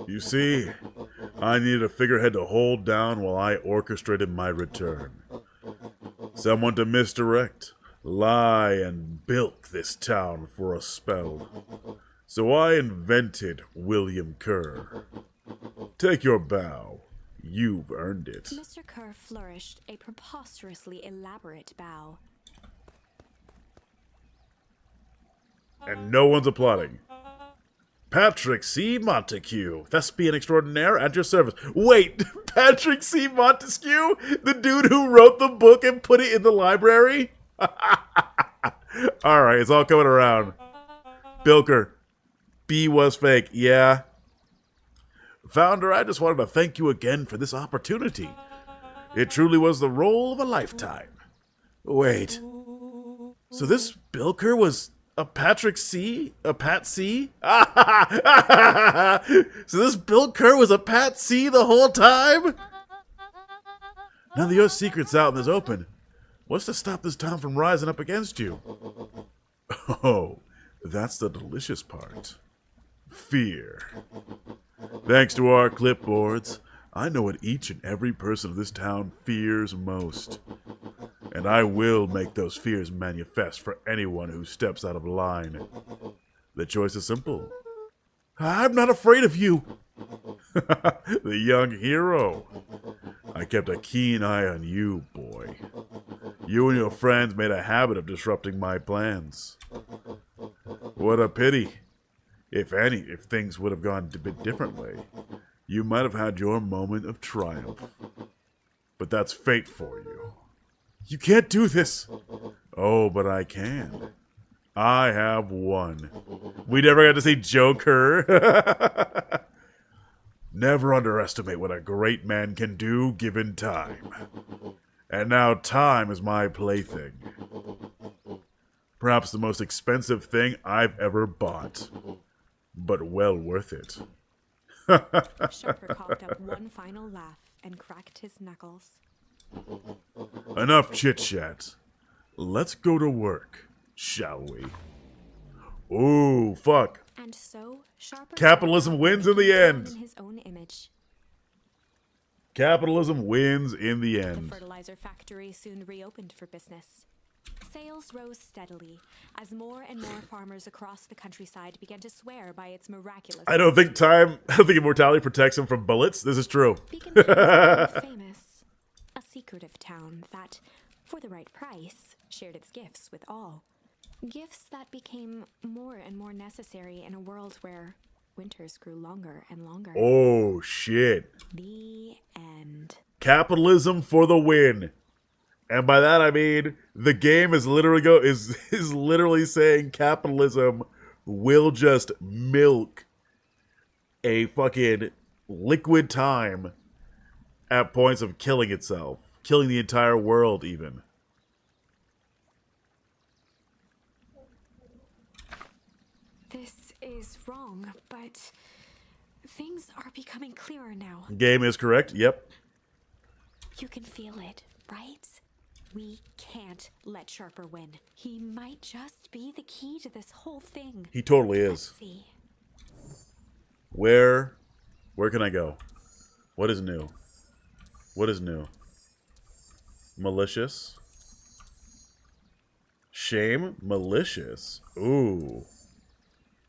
You see, I needed a figurehead to hold down while I orchestrated my return. Someone to misdirect, lie, and bilk this town for a spell. So I invented William Kerr. Take your bow. You've earned it. Mr. Kerr flourished a preposterously elaborate bow. And no one's applauding. Patrick C. Montague, thespian extraordinaire, at your service. Wait, Patrick C. Montesquieu? The dude who wrote the book and put it in the library? Alright, it's all coming around. Bilker. B was fake, yeah. Founder, I just wanted to thank you again for this opportunity. It truly was the role of a lifetime. Wait. So this Bilker was a Patrick C? A Pat C? So this Bill Kerr was a Pat C the whole time? Now that your secret's out and is open, what's to stop this town from rising up against you? Oh, that's the delicious part. Fear. Thanks to our clipboards, I know what each and every person of this town fears most. And I will make those fears manifest for anyone who steps out of line. The choice is simple. I'm not afraid of you. The young hero. I kept a keen eye on you, boy. You and your friends made a habit of disrupting my plans. What a pity. If things would have gone a bit differently, you might have had your moment of triumph. But that's fate for you. You can't do this. Oh, but I can. I have won. We never got to see Joker. Never underestimate what a great man can do given time. And now time is my plaything. Perhaps the most expensive thing I've ever bought. But well worth it. Sharper coughed up one final laugh and cracked his knuckles. Enough chit-chat. Let's go to work, shall we? Ooh, fuck. And so, Sharper Capitalism wins in the end. in his own image. Capitalism wins in the The end. fertilizer factory soon reopened for business. Sales rose steadily as more and more farmers across the countryside began to swear by its miraculous. I don't think immortality protects him from bullets. This is true. Beacon Hill was famous, a secretive town that, for the right price, shared its gifts with all. Gifts that became more and more necessary in a world where winters grew longer and longer. Oh, shit. The end. Capitalism for the win. And by that I mean the game is literally saying capitalism will just milk a fucking liquid time at points of killing itself, killing the entire world even. This is wrong, but things are becoming clearer now. Game is correct. Yep. You can feel it, right? We can't let Sharper win. He might just be the key to this whole thing. He totally is. Let's see. Where can I go? What is new? What is new? Malicious. Shame? Malicious. Ooh.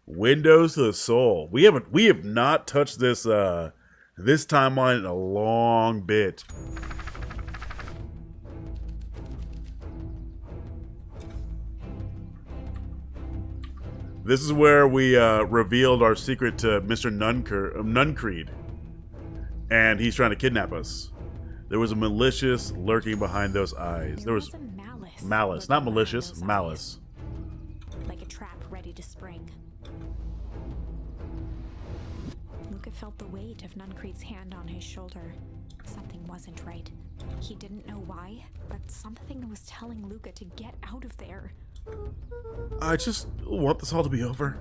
Windows to the Soul. We have not touched this this timeline in a long bit. This is where we revealed our secret to Mr. Nuncreed. And he's trying to kidnap us. There was a malicious lurking behind those eyes. There was a malice. malice, lurking not behind malicious, those malice. eyes, like a trap ready to spring. Luca felt the weight of Nuncreed's hand on his shoulder. Something wasn't right. He didn't know why, but something was telling Luca to get out of there. I just want this all to be over.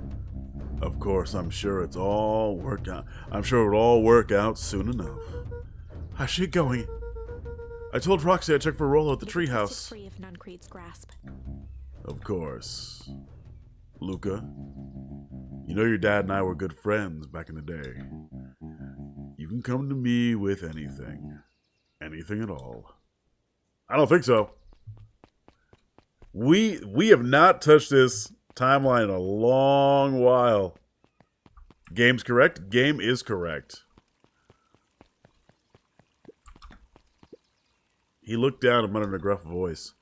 Of course, I'm sure it's all work out. I'm sure it'll all work out soon enough. How's she going? I told Roxy I'd check for Rollo at the Luca twisted treehouse. free of Nuncreed's grasp. Of course. Luca, you know your dad and I were good friends back in the day. You can come to me with anything. Anything at all. I don't think so. We have not touched this timeline in a long while. Game's correct? Game is correct. He looked down and muttered in a gruff voice.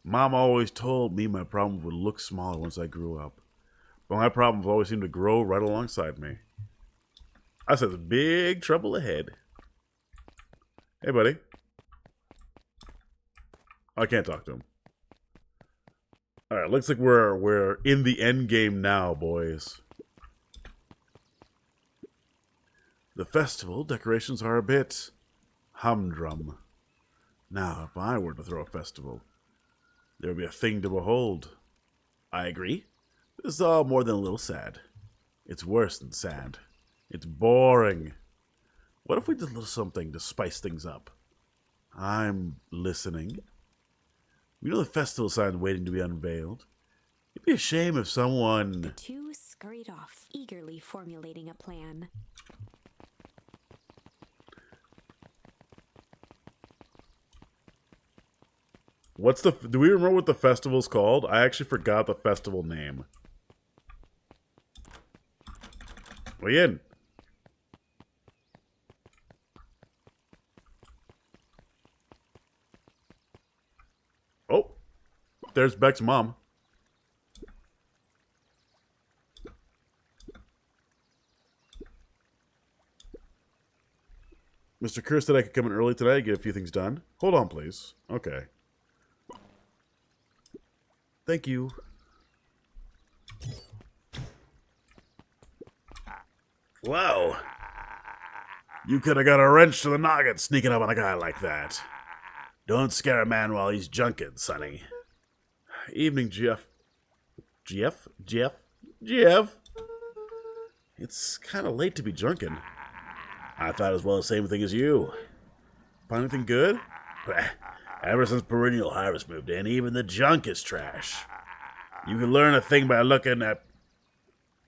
Mom always told me my problems would look smaller once I grew up. But my problems always seem to grow right alongside me. I said, there's big trouble ahead. Hey, buddy. I can't talk to him. Alright, looks like we're in the end game now, boys. The festival decorations are a bit humdrum. Now, if I were to throw a festival, there would be a thing to behold. I agree. This is all more than a little sad. It's worse than sad. It's boring. What if we did a little something to spice things up? I'm listening. We know the festival sign's waiting to be unveiled. It'd be a shame if The someone... two scurried off, eagerly formulating a plan. What's the... Do we remember what the festival's called? I actually forgot the festival name. We in. Oh. There's Beck's mom. Mr. Kerr said I could come in early today and get a few things done. Hold on, please. Okay. Thank you. Wow. You could have got a wrench to the noggin sneaking up on a guy like that. Don't scare a man while he's junking, Sonny. Evening, Jeff. Jeff? It's kind of late to be junking. I thought as well the same thing as you. Find anything good? Ever since perennial harvest moved in, even the junk is trash. You can learn a thing by looking at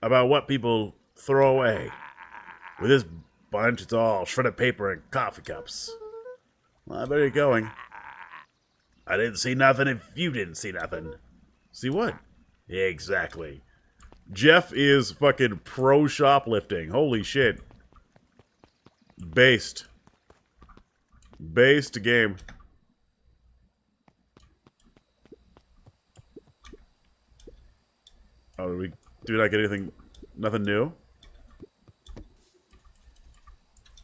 about what people throw away. With this bunch, it's all shredded paper and coffee cups. Well, I better get going. I didn't see nothing if you didn't see nothing. See what? Exactly. Jeff is fucking pro shoplifting. Holy shit. Based game. Oh, did we not get anything? Nothing new?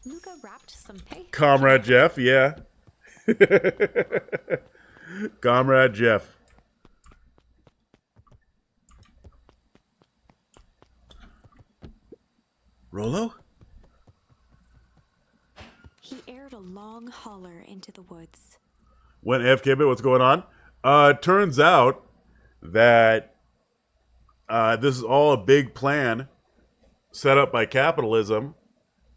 Luca wrapped some paper. Comrade Jeff, yeah. Comrade Jeff. Rolo? He aired a long holler into the woods. Went AFK bit, what's going on? Turns out that this is all a big plan set up by capitalism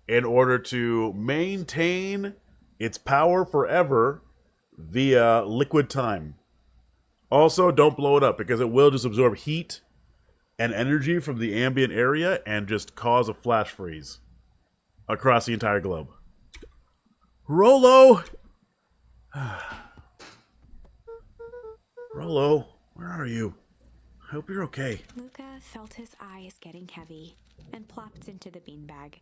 in order to maintain its power forever via liquid time. Also, don't blow it up because it will just absorb heat and energy from the ambient area and just cause a flash freeze across the entire globe. Rolo! Rolo, where are you? I hope you're okay. Luca felt his eyes getting heavy and plopped into the beanbag.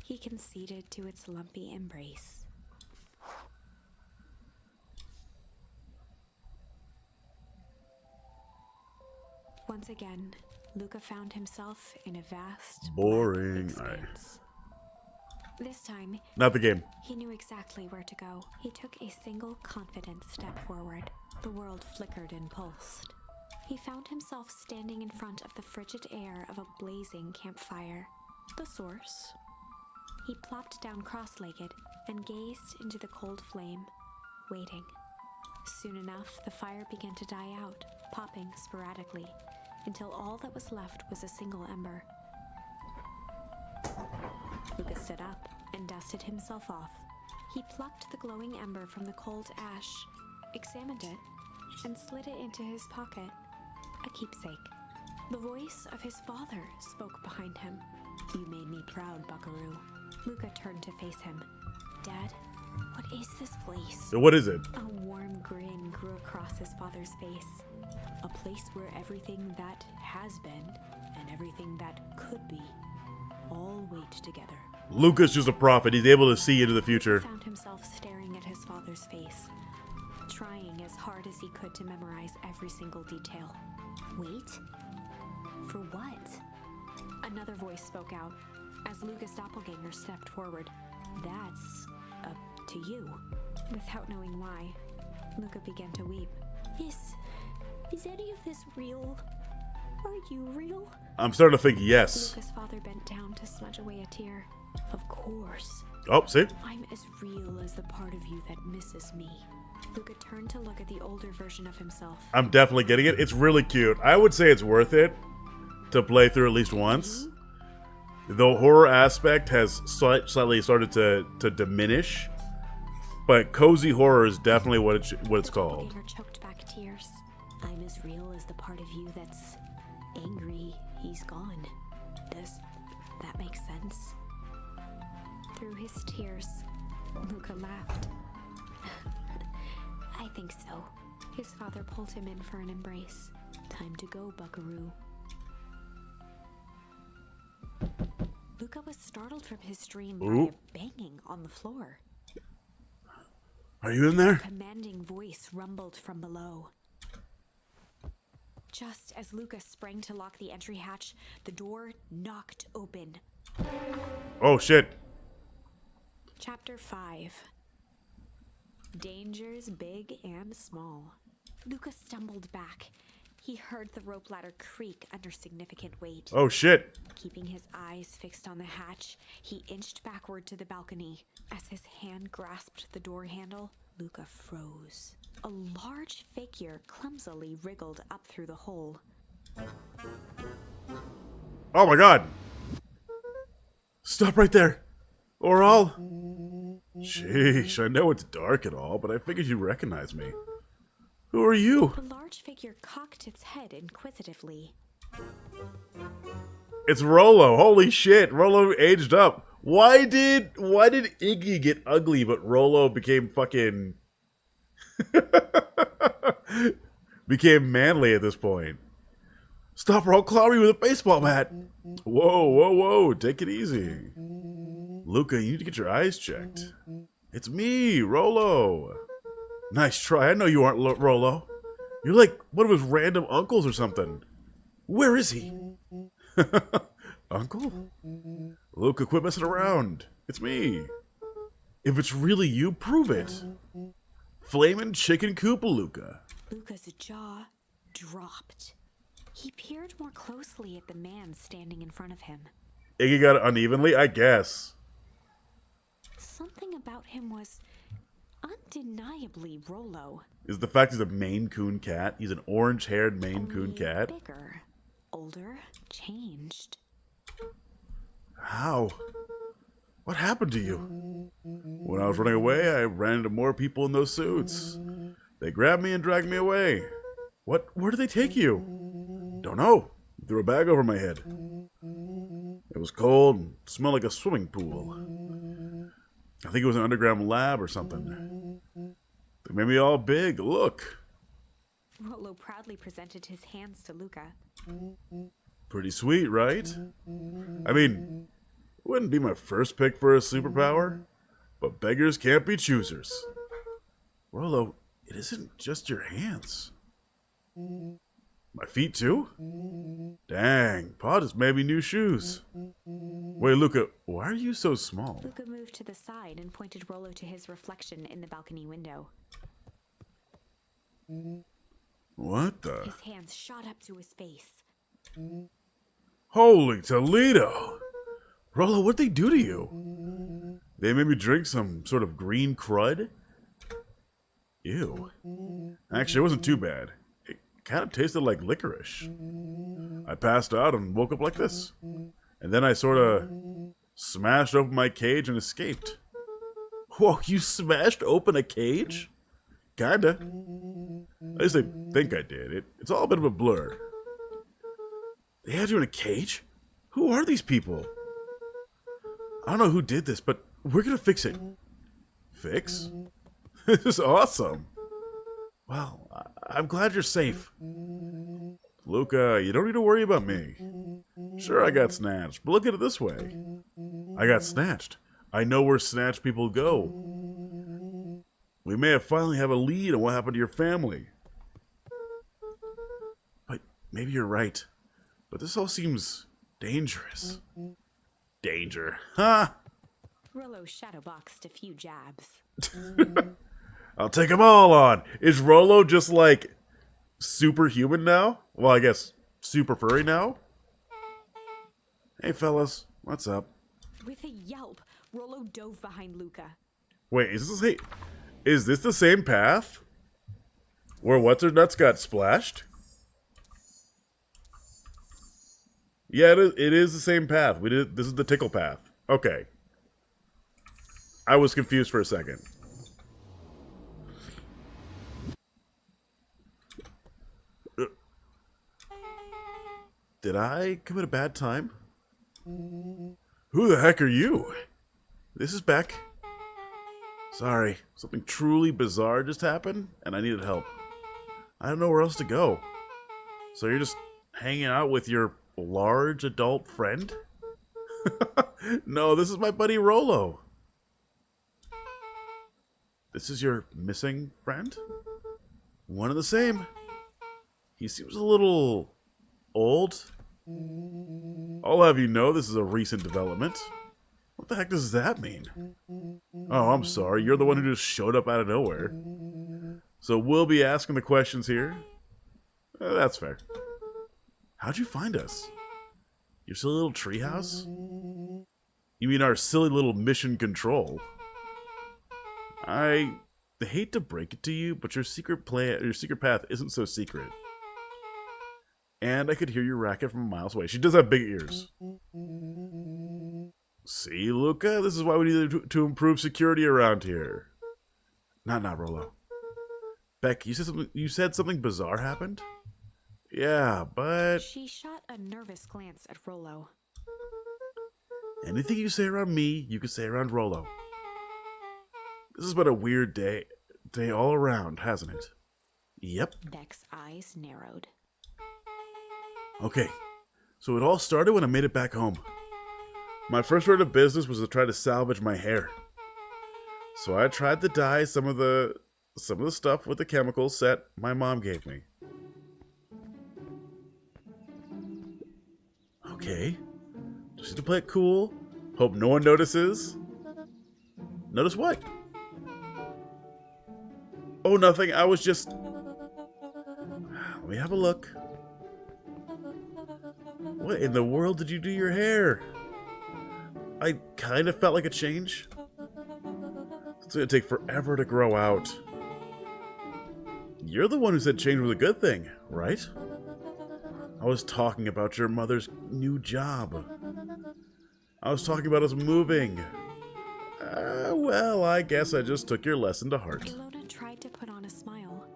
He conceded to its lumpy embrace. Once again, Luca found himself in a vast, Boring. black All right. expanse. This time, Not the game. he knew exactly where to go. He took a single confident step forward. The world flickered and pulsed. He found himself standing in front of the frigid air of a blazing campfire. The source. He plopped down cross-legged and gazed into the cold flame, waiting. Soon enough, the fire began to die out, popping sporadically, until all that was left was a single ember. Luca stood up and dusted himself off. He plucked the glowing ember from the cold ash, examined it, and slid it into his pocket, a keepsake. The voice of his father spoke behind him. "You made me proud, Buckaroo." Luca turned to face him. "Dad, what is this place?" So what is it? A warm grin grew across his father's face. "A place where everything that has been and everything that could be all wait together." Luca's just a prophet. He's able to see into the future. He found himself staring at his father's face, trying as hard as he could to memorize every single detail. Wait? For what? Another voice spoke out as Luca's doppelganger stepped forward. That's up to you. Without knowing why, Luca began to weep. Is any of this real? Are you real? I'm starting to think yes. Luca's father bent down to smudge away a tear. Of course. Oh, see? I'm as real as the part of you that misses me. Luca turned to look at the older version of himself. I'm definitely getting it. It's really cute. I would say it's worth it to play through at least once. The horror aspect has slightly started to diminish, but cozy horror is definitely what it's called. The doppelganger choked back tears. I'm as real as the part of you that's angry he's gone. Does that make sense? Through his tears, Luca laughed. I think so. His father pulled him in for an embrace. Time to go, buckaroo. Luca was startled from his dream by Ooh. a banging on the floor. Are you in there? A commanding voice rumbled from below. Just as Luca sprang to lock the entry hatch, the door knocked open. Oh, shit. Chapter 5. Dangers big and small. Luca stumbled back. He heard the rope ladder creak under significant weight. Oh, shit. Keeping his eyes fixed on the hatch, he inched backward to the balcony. As his hand grasped the door handle, Luca froze. A large figure clumsily wriggled up through the hole. Oh, my God. Stop right there. Or I'll... Sheesh, I know it's dark and all, but I figured you'd recognize me. Who are you? The large figure cocked its head inquisitively. It's Rollo. Holy shit. Rollo aged up. Why did Iggy get ugly, but Rollo became fucking... became manly at this point? Stop or I'll clobber you with a baseball bat. Whoa, whoa, whoa. Take it easy. Luca, you need to get your eyes checked. It's me, Rollo. Nice try. I know you aren't Rollo. You're like one of his random uncles or something. Where is he? Uncle? Luca, quit messing around. It's me. If it's really you, prove it. Flamin' Chicken Koopa Luca. Luca's jaw dropped. He peered more closely at the man standing in front of him. Iggy got it unevenly, I guess. Something about him was undeniably Rollo. Is the fact he's a Maine Coon cat? He's an orange-haired Maine Coon Only cat? Bigger, older, changed. How? What happened to you? When I was running away, I ran into more people in those suits. They grabbed me and dragged me away. Where did they take you? Don't know. Threw a bag over my head. It was cold and smelled like a swimming pool. I think it was an underground lab or something. They made me all big. Look. Rollo proudly presented his hands to Luca. Pretty sweet, right? I mean, it wouldn't be my first pick for a superpower, but beggars can't be choosers. Rollo, it isn't just your hands. My feet too? Dang, Pa just made me new shoes. Wait, Luca, why are you so small? Luca moved to the side and pointed Rollo to his reflection in the balcony window. What the? His hands shot up to his face. Holy Toledo! Rollo, what'd they do to you? They made me drink some sort of green crud? Ew. Actually, it wasn't too bad. It kind of tasted like licorice. I passed out and woke up like this. And then I sort of smashed open my cage and escaped. Whoa, you smashed open a cage? Kinda. At least I think I did. It's all a bit of a blur. They had you in a cage? Who are these people? I don't know who did this, but we're gonna fix it. Fix? This is awesome. Well, I'm glad you're safe. Luca, you don't need to worry about me. Sure, I got snatched, but look at it this way. I got snatched. I know where snatched people go. We may have finally have a lead on what happened to your family. But maybe you're right. But this all seems dangerous. Danger. Ha! Rollo shadowboxed a few jabs. I'll take them all on. Is Rollo just like superhuman now? Well, I guess super furry now? Hey, fellas. What's up? With a yelp, Rollo dove behind Luca. Wait, is this the same path? Where What's-Her-Nuts got splashed? Yeah, it is the same path. This is the tickle path. Okay. I was confused for a second. Did I come at a bad time? Who the heck are you? This is Beck. Sorry, something truly bizarre just happened, and I needed help. I don't know where else to go. So you're just hanging out with your large adult friend? No, this is my buddy Rollo. This is your missing friend? One and the same. He seems a little old. I'll have you know this is a recent development. What the heck does that mean? Oh, I'm sorry. You're the one who just showed up out of nowhere. So we'll be asking the questions here. That's fair. How'd you find us? Your silly little treehouse? You mean our silly little mission control? I hate to break it to you, but your secret path isn't so secret. And I could hear your racket from miles away. She does have big ears. See, Luca? This is why we need to improve security around here. Not now, Rollo. Beck, you said something bizarre happened? Yeah, but... She shot a nervous glance at Rollo. Anything you say around me, you can say around Rollo. This has been a weird day all around, hasn't it? Yep. Beck's eyes narrowed. Okay, so it all started when I made it back home. My first order of business was to try to salvage my hair. So I tried to dye some of the stuff with the chemical set my mom gave me. Okay, just need to play it cool. Hope no one notices. Notice what? Oh, nothing. I was just... Let me have a look. What in the world did you do your hair? I kind of felt like a change. It's gonna take forever to grow out. You're the one who said change was a good thing, right? I was talking about your mother's new job. I was talking about us moving. Well, I guess I just took your lesson to heart. Ilona tried to put on a smile.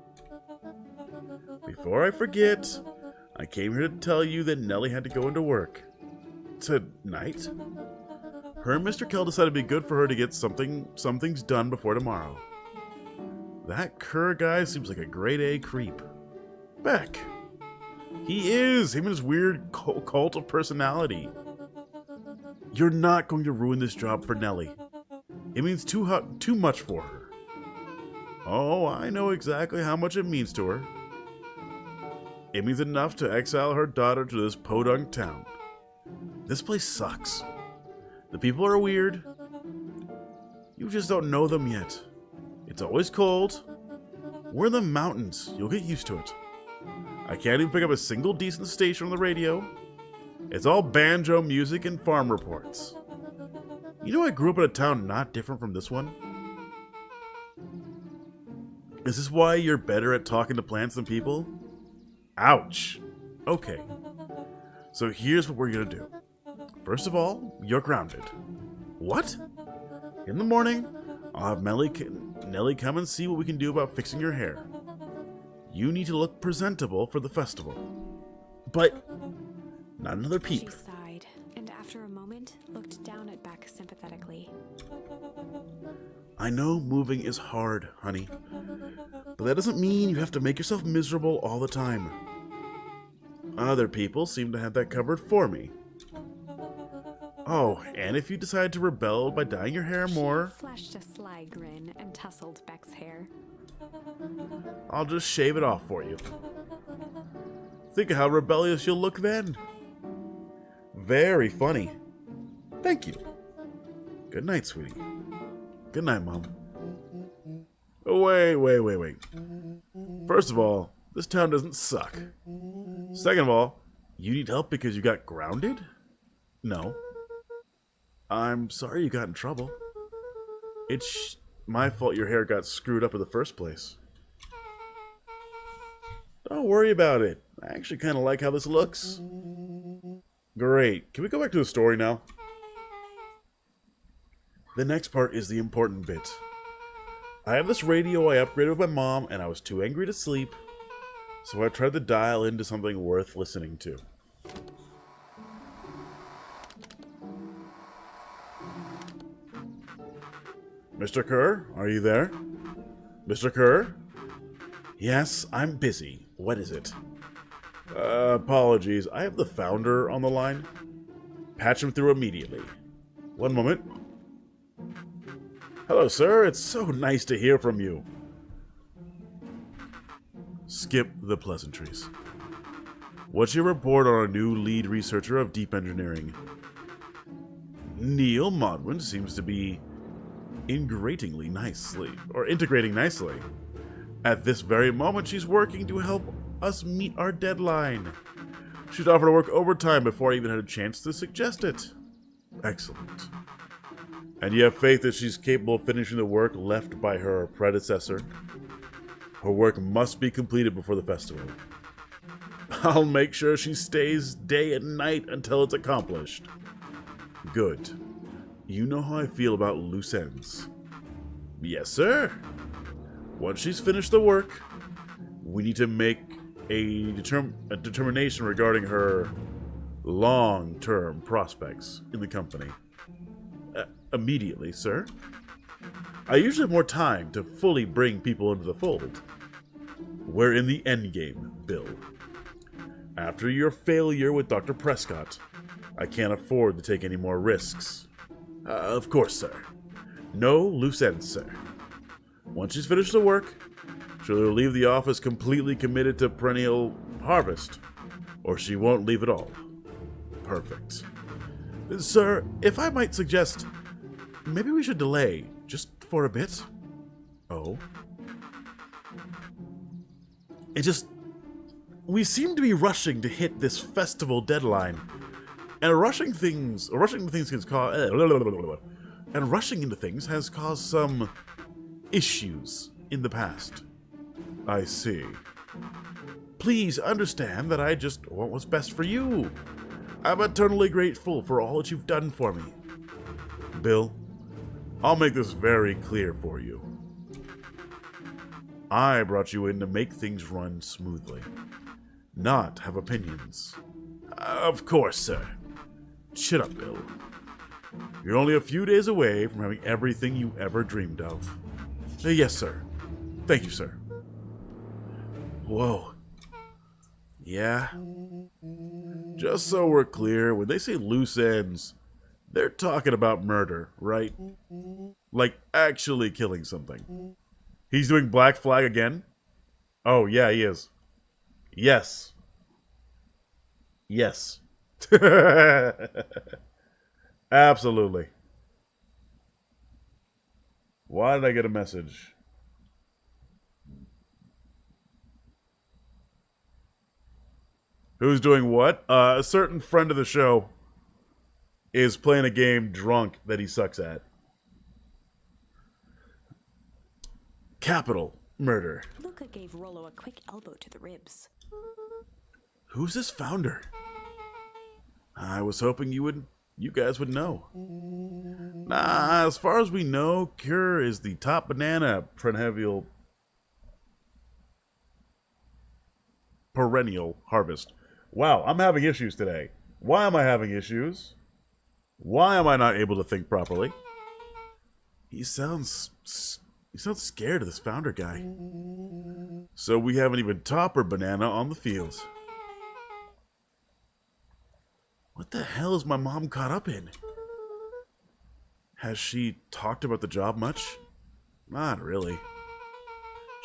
Before I forget, I came here to tell you that Nellie had to go into work. Tonight? Her and Mr. Kell decided it'd be good for her to get some things done before tomorrow. That Kerr guy seems like a grade A creep. Beck. He is! Him and his weird cult of personality. You're not going to ruin this job for Nellie. It means too much for her. Oh, I know exactly how much it means to her. It means enough to exile her daughter to this podunk town. This place sucks. The people are weird. You just don't know them yet. It's always cold. We're in the mountains. You'll get used to it. I can't even pick up a single decent station on the radio. It's all banjo music and farm reports. You know I grew up in a town not different from this one? Is this why you're better at talking to plants than people? Ouch. Okay. So here's what we're gonna do. First of all, you're grounded. What? In the morning, I'll have Nellie come and see what we can do about fixing your hair. You need to look presentable for the festival. But not another peep. She sighed, and after a moment, looked down at Beck sympathetically. I know moving is hard, honey. But that doesn't mean you have to make yourself miserable all the time. Other people seem to have that covered for me. Oh, and if you decide to rebel by dyeing your hair more, She flashed a sly grin and tousled Beck's hair. I'll just shave it off for you. Think of how rebellious you'll look then. Very funny. Thank you. Good night, sweetie. Good night, Mom. Oh, wait. First of all, this town doesn't suck. Second of all, you need help because you got grounded? No. I'm sorry you got in trouble. It's my fault your hair got screwed up in the first place. Don't worry about it. I actually kind of like how this looks. Great. Can we go back to the story now? The next part is the important bit. I have this radio I upgraded with my mom, and I was too angry to sleep, so I tried to dial into something worth listening to. Mr. Kerr, are you there? Mr. Kerr? Yes, I'm busy. What is it? Apologies. I have the founder on the line. Patch him through immediately. One moment. Hello, sir. It's so nice to hear from you. Skip the pleasantries. What's your report on our new lead researcher of deep engineering? Neil Modwin seems to be integrating nicely. At this very moment, she's working to help us meet our deadline. She'd offered to work overtime before I even had a chance to suggest it. Excellent. And you have faith that she's capable of finishing the work left by her predecessor? Her work must be completed before the festival. I'll make sure she stays day and night until it's accomplished. Good. You know how I feel about loose ends. Yes, sir. Once she's finished the work, we need to make a determination regarding her long-term prospects in the company. Immediately, sir. I usually have more time to fully bring people into the fold. We're in the endgame, Bill. After your failure with Dr. Prescott, I can't afford to take any more risks. Of course, sir. No loose ends, sir. Once she's finished the work, she'll leave the office completely committed to perennial harvest, or she won't leave at all. Perfect. Sir, if I might suggest, maybe we should delay, just for a bit. Oh? We seem to be rushing to hit this festival deadline, and rushing into things has caused some issues in the past. I see. Please understand that I just want what's best for you. I'm eternally grateful for all that you've done for me. Bill, I'll make this very clear for you. I brought you in to make things run smoothly, not have opinions. Of course, sir. Chin up, Bill. You're only a few days away from having everything you ever dreamed of. Yes, sir. Thank you, sir. Whoa. Yeah? Just so we're clear, when they say loose ends, they're talking about murder, right? Like actually killing something. He's doing Black Flag again? Oh, yeah, he is. Yes. Yes. Absolutely. Why did I get a message? Who's doing what? A certain friend of the show is playing a game drunk that he sucks at. Capital murder. Luca gave Rollo a quick elbow to the ribs. Who's this founder? I was hoping you guys would know. Nah, as far as we know, Cure is the top banana perennial harvest. Wow, I'm having issues today. Why am I having issues? Why am I not able to think properly? He sounds scared of this founder guy. So we haven't even topper banana on the field. What the hell is my mom caught up in? Has she talked about the job much? Not really.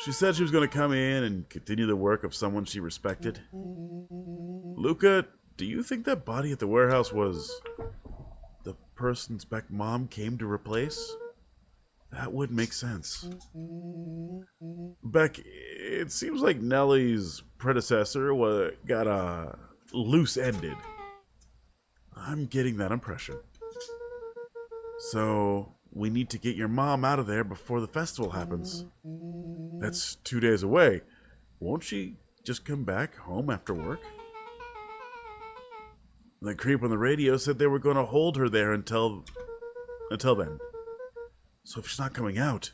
She said she was going to come in and continue the work of someone she respected. Luca, do you think that body at the warehouse was the person's Beck mom came to replace? That would make sense. Beck, it seems like Nellie's predecessor got loose-ended. I'm getting that impression. So, we need to get your mom out of there before the festival happens. That's 2 days away. Won't she just come back home after work? The creep on the radio said they were going to hold her there until then. So if she's not coming out,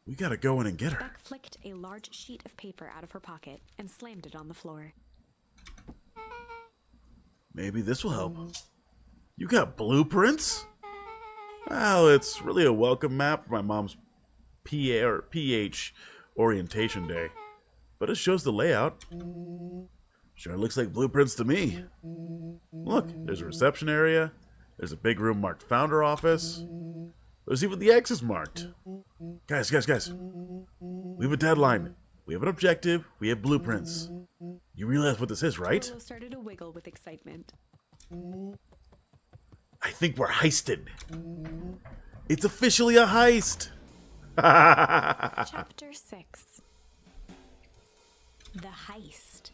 we gotta go in and get her. Beck flicked a large sheet of paper out of her pocket and slammed it on the floor. Maybe this will help. You got blueprints? Well, it's really a welcome map for my mom's PH orientation day. But it shows the layout. Sure looks like blueprints to me. Look, there's a reception area. There's a big room marked founder office. There's even the X's marked. Guys. We have a deadline. We have an objective. We have blueprints. You realize what this is, right? Rolo started to wiggle with excitement. I think we're heisted. It's officially a heist. Chapter 6. The Heist.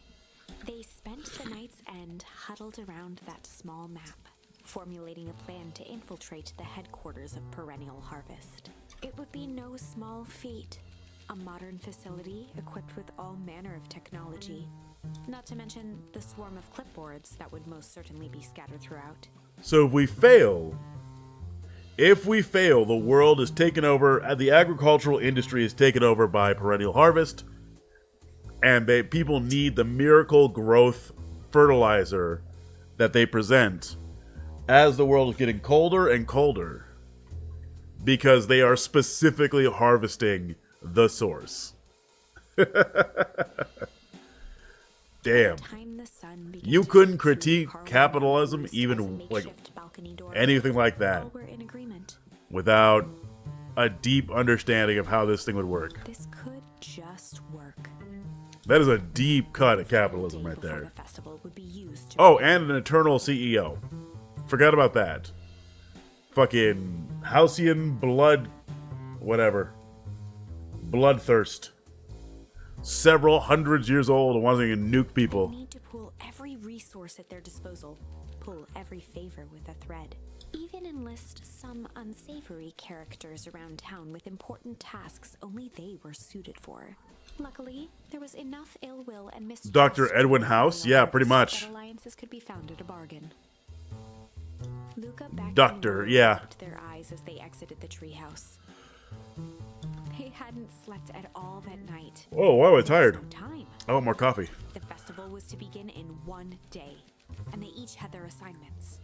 They spent the night's end huddled around that small map, formulating a plan to infiltrate the headquarters of Perennial Harvest. It would be no small feat. A modern facility equipped with all manner of technology. Not to mention the swarm of clipboards that would most certainly be scattered throughout. So if we fail, the world is taken over, and the agricultural industry is taken over by Perennial Harvest, and people need the miracle growth fertilizer that they present as the world is getting colder and colder, because they are specifically harvesting the source. Damn. You couldn't critique capitalism, even like anything like that, without a deep understanding of how this thing would work. This could just work. That is a deep cut at capitalism right there. Oh, and an eternal CEO. Forgot about that. Fucking Halcyon blood, whatever. Bloodthirst. Several hundreds years old and wanting to nuke people. They need to pull every resource at their disposal. Pull every favor with a thread. Even enlist some unsavory characters around town with important tasks only they were suited for. Luckily, there was enough ill will and mistrust. Dr. Edwin House? Yeah, pretty much. That alliances could be found at a bargain. Luca back Doctor, yeah. Their eyes as they exited the treehouse. They hadn't slept at all that night. Oh, why am I tired? No time. I want more coffee. The festival was to begin in 1 day, and they each had their assignments.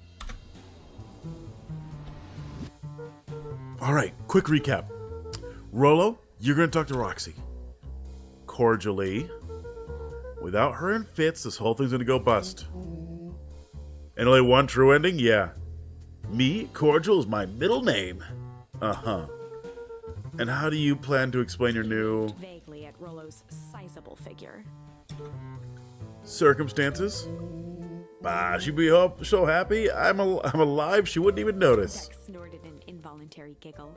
All right, quick recap. Rolo, you're going to talk to Roxy. Cordially. Without her in fits, this whole thing's going to go bust. And only one true ending? Yeah. Me, Cordial, is my middle name. Uh-huh. And how do you plan to explain your new... vaguely at Rolo's sizable figure. circumstances? Bah, she'd be so happy. I'm alive, she wouldn't even notice. Beck snorted an involuntary giggle.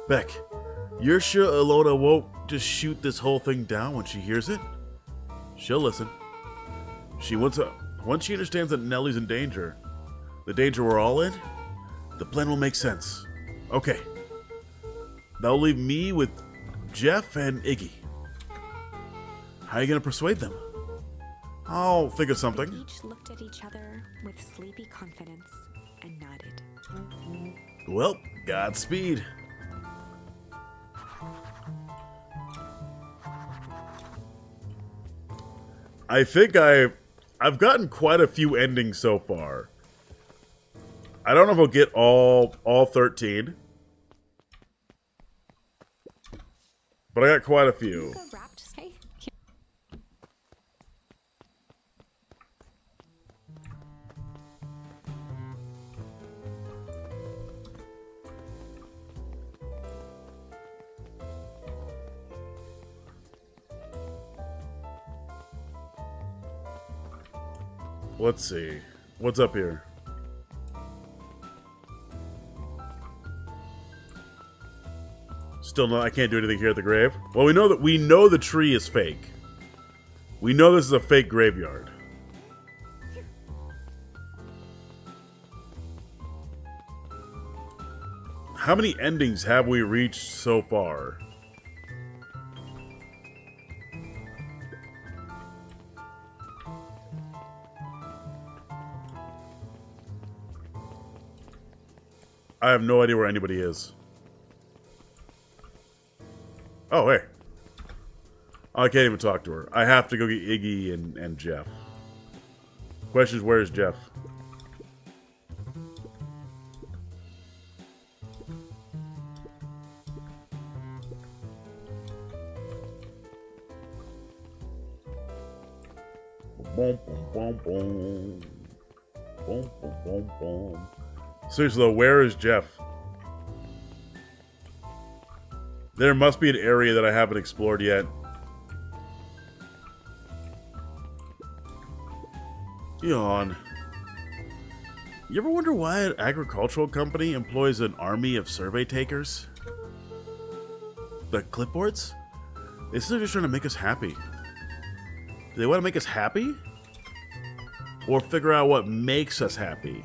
Beck, you're sure Ilona won't just shoot this whole thing down when she hears it? She'll listen. Once she understands that Nellie's in danger, the danger we're all in, the plan will make sense. Okay. That'll leave me with Jeff and Iggy. How are you gonna persuade them? I'll think of something. They each looked at each other with sleepy confidence and nodded. Well, Godspeed. I think I've gotten quite a few endings so far. I don't know if I'll get all 13. But I got quite a few. Let's see. What's up here? Still no, I can't do anything here at the grave. Well, we know the tree is fake. We know this is a fake graveyard. How many endings have we reached so far? I have no idea where anybody is. Oh, hey. I can't even talk to her. I have to go get Iggy and Jeff. Question is, where is Jeff? Boom, boom, boom, boom. Boom, boom, boom, boom. Seriously though, where is Jeff? There must be an area that I haven't explored yet. Yawn. You ever wonder why an agricultural company employs an army of survey takers? The clipboards? They said they're just trying to make us happy. Do they want to make us happy? Or figure out what makes us happy?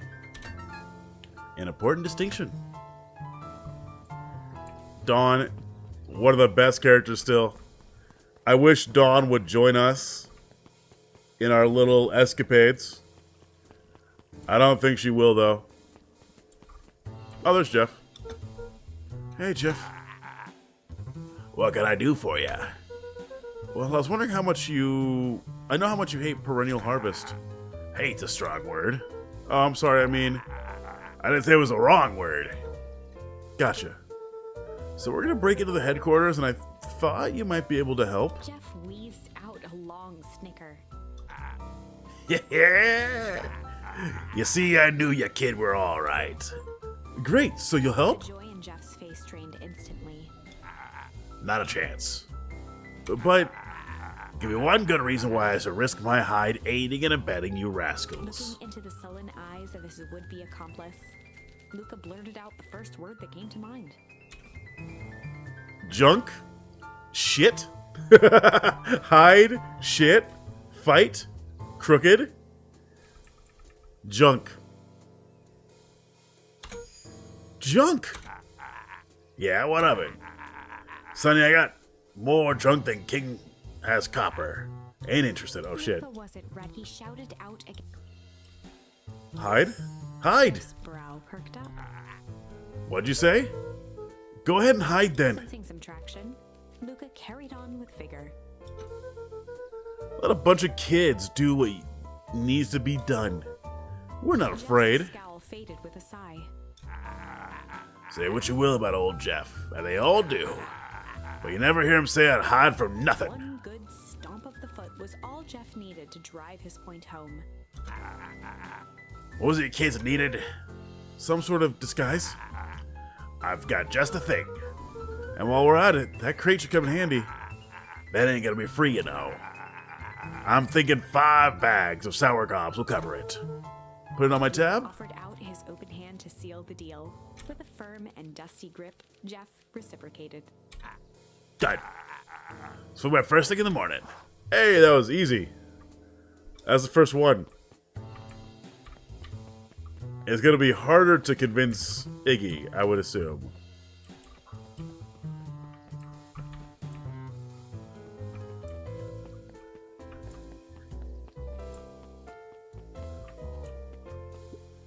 An important distinction. Dawn, one of the best characters still. I wish Dawn would join us in our little escapades. I don't think she will, though. Oh, there's Jeff. Hey, Jeff. What can I do for you? Well, I was wondering how much you... I know how much you hate Perennial Harvest. Hate's a strong word. Oh, I'm sorry, I mean... I didn't say it was a wrong word. Gotcha. So we're gonna break into the headquarters, and I thought you might be able to help. Jeff wheezed out a long snicker. Yeah. You see, I knew you kid were all right. Great, so you'll help? The joy in Jeff's face drained instantly. Not a chance. But... Give me one good reason why I should risk my hide aiding and abetting you rascals. Looking into the sullen eyes of his would-be accomplice, Luca blurted out the first word that came to mind. Junk? Shit? Hide? Shit? Fight? Crooked? Junk. Junk? Yeah, what of it? Sonny, I got more junk than King has copper. Ain't interested. Oh, shit. Luca wasn't ready. He shouted out again. Hide? Hide! His brow perked up. What'd you say? Go ahead and hide then. Sensing some traction, Luca carried on with vigor. Let a bunch of kids do what needs to be done. We're not afraid. Jeff's scowl faded with a sigh. Say what you will about old Jeff, and they all do. But you never hear him say I'd hide from nothing. One good stomp of the foot was all Jeff needed to drive his point home. What was it you kids needed? Some sort of disguise? I've got just a thing. And while we're at it, that crate should come in handy. That ain't gonna be free, you know. I'm thinking 5 bags of sour gobs will cover it. Put it on my tab? Offered out his open hand to seal the deal. With a firm and dusty grip, Jeff reciprocated. Done. So my first thing in the morning. Hey, that was easy. That's the first one. It's gonna be harder to convince Iggy, I would assume.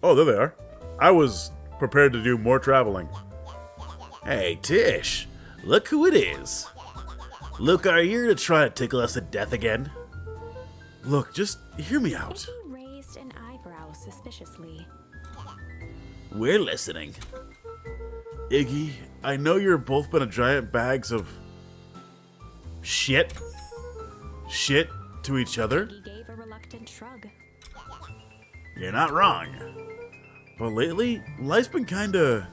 Oh, there they are. I was prepared to do more traveling. Hey, Tish. Look who it is. Luke, are you here to try to tickle us to death again? Look, just hear me out. Iggy raised an eyebrow suspiciously. We're listening. Iggy, I know you're both been a giant bags of shit to each other. Iggy gave a reluctant shrug. You're not wrong. But lately, life's been kinda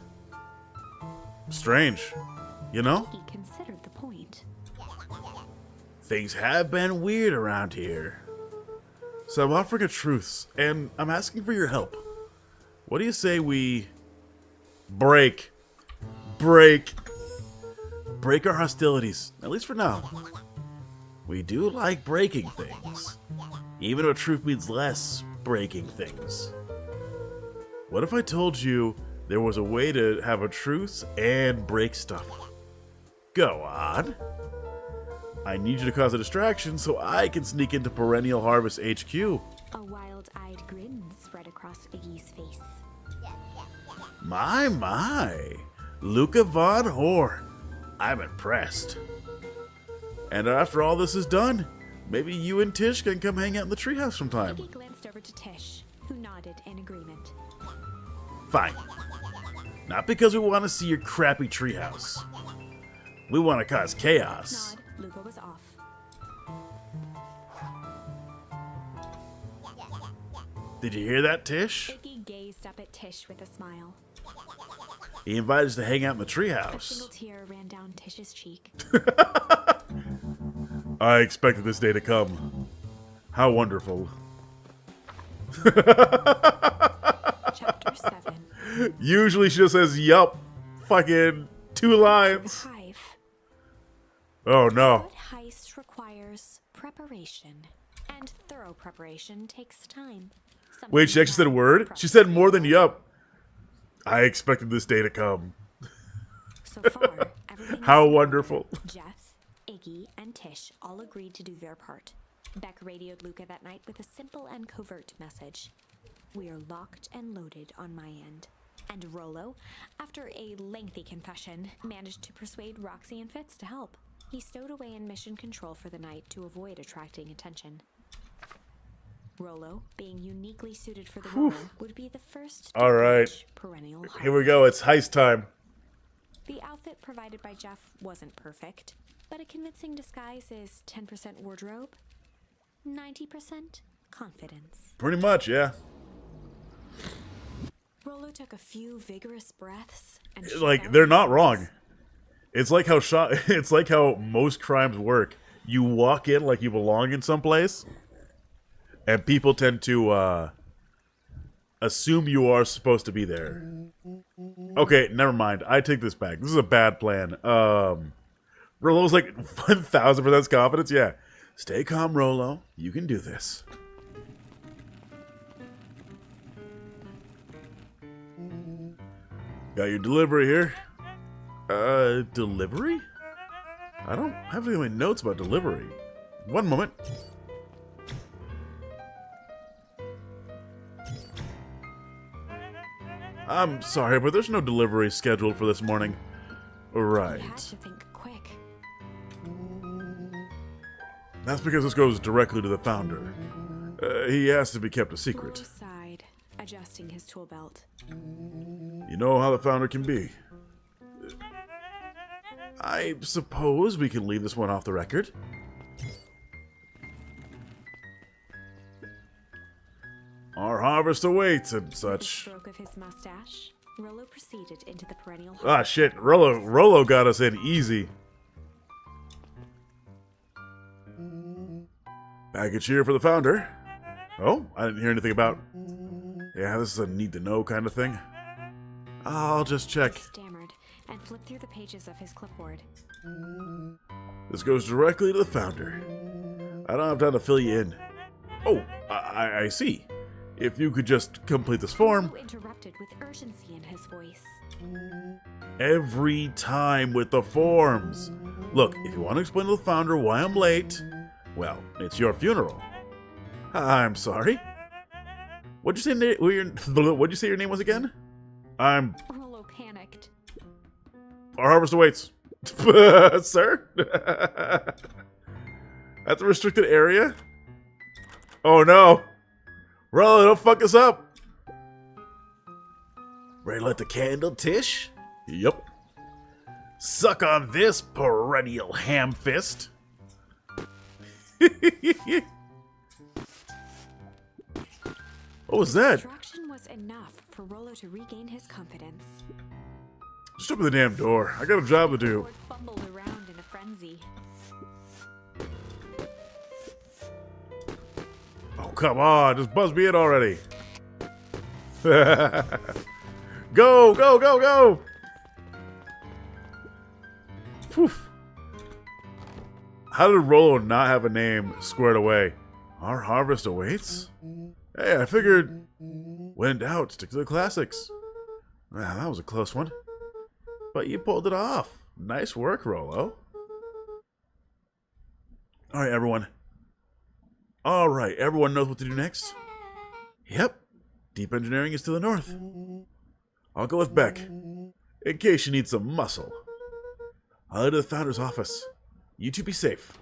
strange, you know? Iggy considered the point. Things have been weird around here. So I'm offering a truce, and I'm asking for your help. What do you say we break our hostilities, at least for now? We do like breaking things, even if truth means less breaking things. What if I told you there was a way to have a truce and break stuff? Go on. I need you to cause a distraction so I can sneak into Perennial Harvest HQ. A wild-eyed grin spread across Iggy's face. My. Luca Von Horn. I'm impressed. And after all this is done, maybe you and Tish can come hang out in the treehouse sometime. Iggy glanced over to Tish, who nodded in agreement. Fine. Not because we want to see your crappy treehouse. We want to cause chaos. Nod, Luca was off. Did you hear that, Tish? Iggy gazed up at Tish with a smile. He invited us to hang out in the A treehouse. single tear ran down Tish's cheek. I expected this day to come. How wonderful. Chapter 7. Usually she just says, yup. Fucking 2 lines. Hive. Oh no. Good heist requires preparation, and thorough preparation takes time. Wait, she actually said a word? She said more than yup. I expected this day to come. So far, everything How is- wonderful. Jeff, Iggy, and Tish all agreed to do their part. Beck radioed Luca that night with a simple and covert message. We are locked and loaded on my end. And Rollo, after a lengthy confession, managed to persuade Roxy and Fitz to help. He stowed away in mission control for the night to avoid attracting attention. Rollo, being uniquely suited for the role, would be the first to All right. reach Perennial Here we go. It's heist time. The outfit provided by Jeff wasn't perfect, but a convincing disguise is 10% wardrobe, 90% confidence. Pretty much, yeah. Rollo took a few vigorous breaths and Like, they're not wrong. It's like how it's like how most crimes work. You walk in like you belong in some place, and people tend to assume you are supposed to be there. Okay, never mind. I take this back. This is a bad plan. Rollo's like 1,000% confidence. Yeah. Stay calm, Rollo. You can do this. Got your delivery here. Delivery? I don't have any of my notes about delivery. One moment. I'm sorry, but there's no delivery scheduled for this morning. You had Right. to think quick. That's because this goes directly to the founder. He has to be kept a Rollo secret. sighed, adjusting his tool belt. You know how the founder can be. I suppose we can leave this one off the record. Our harvest awaits and With a such. stroke of his mustache, Rollo proceeded into the perennial Ah, shit. Rollo got us in easy. Package here for the founder. Oh, I didn't hear anything about... Yeah, this is a need-to-know kind of thing. I'll just check. He stammered and flipped through the pages of his clipboard. This goes directly to the founder. I don't have time to fill you in. Oh, I see. If you could just complete this form. Rollo interrupted with urgency in his voice. Every time with the forms. Look, if you want to explain to the founder why I'm late, well, it's your funeral. I'm sorry. What'd you say your name was again? I'm... Rollo panicked. Our harvest awaits. Sir? That's a restricted area? Oh no. Rollo, don't fuck us up. Ready to light the candle, Tish? Yup. Suck on this, perennial ham fist. What was that? Distraction was enough for Rollo to regain his confidence. Just open the damn door. I got a job to do. Ford fumbled around in a frenzy. Oh, come on, just buzz me in already. Go, go, go, go! Phew. How did Rollo not have a name squared away? Our harvest awaits? Hey, I figured, when in doubt, stick to the classics. Wow, that was a close one. But you pulled it off. Nice work, Rollo. Alright, everyone. Alright, everyone knows what to do next? Yep. Deep engineering is to the north. I'll go with Beck, in case you need some muscle. I'll head to the founder's office. You two be safe.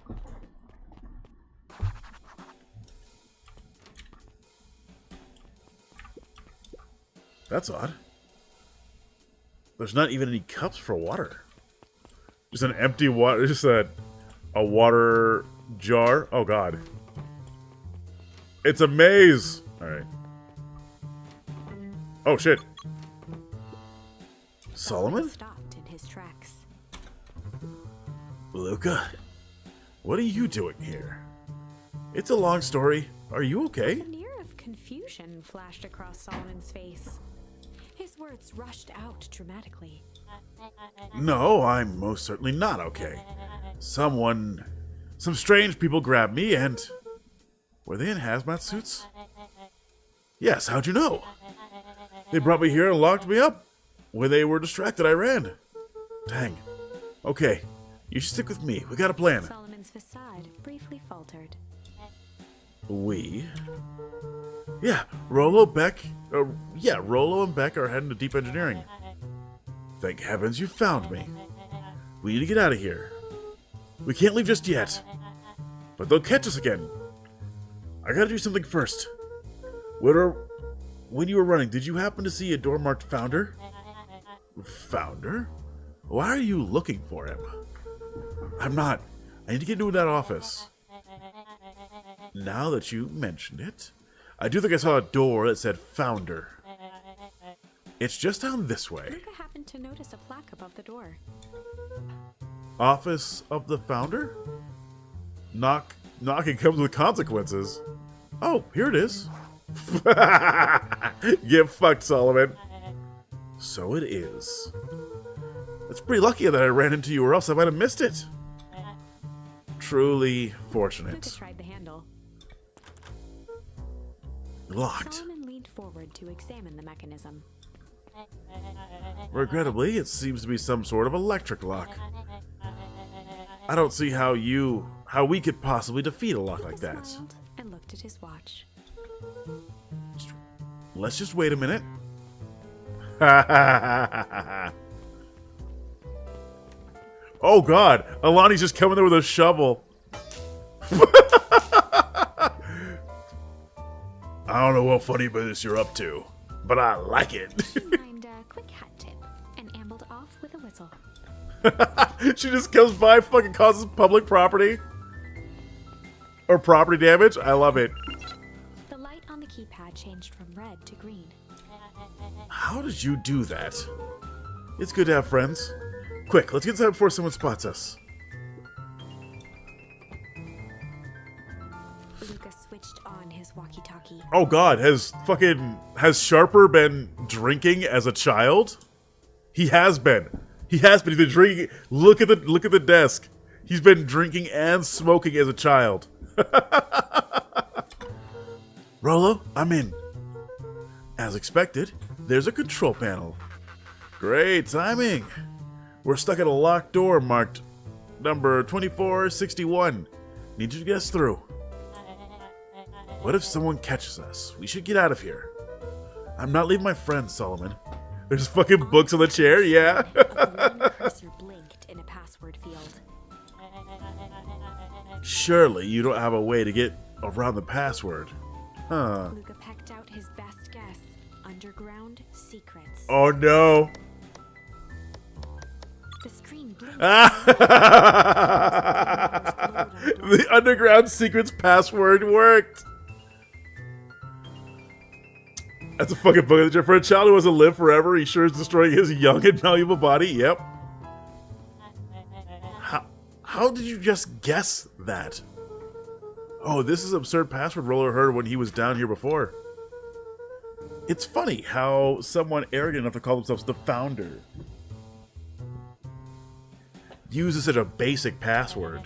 That's odd. There's not even any cups for water. Just an empty water, just a water jar. Oh god. It's a maze. Alright. Oh shit. Solomon? Stopped in his tracks. Luca, what are you doing here? It's a long story. Are you okay? A veneer of confusion flashed across Solomon's face. His words rushed out dramatically. No, I'm most certainly not okay. Some strange people grabbed me and... Were they in hazmat suits? Yes, how'd you know? They brought me here and locked me up. When they were distracted, I ran. Dang. Okay, you should stick with me. We got a plan. Solomon's facade briefly faltered. We? Yeah, Rollo and Beck are heading to deep engineering. Thank heavens you found me. We need to get out of here. We can't leave just yet. But they'll catch us again. I gotta do something first. When you were running, did you happen to see a door marked Founder? Founder? Why are you looking for him? I'm not. I need to get into that office. Now that you mentioned it, I do think I saw a door that said Founder. It's just down this way. Luca happened to notice a plaque above the door. Office of the Founder? Knocking comes with consequences. Oh, here it is. Get fucked, Solomon. So it is. It's pretty lucky that I ran into you, or else I might have missed it. Truly Luca fortunate. tried the handle. Locked. Solomon leaned forward to examine the mechanism. Regrettably, it seems to be some sort of electric lock. I don't see how we could possibly defeat a lock like Luca that. smiled and looked at his watch. Let's just wait a minute. Oh god, Alani's just coming there with a shovel. I don't know what funny business you're up to, but I like it. She mimed a quick hat tip and ambled off with a whistle. She just comes by, fucking causes public property. Or property damage. I love it. The light on the keypad changed from red to green. How did you do that? It's good to have friends. Quick, let's get inside before someone spots us. Luca switched on his walkie-talkie. Oh god, has Sharper been drinking as a child? He has been. He's been drinking. Look at the desk. He's been drinking and smoking as a child. Rollo, I'm in. As expected, there's a control panel. Great timing. We're stuck at a locked door marked number 2461. Need you to get us through. What if someone catches us? We should get out of here. I'm not leaving my friends, Solomon. There's fucking books on the chair, yeah. A glowing cursor blinked in a password field. Surely you don't have a way to get around the password. Huh. Luca pecked out his best guess. Underground secrets. Oh no. The screen blinked. The underground secrets password worked. That's a fucking book. For a child who wants to live forever, he sure is destroying his young and malleable body. Yep. How did you just guess that? Oh, this is absurd password Roller heard when he was down here before. It's funny how someone arrogant enough to call themselves the founder uses such a basic password.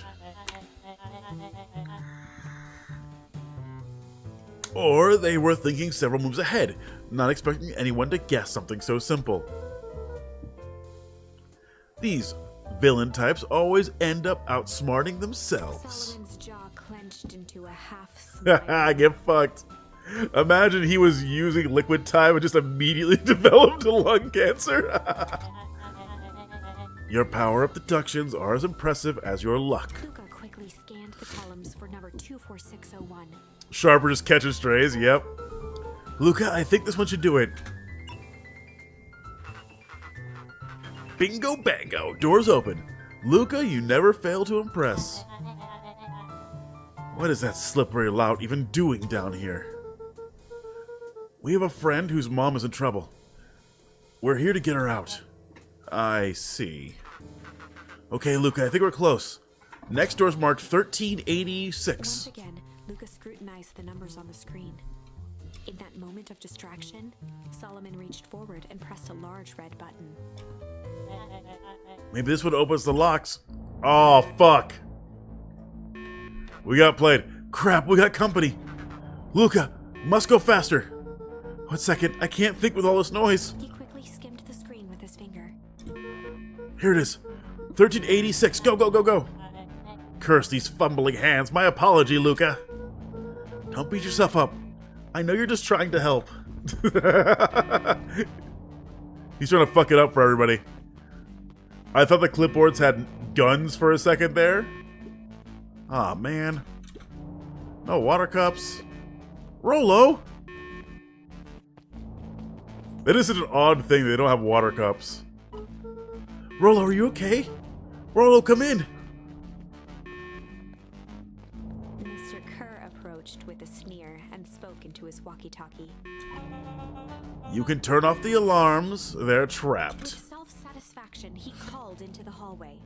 Or they were thinking several moves ahead, not expecting anyone to guess something so simple. These villain types always end up outsmarting themselves. Solomon's jaw clenched into a half smile. Get fucked. Imagine he was using liquid time and just immediately developed lung cancer. Your power of deductions are as impressive as your luck. Luca quickly scanned the columns for number 24601. Sharper just catching strays, yep. Luca, I think this one should do it. Bingo bango, doors open. Luca, you never fail to impress. What is that slippery lout even doing down here? We have a friend whose mom is in trouble. We're here to get her out. I see. Okay, Luca, I think we're close. Next door's marked 1386. Once again, Luca scrutinized the numbers on the screen. In that moment of distraction, Solomon reached forward and pressed a large red button. Maybe this one opens the locks. Oh, fuck. We got played. Crap, we got company. Luca, must go faster. 1 second, I can't think with all this noise. He quickly skimmed the screen with his finger. Here it is. 1386. Go, go, go, go. Curse these fumbling hands. My apology, Luca. Don't beat yourself up. I know you're just trying to help. He's trying to fuck it up for everybody. I thought the clipboards had guns for a second there. Aw, man. No water cups. Rolo! That is such an odd thing that they don't have water cups. Rolo, are you okay? Rolo, come in! Mr. Kerr approached with a sneer and spoke into his walkie-talkie. You can turn off the alarms. They're With trapped. self-satisfaction, he called into the hallway.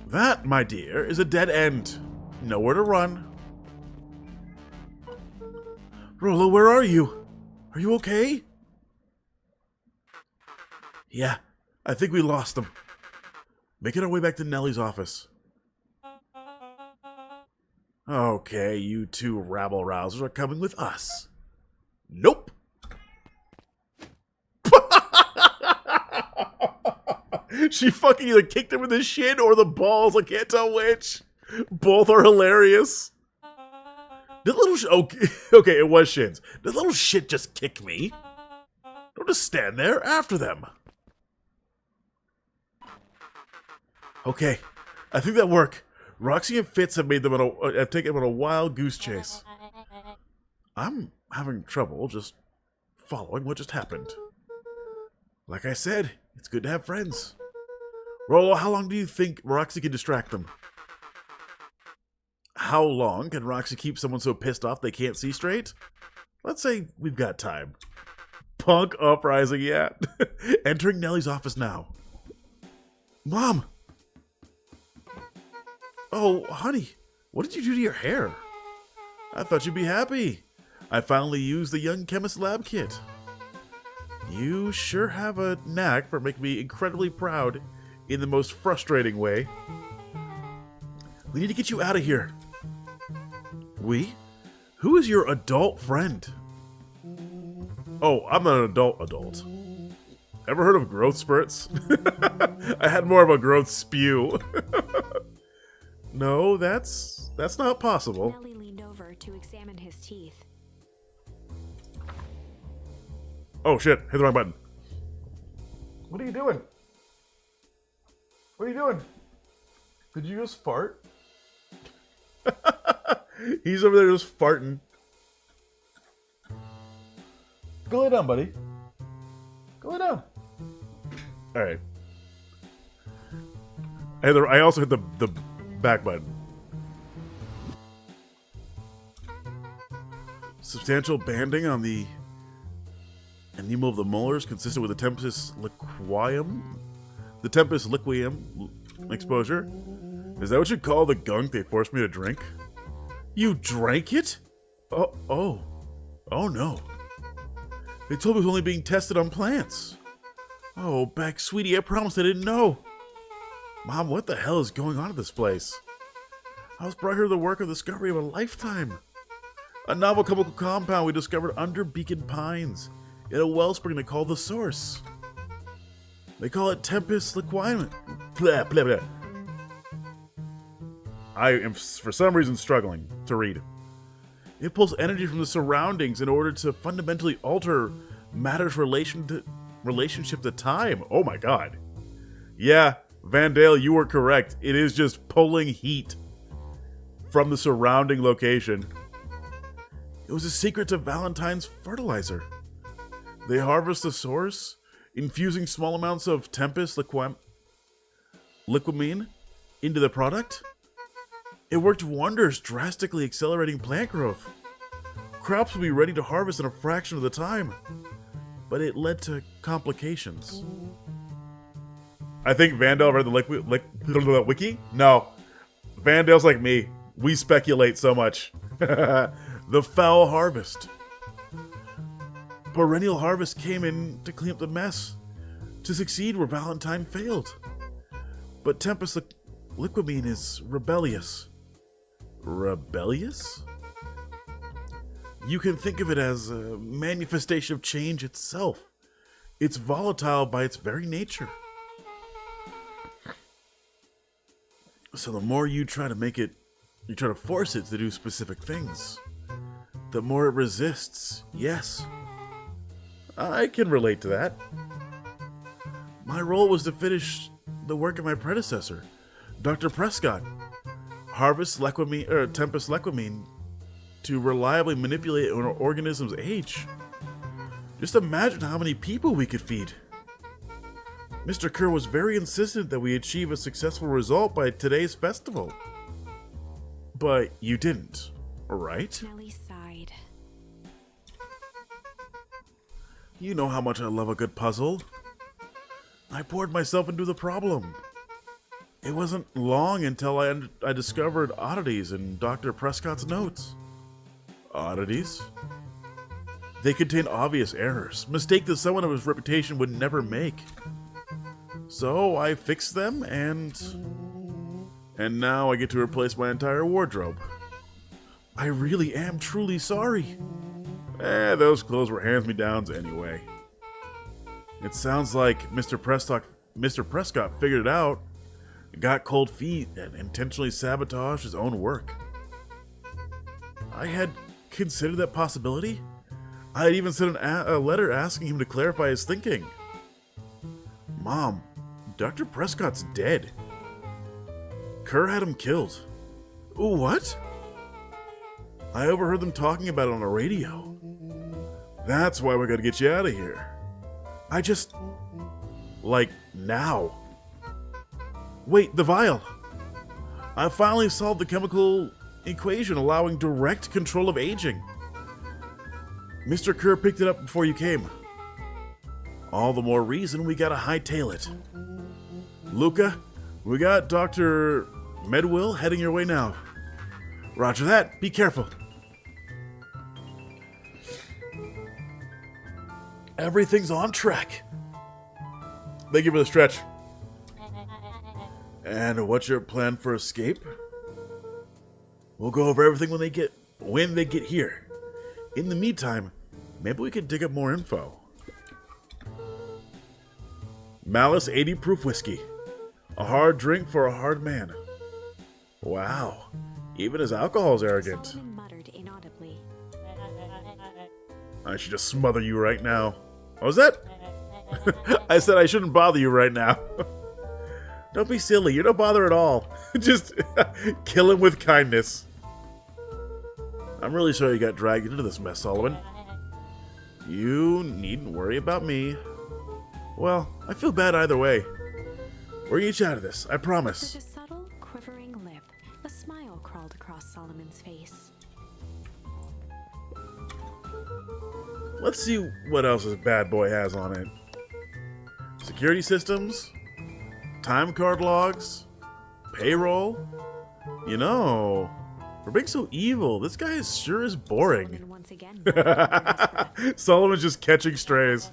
That, my dear, is a dead end. Nowhere to run. Rolo, where are you? Are you okay? Yeah, I think we lost them. Making our way back to Nellie's office. Okay, you two rabble-rousers are coming with us. Nope. She fucking either kicked him in the shin or the balls. I can't tell which. Both are hilarious. The little okay, it was shins. The little shit just kick me. Don't just stand there after them. Okay, I think that worked. Roxy and Fitz have made them have taken them on a wild goose chase. I'm having trouble just following what just happened. Like I said, it's good to have friends. Rolo, how long do you think Roxy can distract them? How long can Roxy keep someone so pissed off they can't see straight? Let's say we've got time. Punk uprising, yeah. Entering Nellie's office now. Mom! Oh, honey, what did you do to your hair? I thought you'd be happy. I finally used the Young Chemist Lab kit. You sure have a knack for making me incredibly proud in the most frustrating way. We need to get you out of here. We? Who is your adult friend? Oh, I'm not an adult. Ever heard of growth spurts? I had more of a growth spew. No, that's not possible. Nellie leaned over to examine his teeth. Oh shit, hit the wrong button. What are you doing? What are you doing? Did you just fart? He's over there just farting. Go lay down, buddy. Go lay down. Alright. I also hit the back button. Substantial banding on the enamel of the molars consistent with the Tempus liqueum. The Tempus liqueum exposure. Is that what you call the gunk they forced me to drink? You drank it? Oh no. They told me it was only being tested on plants. Oh, Beck, sweetie, I promised I didn't know. Mom, what the hell is going on at this place? I was brought here to the work of discovery of a lifetime. A novel chemical compound we discovered under Beacon Pines in a wellspring they call the Source. They call it Tempest Liquidum. Blah, blah, blah. I am, for some reason, struggling to read. It pulls energy from the surroundings in order to fundamentally alter matter's relationship to time. Oh my god. Yeah, Vandale, you were correct. It is just pulling heat from the surrounding location. It was a secret to Valentine's fertilizer. They harvest the source, infusing small amounts of Tempest liquamine into the product. It worked wonders, drastically accelerating plant growth. Crops would be ready to harvest in a fraction of the time, but it led to complications. I think Vandale read the wiki? No. Vandale's like me. We speculate so much. The foul harvest. Perennial harvest came in to clean up the mess, to succeed where Valentine failed. But Tempest liquamine is rebellious. Rebellious? You can think of it as a manifestation of change itself. It's volatile by its very nature. So the more you try to force it to do specific things, the more it resists. Yes. I can relate to that. My role was to finish the work of my predecessor, Dr. Prescott. Harvest Tempest liquamine to reliably manipulate an organism's age. Just imagine how many people we could feed. Mr. Kerr was very insistent that we achieve a successful result by today's festival. But you didn't, right? Nellie sighed. You know how much I love a good puzzle. I poured myself into the problem. It wasn't long until I discovered oddities in Dr. Prescott's notes. Oddities? They contain obvious errors, mistakes that someone of his reputation would never make. So I fixed them, and now I get to replace my entire wardrobe. I really am truly sorry. Those clothes were hand-me-downs anyway. It sounds like Mr. Prescott figured it out, got cold feet, and intentionally sabotaged his own work. I had considered that possibility. I had even sent a letter asking him to clarify his thinking. Mom, Dr. Prescott's dead. Kerr had him killed. What? I overheard them talking about it on the radio. That's why we gotta get you out of here. Like, now. Wait, the vial. I finally solved the chemical equation allowing direct control of aging. Mr. Kerr picked it up before you came. All the more reason we gotta hightail it. Luca, we got Dr. Medwill heading your way now. Roger that. Be careful. Everything's on track. Thank you for the stretch. And what's your plan for escape? We'll go over everything when they get here. In the meantime, maybe we could dig up more info. Malice 80 proof whiskey. A hard drink for a hard man. Wow. Even his alcohol's arrogant. Solomon muttered inaudibly. I should just smother you right now. What was that? I said I shouldn't bother you right now. Don't be silly. You're no bother at all. Just kill him with kindness. I'm really sorry you got dragged into this mess, Solomon. You needn't worry about me. Well, I feel bad either way. We're gonna get you out of this, I promise. With a subtle, quivering lip, a smile crawled across Solomon's face. Let's see what else this bad boy has on it. Security systems, time card logs, payroll. You know, For being so evil, this guy is sure is boring. Solomon once again broke under his breath. Solomon's just catching strays.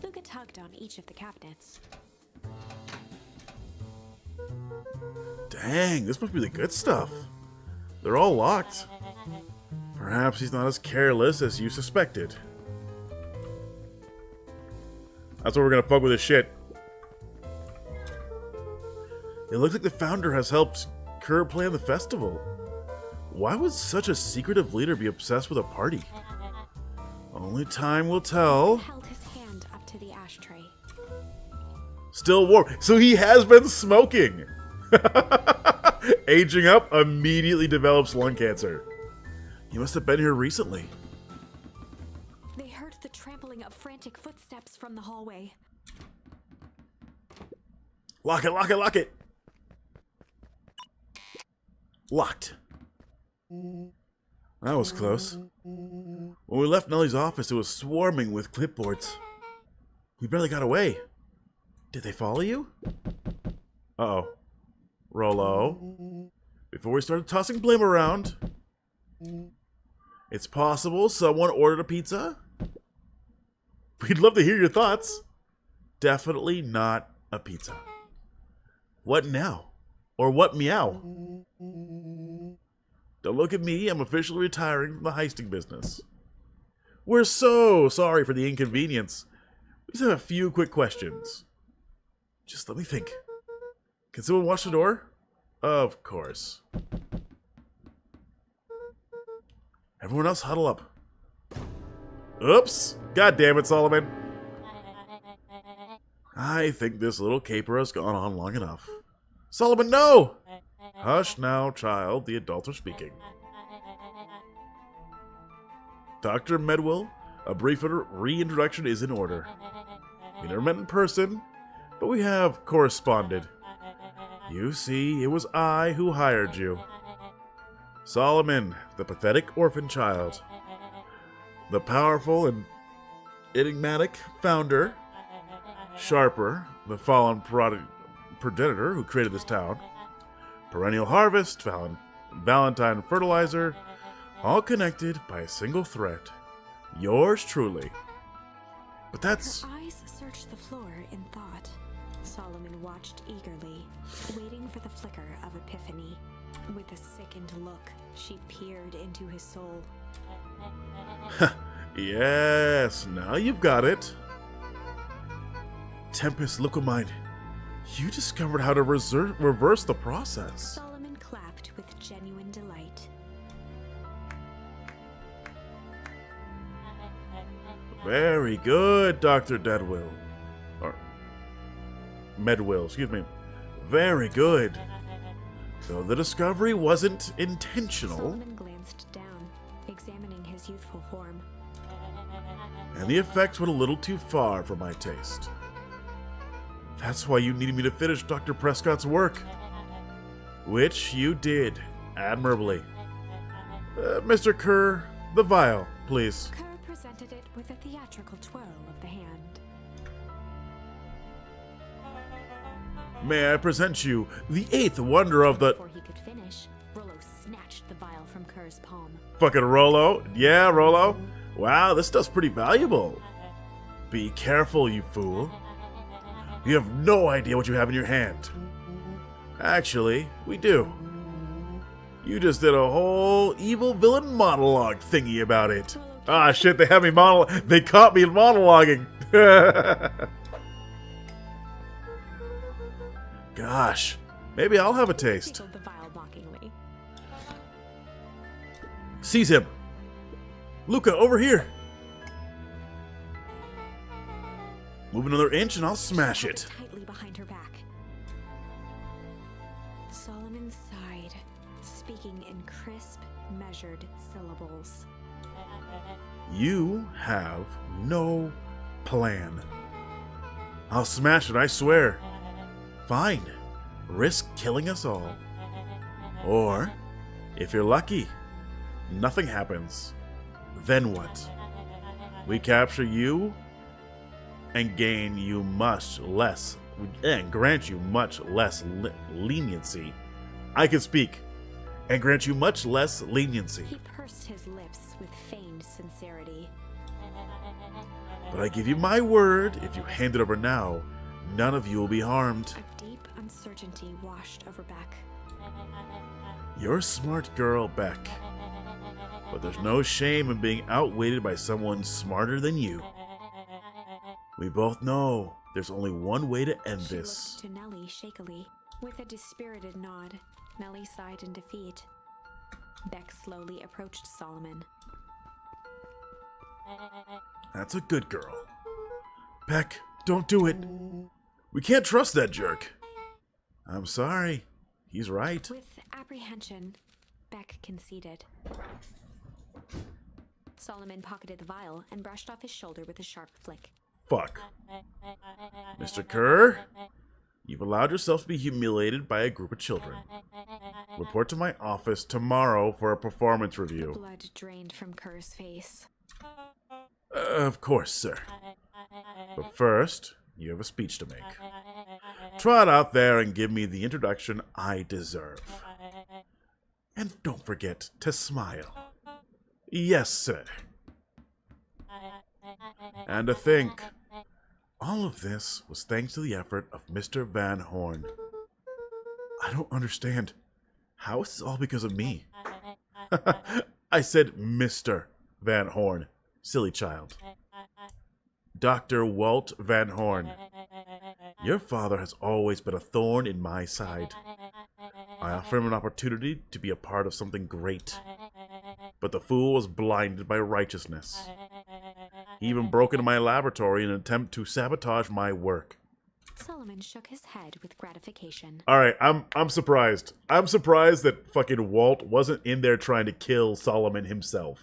Luca tugged on each of the cabinets. Dang, this must be the good stuff. They're all locked. Perhaps he's not as careless as you suspected. That's what we're gonna fuck with his shit. It looks like the founder has helped Kerr plan the festival. Why would such a secretive leader be obsessed with a party? Only time will tell. Held his hand up to the ashtray. Still warm. So he has been smoking. Aging up immediately develops lung cancer. He must have been here recently. They heard the trampling of frantic footsteps from the hallway. Lock it, lock it, lock it. Locked. That was close. When we left Nellie's office, it was swarming with clipboards. We barely got away. Did they follow you? Uh-oh. Rollo. Before we started tossing blame around, it's possible someone ordered a pizza? We'd love to hear your thoughts. Definitely not a pizza. What now? Or what meow? Don't look at me, I'm officially retiring from the heisting business. We're so sorry for the inconvenience. We just have a few quick questions. Just let me think. Can someone watch the door? Of course. Everyone else huddle up. Oops! God damn it, Solomon. I think this little caper has gone on long enough. Solomon, no! Hush now, child. The adults are speaking. Dr. Medwell, a brief reintroduction is in order. We never met in person, but we have corresponded. You see, it was I who hired you. Solomon, the pathetic orphan child. The powerful and enigmatic founder. Sharper, the fallen progenitor who created this town. Perennial Harvest, Valentine Fertilizer, all connected by a single thread. Yours truly. But that's... Her eyes searched the floor in thought. Solomon watched eagerly, waiting for the flicker of epiphany. With a sickened look, she peered into his soul. Yes, now you've got it. Tempest, look of mine. You discovered how to reverse the process. Solomon clapped with genuine delight. Very good, Dr. Deadwill. Or Medwill, excuse me. Very good. Though the discovery wasn't intentional, Solomon glanced down, examining his youthful form. and the effects went a little too far for my taste. That's why you needed me to finish Dr. Prescott's work. Which you did, admirably. Mr. Kerr, the vial, please. Kerr presented it with a theatrical twirl of the hand. May I present you the eighth wonder of the... Before he could finish, Rollo snatched the vial from Kerr's palm. Fucking Rollo? Yeah, Rollo? Wow, this stuff's pretty valuable. Be careful, you fool. You have no idea what you have in your hand. Actually, we do. You just did a whole evil villain monologue thingy about it. Ah, shit, they have me they caught me monologuing. Gosh, maybe I'll have a taste. Tickled the vial mockingly. Seize him. Luca, over here. Move another inch and I'll smash She held it. tightly behind her back. Solomon sighed, speaking in crisp, measured syllables. You have no plan. I'll smash it, I swear. Fine. Risk killing us all. Or, if you're lucky, nothing happens. Then what? We capture you and gain you much less and grant you much less leniency. I can speak. And grant you much less leniency. He pursed his lips with feigned sincerity. But I give you my word, if you hand it over now, none of you will be harmed. A deep uncertainty washed over Beck. You're a smart girl, Beck. But there's no shame in being outwitted by someone smarter than you. We both know there's only one way to end She this. looked to Nellie shakily. With a dispirited nod, Nellie sighed in defeat. Beck slowly approached Solomon. That's a good girl. Beck, don't do it. We can't trust that jerk. I'm sorry. He's right. With apprehension, Beck conceded. Solomon pocketed the vial and brushed off his shoulder with a sharp flick. Fuck. Mr. Kerr, you've allowed yourself to be humiliated by a group of children. Report to my office tomorrow for a performance review. Blood drained from Kerr's face. Of course, sir. But first, you have a speech to make. Trot out there and give me the introduction I deserve. And don't forget to smile. Yes, sir. And to think, all of this was thanks to the effort of Mr. Van Horn. I don't understand. How is this all because of me? I said Mr. Van Horn. Silly child. Dr. Walt Van Horn. Your father has always been a thorn in my side. I offered him an opportunity to be a part of something great. But the fool was blinded by righteousness. He even broke into my laboratory in an attempt to sabotage my work. Solomon shook his head with gratification. Alright, I'm surprised. I'm surprised that fucking Walt wasn't in there trying to kill Solomon himself.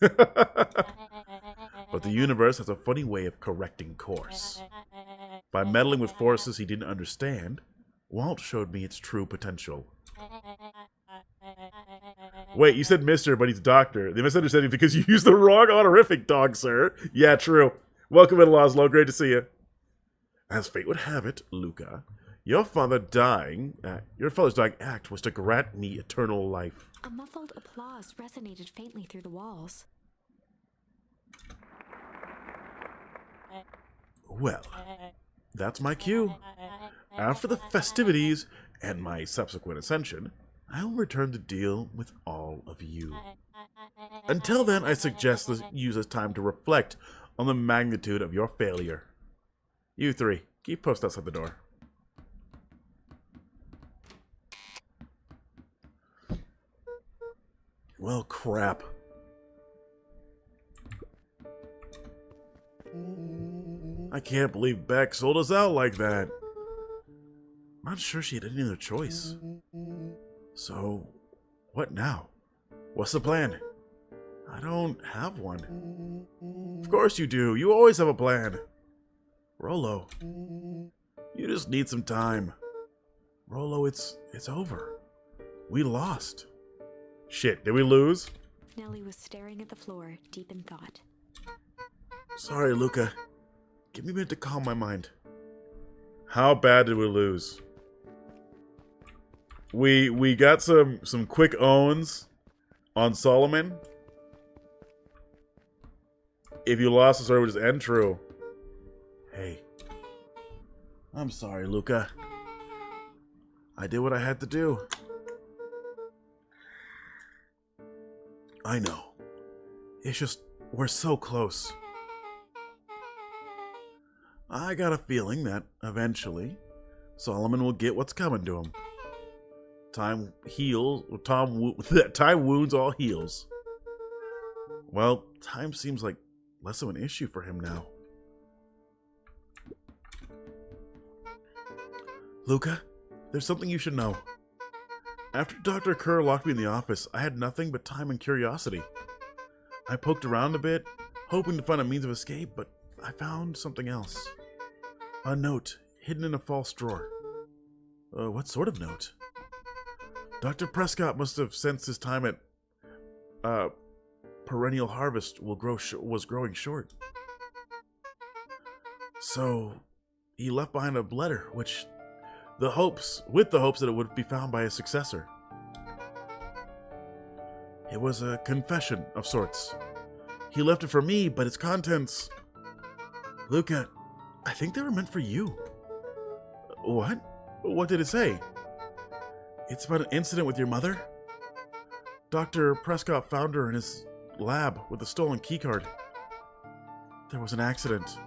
But the universe has a funny way of correcting course. By meddling with forces he didn't understand, Walt showed me its true potential. Wait, you said Mr., but he's Doctor. They misunderstanding because you used the wrong honorific, dog, sir. Yeah, true. Welcome in, Laszlo. Great to see you. As fate would have it, Luca, your father's dying act was to grant me eternal life. A muffled applause resonated faintly through the walls. Well, that's my cue. After the festivities and my subsequent ascension, I will return to deal with all of you. Until then, I suggest use this time to reflect on the magnitude of your failure. You three, keep post outside the door. Well, crap. I can't believe Beck sold us out like that. Not sure she had any other choice. So, what now? What's the plan? I don't have one. Of course you do. You always have a plan. Rollo, you just need some time. Rollo, it's over. We lost. Shit, did we lose? Nellie was staring at the floor, deep in thought. Sorry, Luca. Give me a minute to calm my mind. How bad did we lose? We got some quick owns on Solomon. If you lost, the story would just end. True. Hey. I'm sorry, Luca. I did what I had to do. I know. It's just, we're so close. I got a feeling that, eventually, Solomon will get what's coming to him. Time wounds all heals. Well, time seems like less of an issue for him now. Luca, there's something you should know. After Dr. Kerr locked me in the office, I had nothing but time and curiosity. I poked around a bit, hoping to find a means of escape, but I found something else. A note, hidden in a false drawer. What sort of note? Dr. Prescott must have sensed his time at Perennial Harvest was growing short. So, he left behind a letter, with the hopes that it would be found by his successor. It was a confession of sorts. He left it for me, but its contents... Luca, I think they were meant for you. What? What did it say? It's about an incident with your mother? Dr. Prescott found her in his lab with a stolen keycard. There was an accident.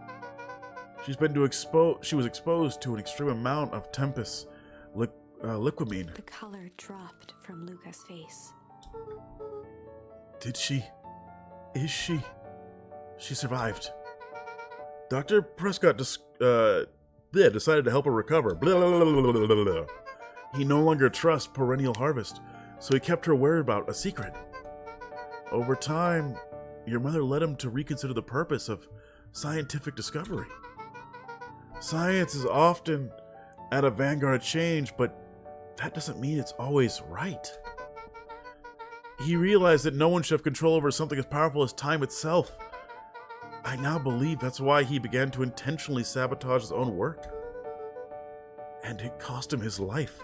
She was exposed to an extreme amount of Tempest liquamine. The color dropped from Luca's face. She survived. Dr. Prescott decided to help her recover. Blah, blah, blah, blah, blah, blah. He no longer trusts Perennial Harvest, so he kept her whereabouts a secret. Over time, your mother led him to reconsider the purpose of scientific discovery. Science is often at a vanguard of change, but that doesn't mean it's always right. He realized that no one should have control over something as powerful as time itself. I now believe that's why he began to intentionally sabotage his own work. And it cost him his life.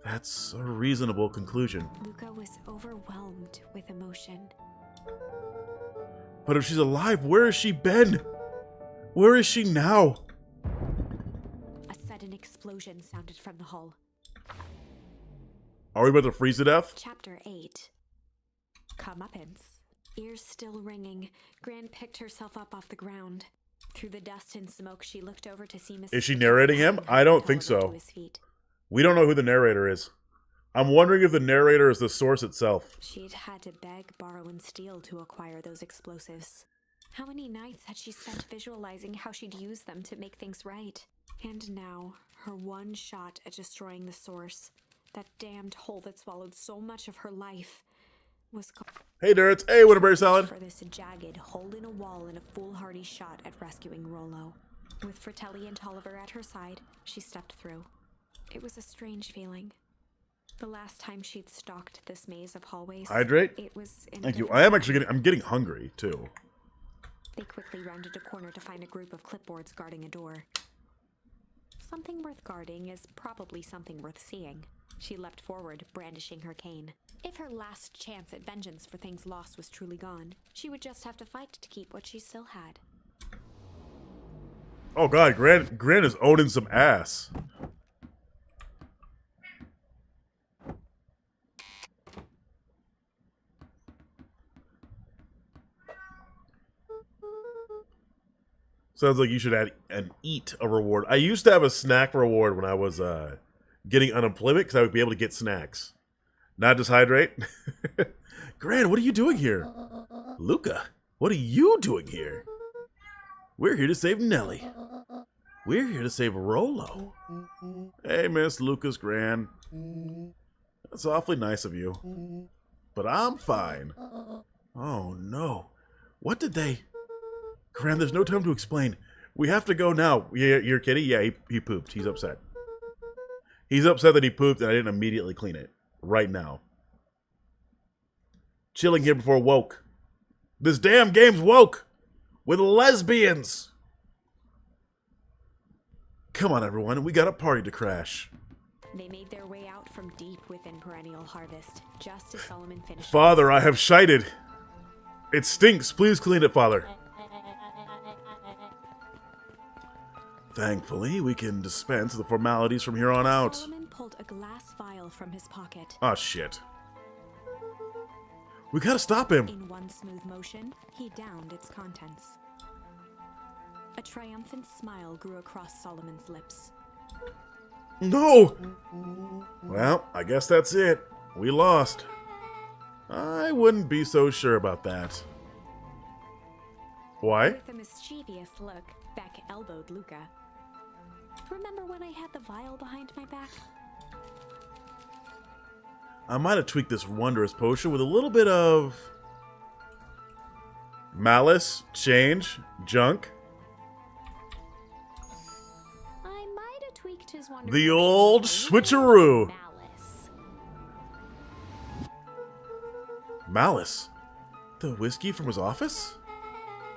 That's a reasonable conclusion. Luca was overwhelmed with emotion. But if she's alive, where has she been? Where is she now? A sudden explosion sounded from the hull. Are we about to freeze to death? Chapter 8. Comeuppance. Ears still ringing, Gran picked herself up off the ground. Through the dust and smoke, she looked over to see Mr. Is she narrating him? I don't think so. To his feet. We don't know who the narrator is. I'm wondering if the narrator is the source itself. She'd had to beg, borrow, and steal to acquire those explosives. How many nights had she spent visualizing how she'd use them to make things right? And now, her one shot at destroying the source, that damned hole that swallowed so much of her life, was gone. Hey, Durrits. Hey, Winterberry Salad. For this jagged hole in a wall and a foolhardy shot at rescuing Rollo. With Fratelli and Tolliver at her side, she stepped through. It was a strange feeling. The last time she'd stalked this maze of hallways, Hydrate. it was in a Thank you. different I am actually I'm getting hungry too. They quickly rounded a corner to find a group of clipboards guarding a door. Something worth guarding is probably something worth seeing. She leapt forward, brandishing her cane. If her last chance at vengeance for things lost was truly gone, she would just have to fight to keep what she still had. Oh god, Gran is owning some ass. Sounds like you should add an eat a reward. I used to have a snack reward when I was getting unemployment because I would be able to get snacks. Not just hydrate. Gran, what are you doing here? Luca, what are you doing here? We're here to save Nellie. We're here to save Rollo. Hey, Miss Lucas Gran. That's awfully nice of you. But I'm fine. Oh, no. What did they... Gran, there's no time to explain. We have to go now. Your kitty? Yeah, he pooped. He's upset. He's upset that he pooped and I didn't immediately clean it. Right now. Chilling here before woke. This damn game's woke! With lesbians! Come on, everyone. We got a party to crash. They made their way out from deep within Perennial Harvest, just as Solomon finished. Father, I have shited. It stinks. Please clean it, Father. Thankfully, we can dispense the formalities from here on out. Solomon pulled a glass vial from his pocket. Oh, shit. We gotta stop him. In one smooth motion, he downed its contents. A triumphant smile grew across Solomon's lips. No! Well, I guess that's it. We lost. I wouldn't be so sure about that. Why? With a mischievous look, Beck elbowed Luca. Remember when I had the vial behind my back? I might have tweaked this wondrous potion with a little bit of... malice, change, junk. I might have tweaked his wonderful The old switcheroo. malice. Malice? The whiskey from his office?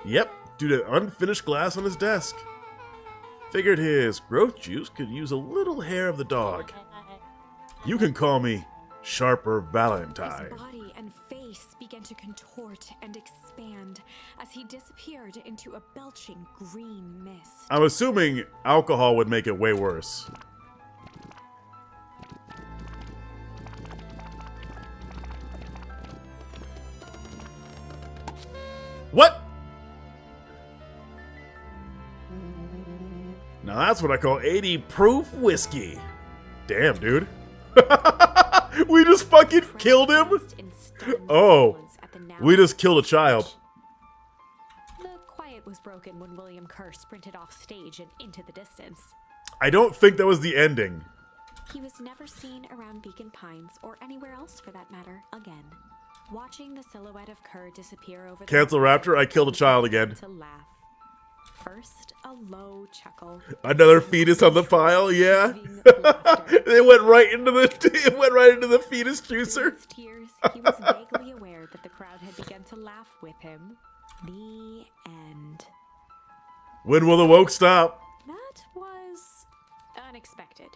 Yep, due to unfinished glass on his desk. Figured his growth juice could use a little hair of the dog. You can call me Sharper Valentine. His body and face began to contort and expand as he disappeared into a belching green mist. I'm assuming alcohol would make it way worse. What? Now that's what I call 80 proof whiskey. Damn, dude. We just fucking killed him? Oh, we just killed a child. The quiet was broken when William Kerr sprinted off stage and into the distance. I don't think that was the ending. He was never seen around Beacon Pines, or anywhere else for that matter, again. Watching the silhouette of Kerr disappear over the Cancel Raptor, I killed a child again. to laugh. First, a low chuckle. Another fetus on the pile, yeah. Raving laughter. It went right into the fetus juicer. His tears, he was vaguely aware that the crowd had begun to laugh with him. The end. When will the woke stop? That was unexpected.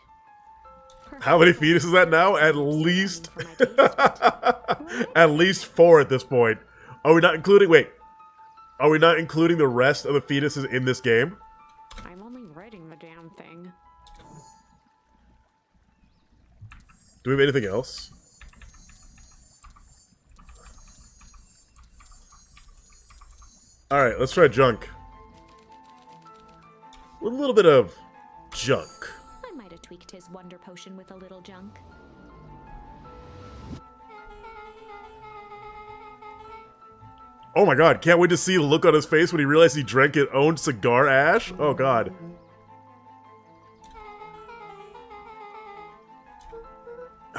How many fetuses is that now? At least For my taste. at least 4 at this point. Are we not including Are we not including the rest of the fetuses in this game? I'm only writing the damn thing. Do we have anything else? Alright, let's try junk. With a little bit of junk. I might have tweaked his wonder potion with a little junk. Oh my god, can't wait to see the look on his face when he realized he drank his own cigar ash. Oh god.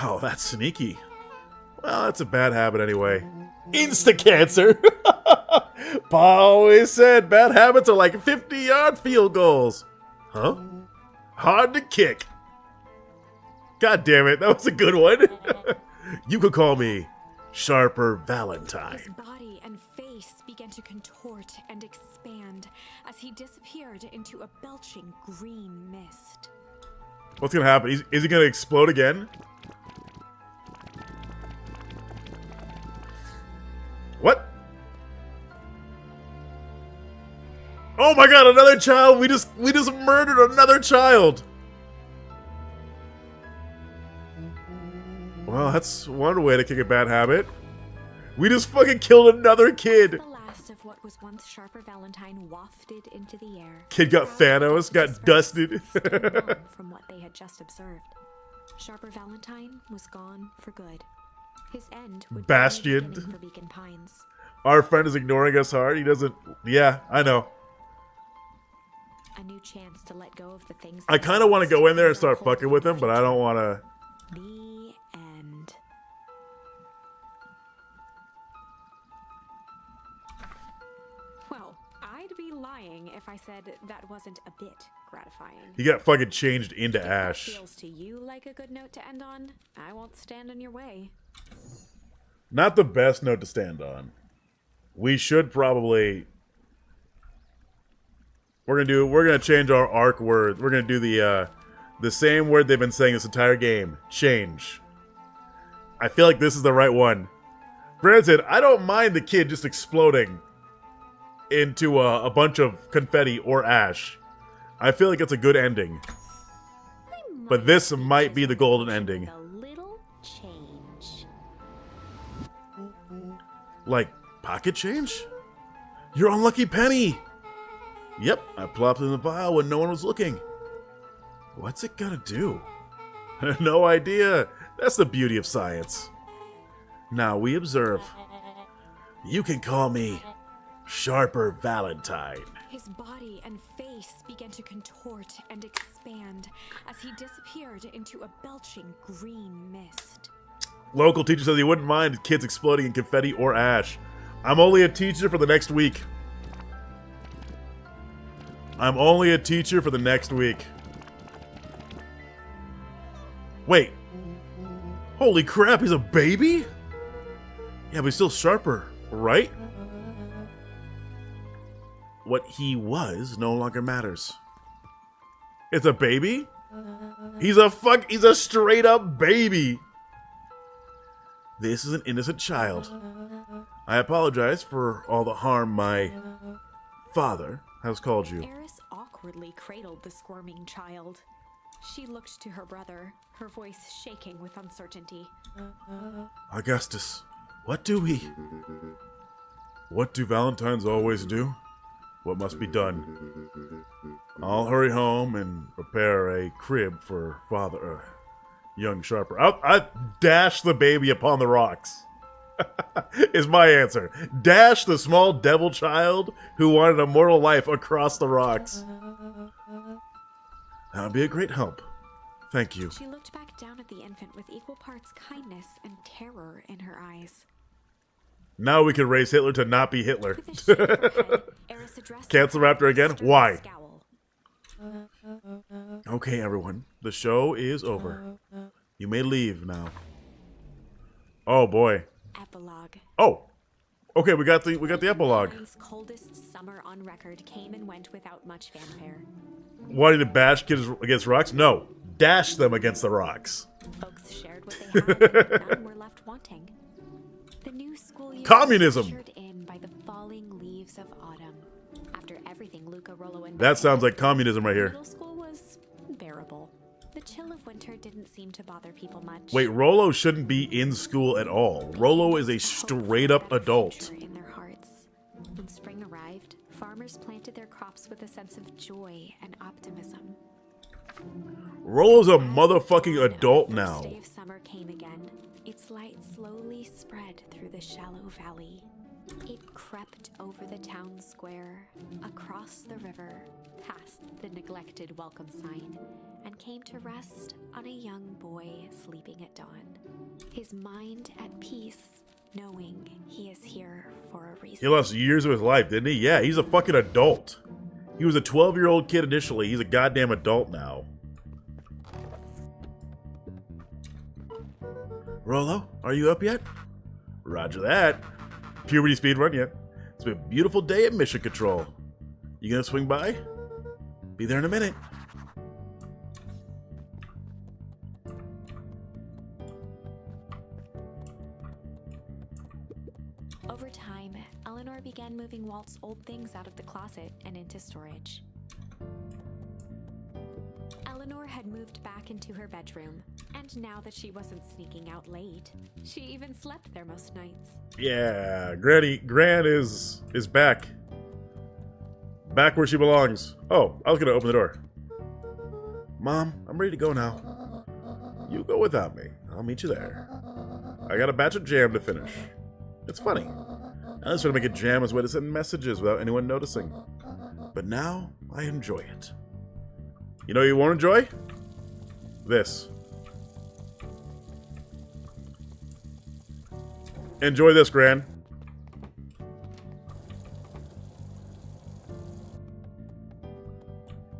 Oh, that's sneaky. Well, that's a bad habit anyway. Insta-cancer! Pa always said bad habits are like 50-yard field goals. Huh? Hard to kick. God damn it, that was a good one. You could call me Sharper Valentine. His body and face began to contort and expand as he disappeared into a belching green mist. What's gonna happen? Is he gonna explode again? What? Oh my god, another child! We just murdered another child! Well, that's one way to kick a bad habit. We just fucking killed another kid! The last of what was once Sharper Valentine wafted into the air. Kid got Thanos, got dusted. Spun on from what they had just observed. Sharper Valentine was gone for good. His end would Bastion. be the beginning for Beacon Pines. Our friend is ignoring us hard. He doesn't... Yeah, I know. A new chance to let go of the things. I kind of want to go in there and start fucking with him, but I don't want to... The end. Well, I'd be lying if I said that wasn't a bit gratifying. He got fucking changed into If that ash. feels to you like a good note to end on, I won't stand in your way. Not the best note to stand on. We should probably... We're gonna change our arc word. We're gonna do the same word they've been saying this entire game. Change. I feel like this is the right one. Granted, I don't mind the kid just exploding into a bunch of confetti or ash. I feel like it's a good ending. But this might be the golden ending. A little change. Like, pocket change? Your unlucky penny! Yep, I plopped it in the vial when no one was looking. What's it gonna do? No idea. That's the beauty of science. Now we observe. You can call me Sharper Valentine. His body and face began to contort and expand as he disappeared into a belching green mist. Local teacher says he wouldn't mind kids exploding in confetti or ash. I'm only a teacher for the next week. I'm only a teacher for the next week. Wait. Holy crap, he's a baby? Yeah, but he's still Sharper, right? What he was no longer matters. It's a baby? He's a straight up baby. This is an innocent child. I apologize for all the harm my father has called you. Eris awkwardly cradled the squirming child. She looked to her brother, her voice shaking with uncertainty. Augustus, what do Valentines always do? What must be done? I'll hurry home and prepare a crib for young Sharper. I dash the baby upon the rocks. Is my answer. Dash the small devil child who wanted a mortal life across the rocks. That would be a great help. Thank you. She looked back down at the infant with equal parts kindness and terror in her eyes. Now we can raise Hitler to not be Hitler. With a shake of her head, Eris addressed Cancel the Raptor again? stern Why? scowl. Okay, everyone. The show is over. You may leave now. Oh boy. Epilogue. Oh. Okay, we got the epilogue. Valentine's coldest summer on record came and went without much fanfare. Wanting to bash kids against rocks? No. Dash them against the rocks. Folks shared what they had, none were left wanting. The new school year Communism. was ushered in by the falling leaves of autumn. After everything Luca, Rollo, and That sounds like communism right here. middle school was bearable. The chill of winter didn't seem to bother people much. Wait, Rollo shouldn't be in school at all. Rollo is a straight up adult. In their hearts. When spring arrived, farmers planted their crops with a sense of joy and optimism. Rollo's a motherfucking adult The now. first day of summer came again. Its light slowly spread through the shallow valley. It crept over the town square, across the river, past the neglected welcome sign, and came to rest on a young boy sleeping at dawn. His mind at peace, knowing he is here for a reason. He lost years of his life, didn't he? Yeah, he's a fucking adult. He was a 12-year-old kid initially. He's a goddamn adult now. Rollo, are you up yet? Roger that. Puberty speedrun yet. It's been a beautiful day at Mission Control. You gonna swing by? Be there in a minute. Over time, Eleanor began moving Walt's old things out of the closet and into storage. Eleanor had moved back into her bedroom, and now that she wasn't sneaking out late, she even slept there most nights. Yeah, Gran is back. Back where she belongs. Oh, I was gonna open the door. Mom, I'm ready to go now. You go without me. I'll meet you there. I got a batch of jam to finish. It's funny. I was trying to make a jam as a way to send messages without anyone noticing. But now, I enjoy it. You know what you won't enjoy? This. Enjoy this, Gran.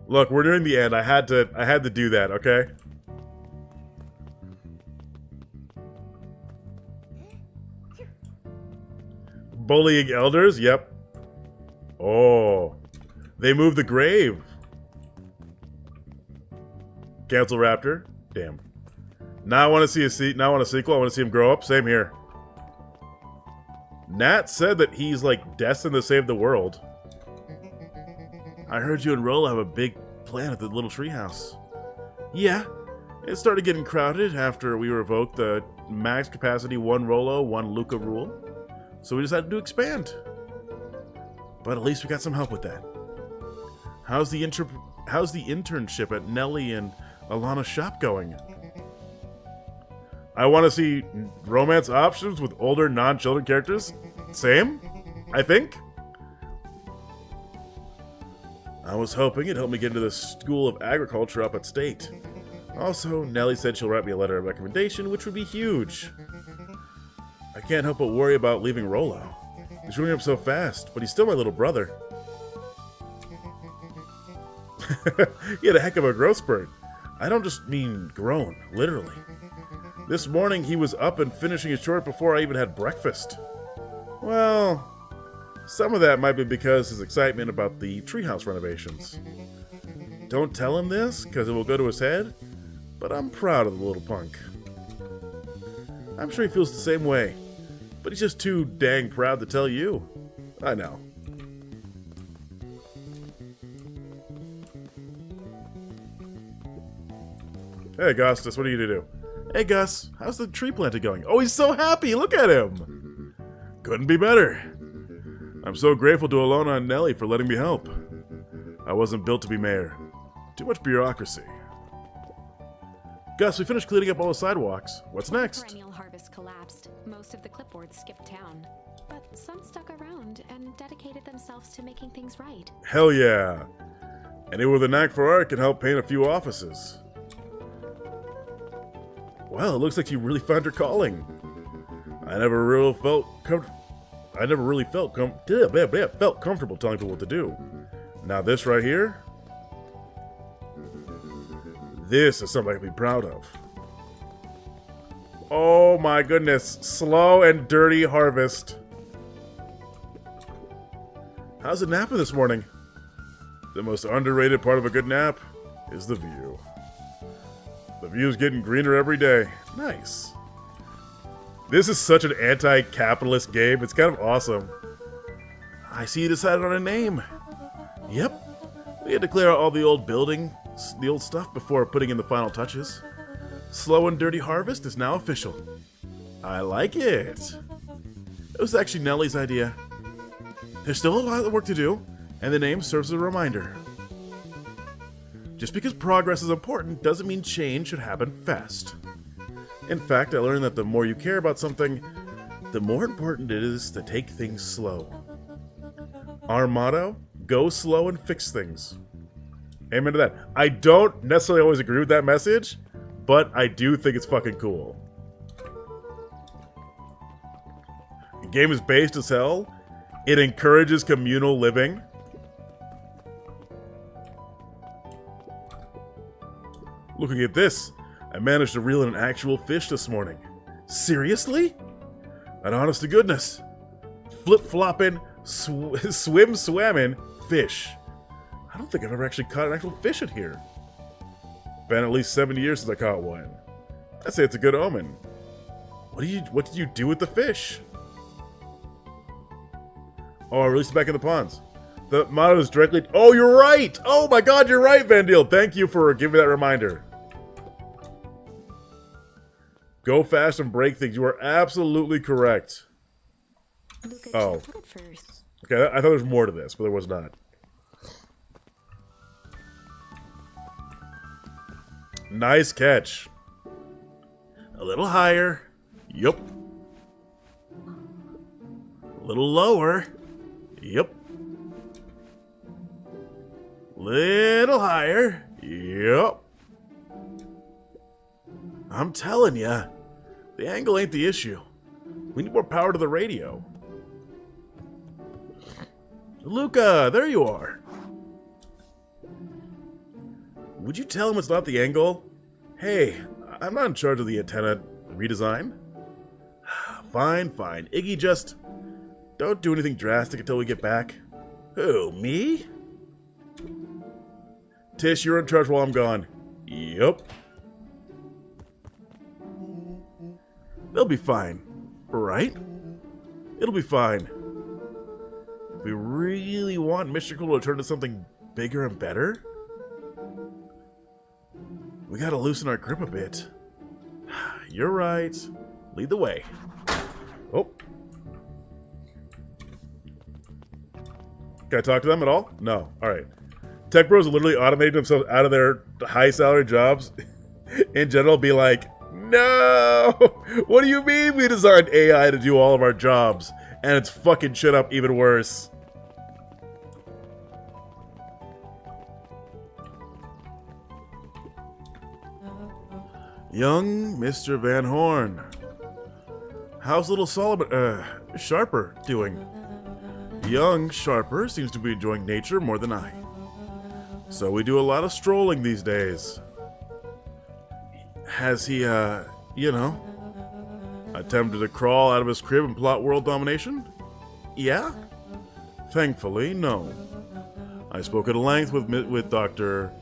Look, we're nearing the end. I had to do that, okay? Bullying elders? Yep. Oh. They moved the grave. Cancel Raptor? Damn. Now I want to see a sequel. I want to see him grow up. Same here. Nat said that he's like destined to save the world. I heard you and Rollo have a big plan at the little treehouse. Yeah. It started getting crowded after we revoked the max capacity 1 Rollo, 1 Luca rule. So we decided to expand. But at least we got some help with that. How's the internship at Nellie and Alana's shop going? I want to see romance options with older non-children characters. Same, I think. I was hoping it'd help me get into the School of Agriculture up at State. Also, Nellie said she'll write me a letter of recommendation, which would be huge. I can't help but worry about leaving Rollo. He's growing up so fast, but he's still my little brother. He had a heck of a growth spurt. I don't just mean grown, literally. This morning he was up and finishing his chore before I even had breakfast. Well, some of that might be because his excitement about the treehouse renovations. Don't tell him this, because it will go to his head, but I'm proud of the little punk. I'm sure he feels the same way, but he's just too dang proud to tell you. I know. Hey, Augustus, what are you to do? Hey, Gus, how's the tree planting going? Oh, he's so happy! Look at him! Couldn't be better. I'm so grateful to Alona and Nellie for letting me help. I wasn't built to be mayor. Too much bureaucracy. Gus, we finished cleaning up all the sidewalks. What's next? Perennial harvest collapsed. Most of the clipboards skipped town. But some stuck around and dedicated themselves to making things right. Hell yeah! Anyone with a knack for art can help paint a few offices. Well, it looks like you really found your calling. I never really felt comfortable telling people what to do. Now this right here, this is something I can be proud of. Oh my goodness, slow and dirty harvest. How's it napping this morning? The most underrated part of a good nap is the view. The view's getting greener every day. Nice. This is such an anti-capitalist game. It's kind of awesome. I see you decided on a name. Yep. We had to clear out all the old stuff before putting in the final touches. Slow and Dirty Harvest is now official. I like it. It was actually Nellie's idea. There's still a lot of work to do, and the name serves as a reminder. Just because progress is important doesn't mean change should happen fast. In fact, I learned that the more you care about something, the more important it is to take things slow. Our motto, go slow and fix things. Amen to that. I don't necessarily always agree with that message, but I do think it's fucking cool. The game is based as hell. It encourages communal living. Looking at this, I managed to reel in an actual fish this morning. Seriously? An honest to goodness. Flip-flopping, swim-swamming fish. I don't think I've ever actually caught an actual fish in here. Been at least 7 years since I caught one. I'd say it's a good omen. What did you do with the fish? Oh, I released it back in the ponds. The motto is directly... Oh, you're right! Oh my god, you're right, Vandeel! Thank you for giving me that reminder. Go fast and break things. You are absolutely correct. Oh. Okay, I thought there was more to this, but there was not. Nice catch. A little higher. Yup. A little lower. Yup. Little higher. Yup. I'm telling ya, the angle ain't the issue. We need more power to the radio. Luca, there you are. Would you tell him it's not the angle? Hey, I'm not in charge of the antenna redesign. Fine, fine. Iggy, just don't do anything drastic until we get back. Who, me? Tish, you're in charge while I'm gone. Yup. They'll be fine, right? It'll be fine. If we really want Mystical to turn to something bigger and better, we gotta loosen our grip a bit. You're right. Lead the way. Oh. Can I talk to them at all? No. Alright. Tech bros are literally automating themselves out of their high salary jobs in general, be like, no! What do you mean we designed AI to do all of our jobs? And it's fucking shit up even worse. Young Mr. Van Horn. How's little Sharper doing? Young Sharper seems to be enjoying nature more than I. So we do a lot of strolling these days. Has he, attempted to crawl out of his crib and plot world domination? Yeah? Thankfully, no. I spoke at length with Dr.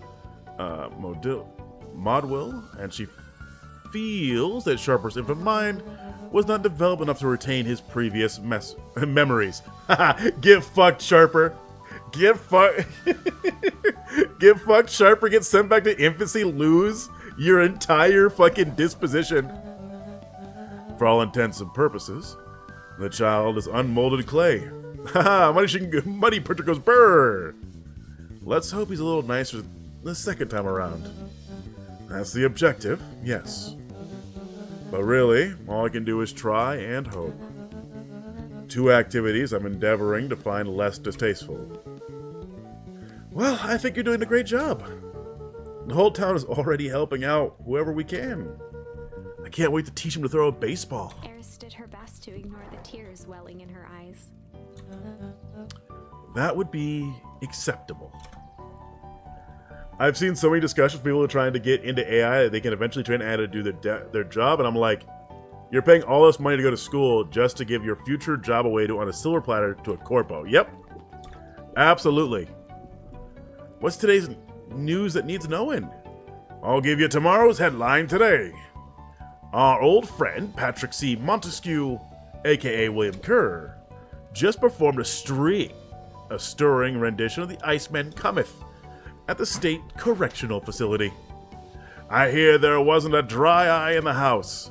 Modwell, and she feels that Sharper's infant mind was not developed enough to retain his previous memories. Get fucked, Sharper. Get fucked. Get fucked, Sharper. Get sent back to infancy. Lose your entire fucking disposition. For all intents and purposes, the child is unmolded clay. Haha, Muddy Printer goes brrr. Let's hope he's a little nicer the second time around. That's the objective, yes. But really, all I can do is try and hope. 2 activities I'm endeavoring to find less distasteful. Well, I think you're doing a great job. The whole town is already helping out whoever we can. I can't wait to teach him to throw a baseball. Eris did her best to ignore the tears welling in her eyes. That would be acceptable. I've seen so many discussions of people trying to get into AI that they can eventually train AI to do their job, and I'm like, you're paying all this money to go to school just to give your future job away on a silver platter to a corpo. Yep. Absolutely. What's today's news that needs knowing? I'll give you tomorrow's headline today. Our old friend, Patrick C. Montesquieu, aka William Kerr, just performed a stirring rendition of The Iceman Cometh at the State Correctional Facility. I hear there wasn't a dry eye in the house.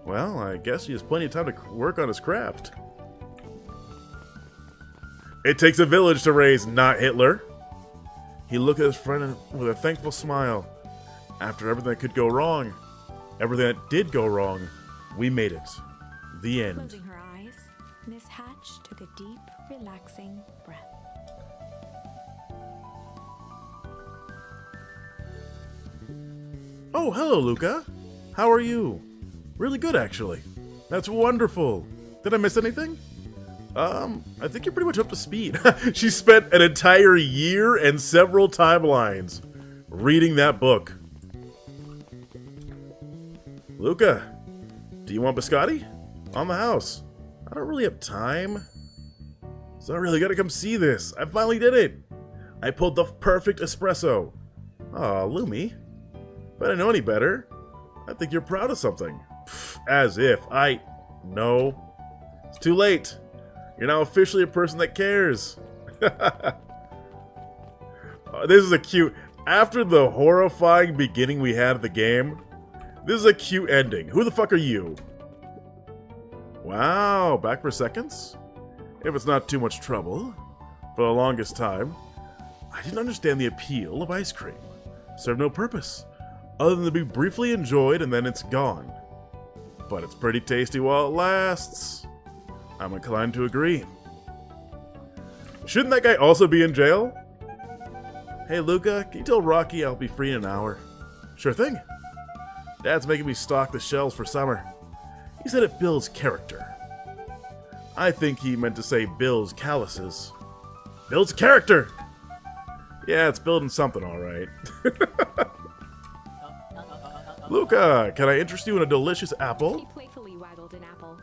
Well, I guess he has plenty of time to work on his craft. It takes a village to raise not Hitler. He looked at his friend with a thankful smile. After everything that could go wrong, everything that did go wrong, we made it. The end. Closing her eyes, Miss Hatch took a deep, relaxing breath. Oh, hello, Luca. How are you? Really good, actually. That's wonderful. Did I miss anything? I think you're pretty much up to speed. She spent an entire year and several timelines reading that book. Luca, do you want biscotti? On the house. I don't really have time. So I really gotta come see this. I finally did it. I pulled the perfect espresso. Aw, Lumi. If I didn't know any better, I think you're proud of something. Pfft, as if. No. It's too late. You're now officially a person that cares. This is a cute... After the horrifying beginning we had of the game, this is a cute ending. Who the fuck are you? Wow, back for seconds? If it's not too much trouble. For the longest time, I didn't understand the appeal of ice cream. Served no purpose, other than to be briefly enjoyed and then it's gone. But it's pretty tasty while it lasts. I'm inclined to agree. Shouldn't that guy also be in jail? Hey Luca, can you tell Rocky I'll be free in an hour? Sure thing. Dad's making me stock the shelves for summer. He said it builds character. I think he meant to say builds calluses. Builds character! Yeah, it's building something alright. Luca, can I interest you in a delicious He apple? playfully waggled an apple.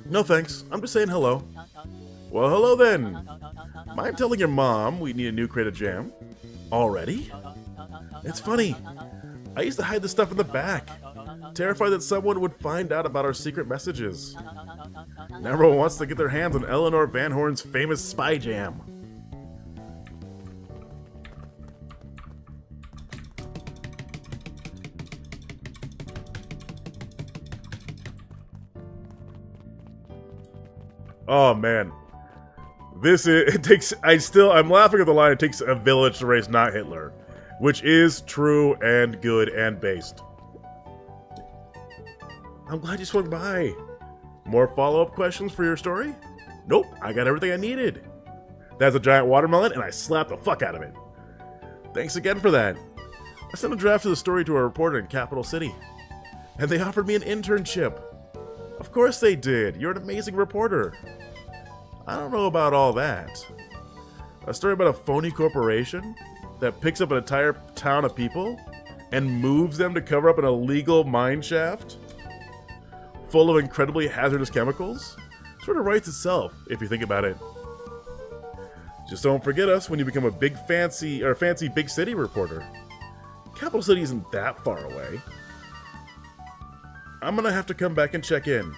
No thanks, I'm just saying hello. Well, hello then. Mind telling your mom we need a new crate of jam? Already? It's funny. I used to hide the stuff in the back, terrified that someone would find out about our secret messages. Now everyone wants to get their hands on Eleanor Van Horn's famous spy jam. Oh man. I'm laughing at the line, it takes a village to raise not Hitler, which is true and good and based. I'm glad you swung by. More follow-up questions for your story? Nope, I got everything I needed. That's a giant watermelon and I slapped the fuck out of it. Thanks again for that. I sent a draft of the story to a reporter in Capital City, and they offered me an internship. Of course they did. You're an amazing reporter. I don't know about all that. A story about a phony corporation that picks up an entire town of people and moves them to cover up an illegal mine shaft full of incredibly hazardous chemicals sort of writes itself, if you think about it. Just don't forget us when you become a fancy big city reporter. Capital City isn't that far away. I'm gonna have to come back and check in.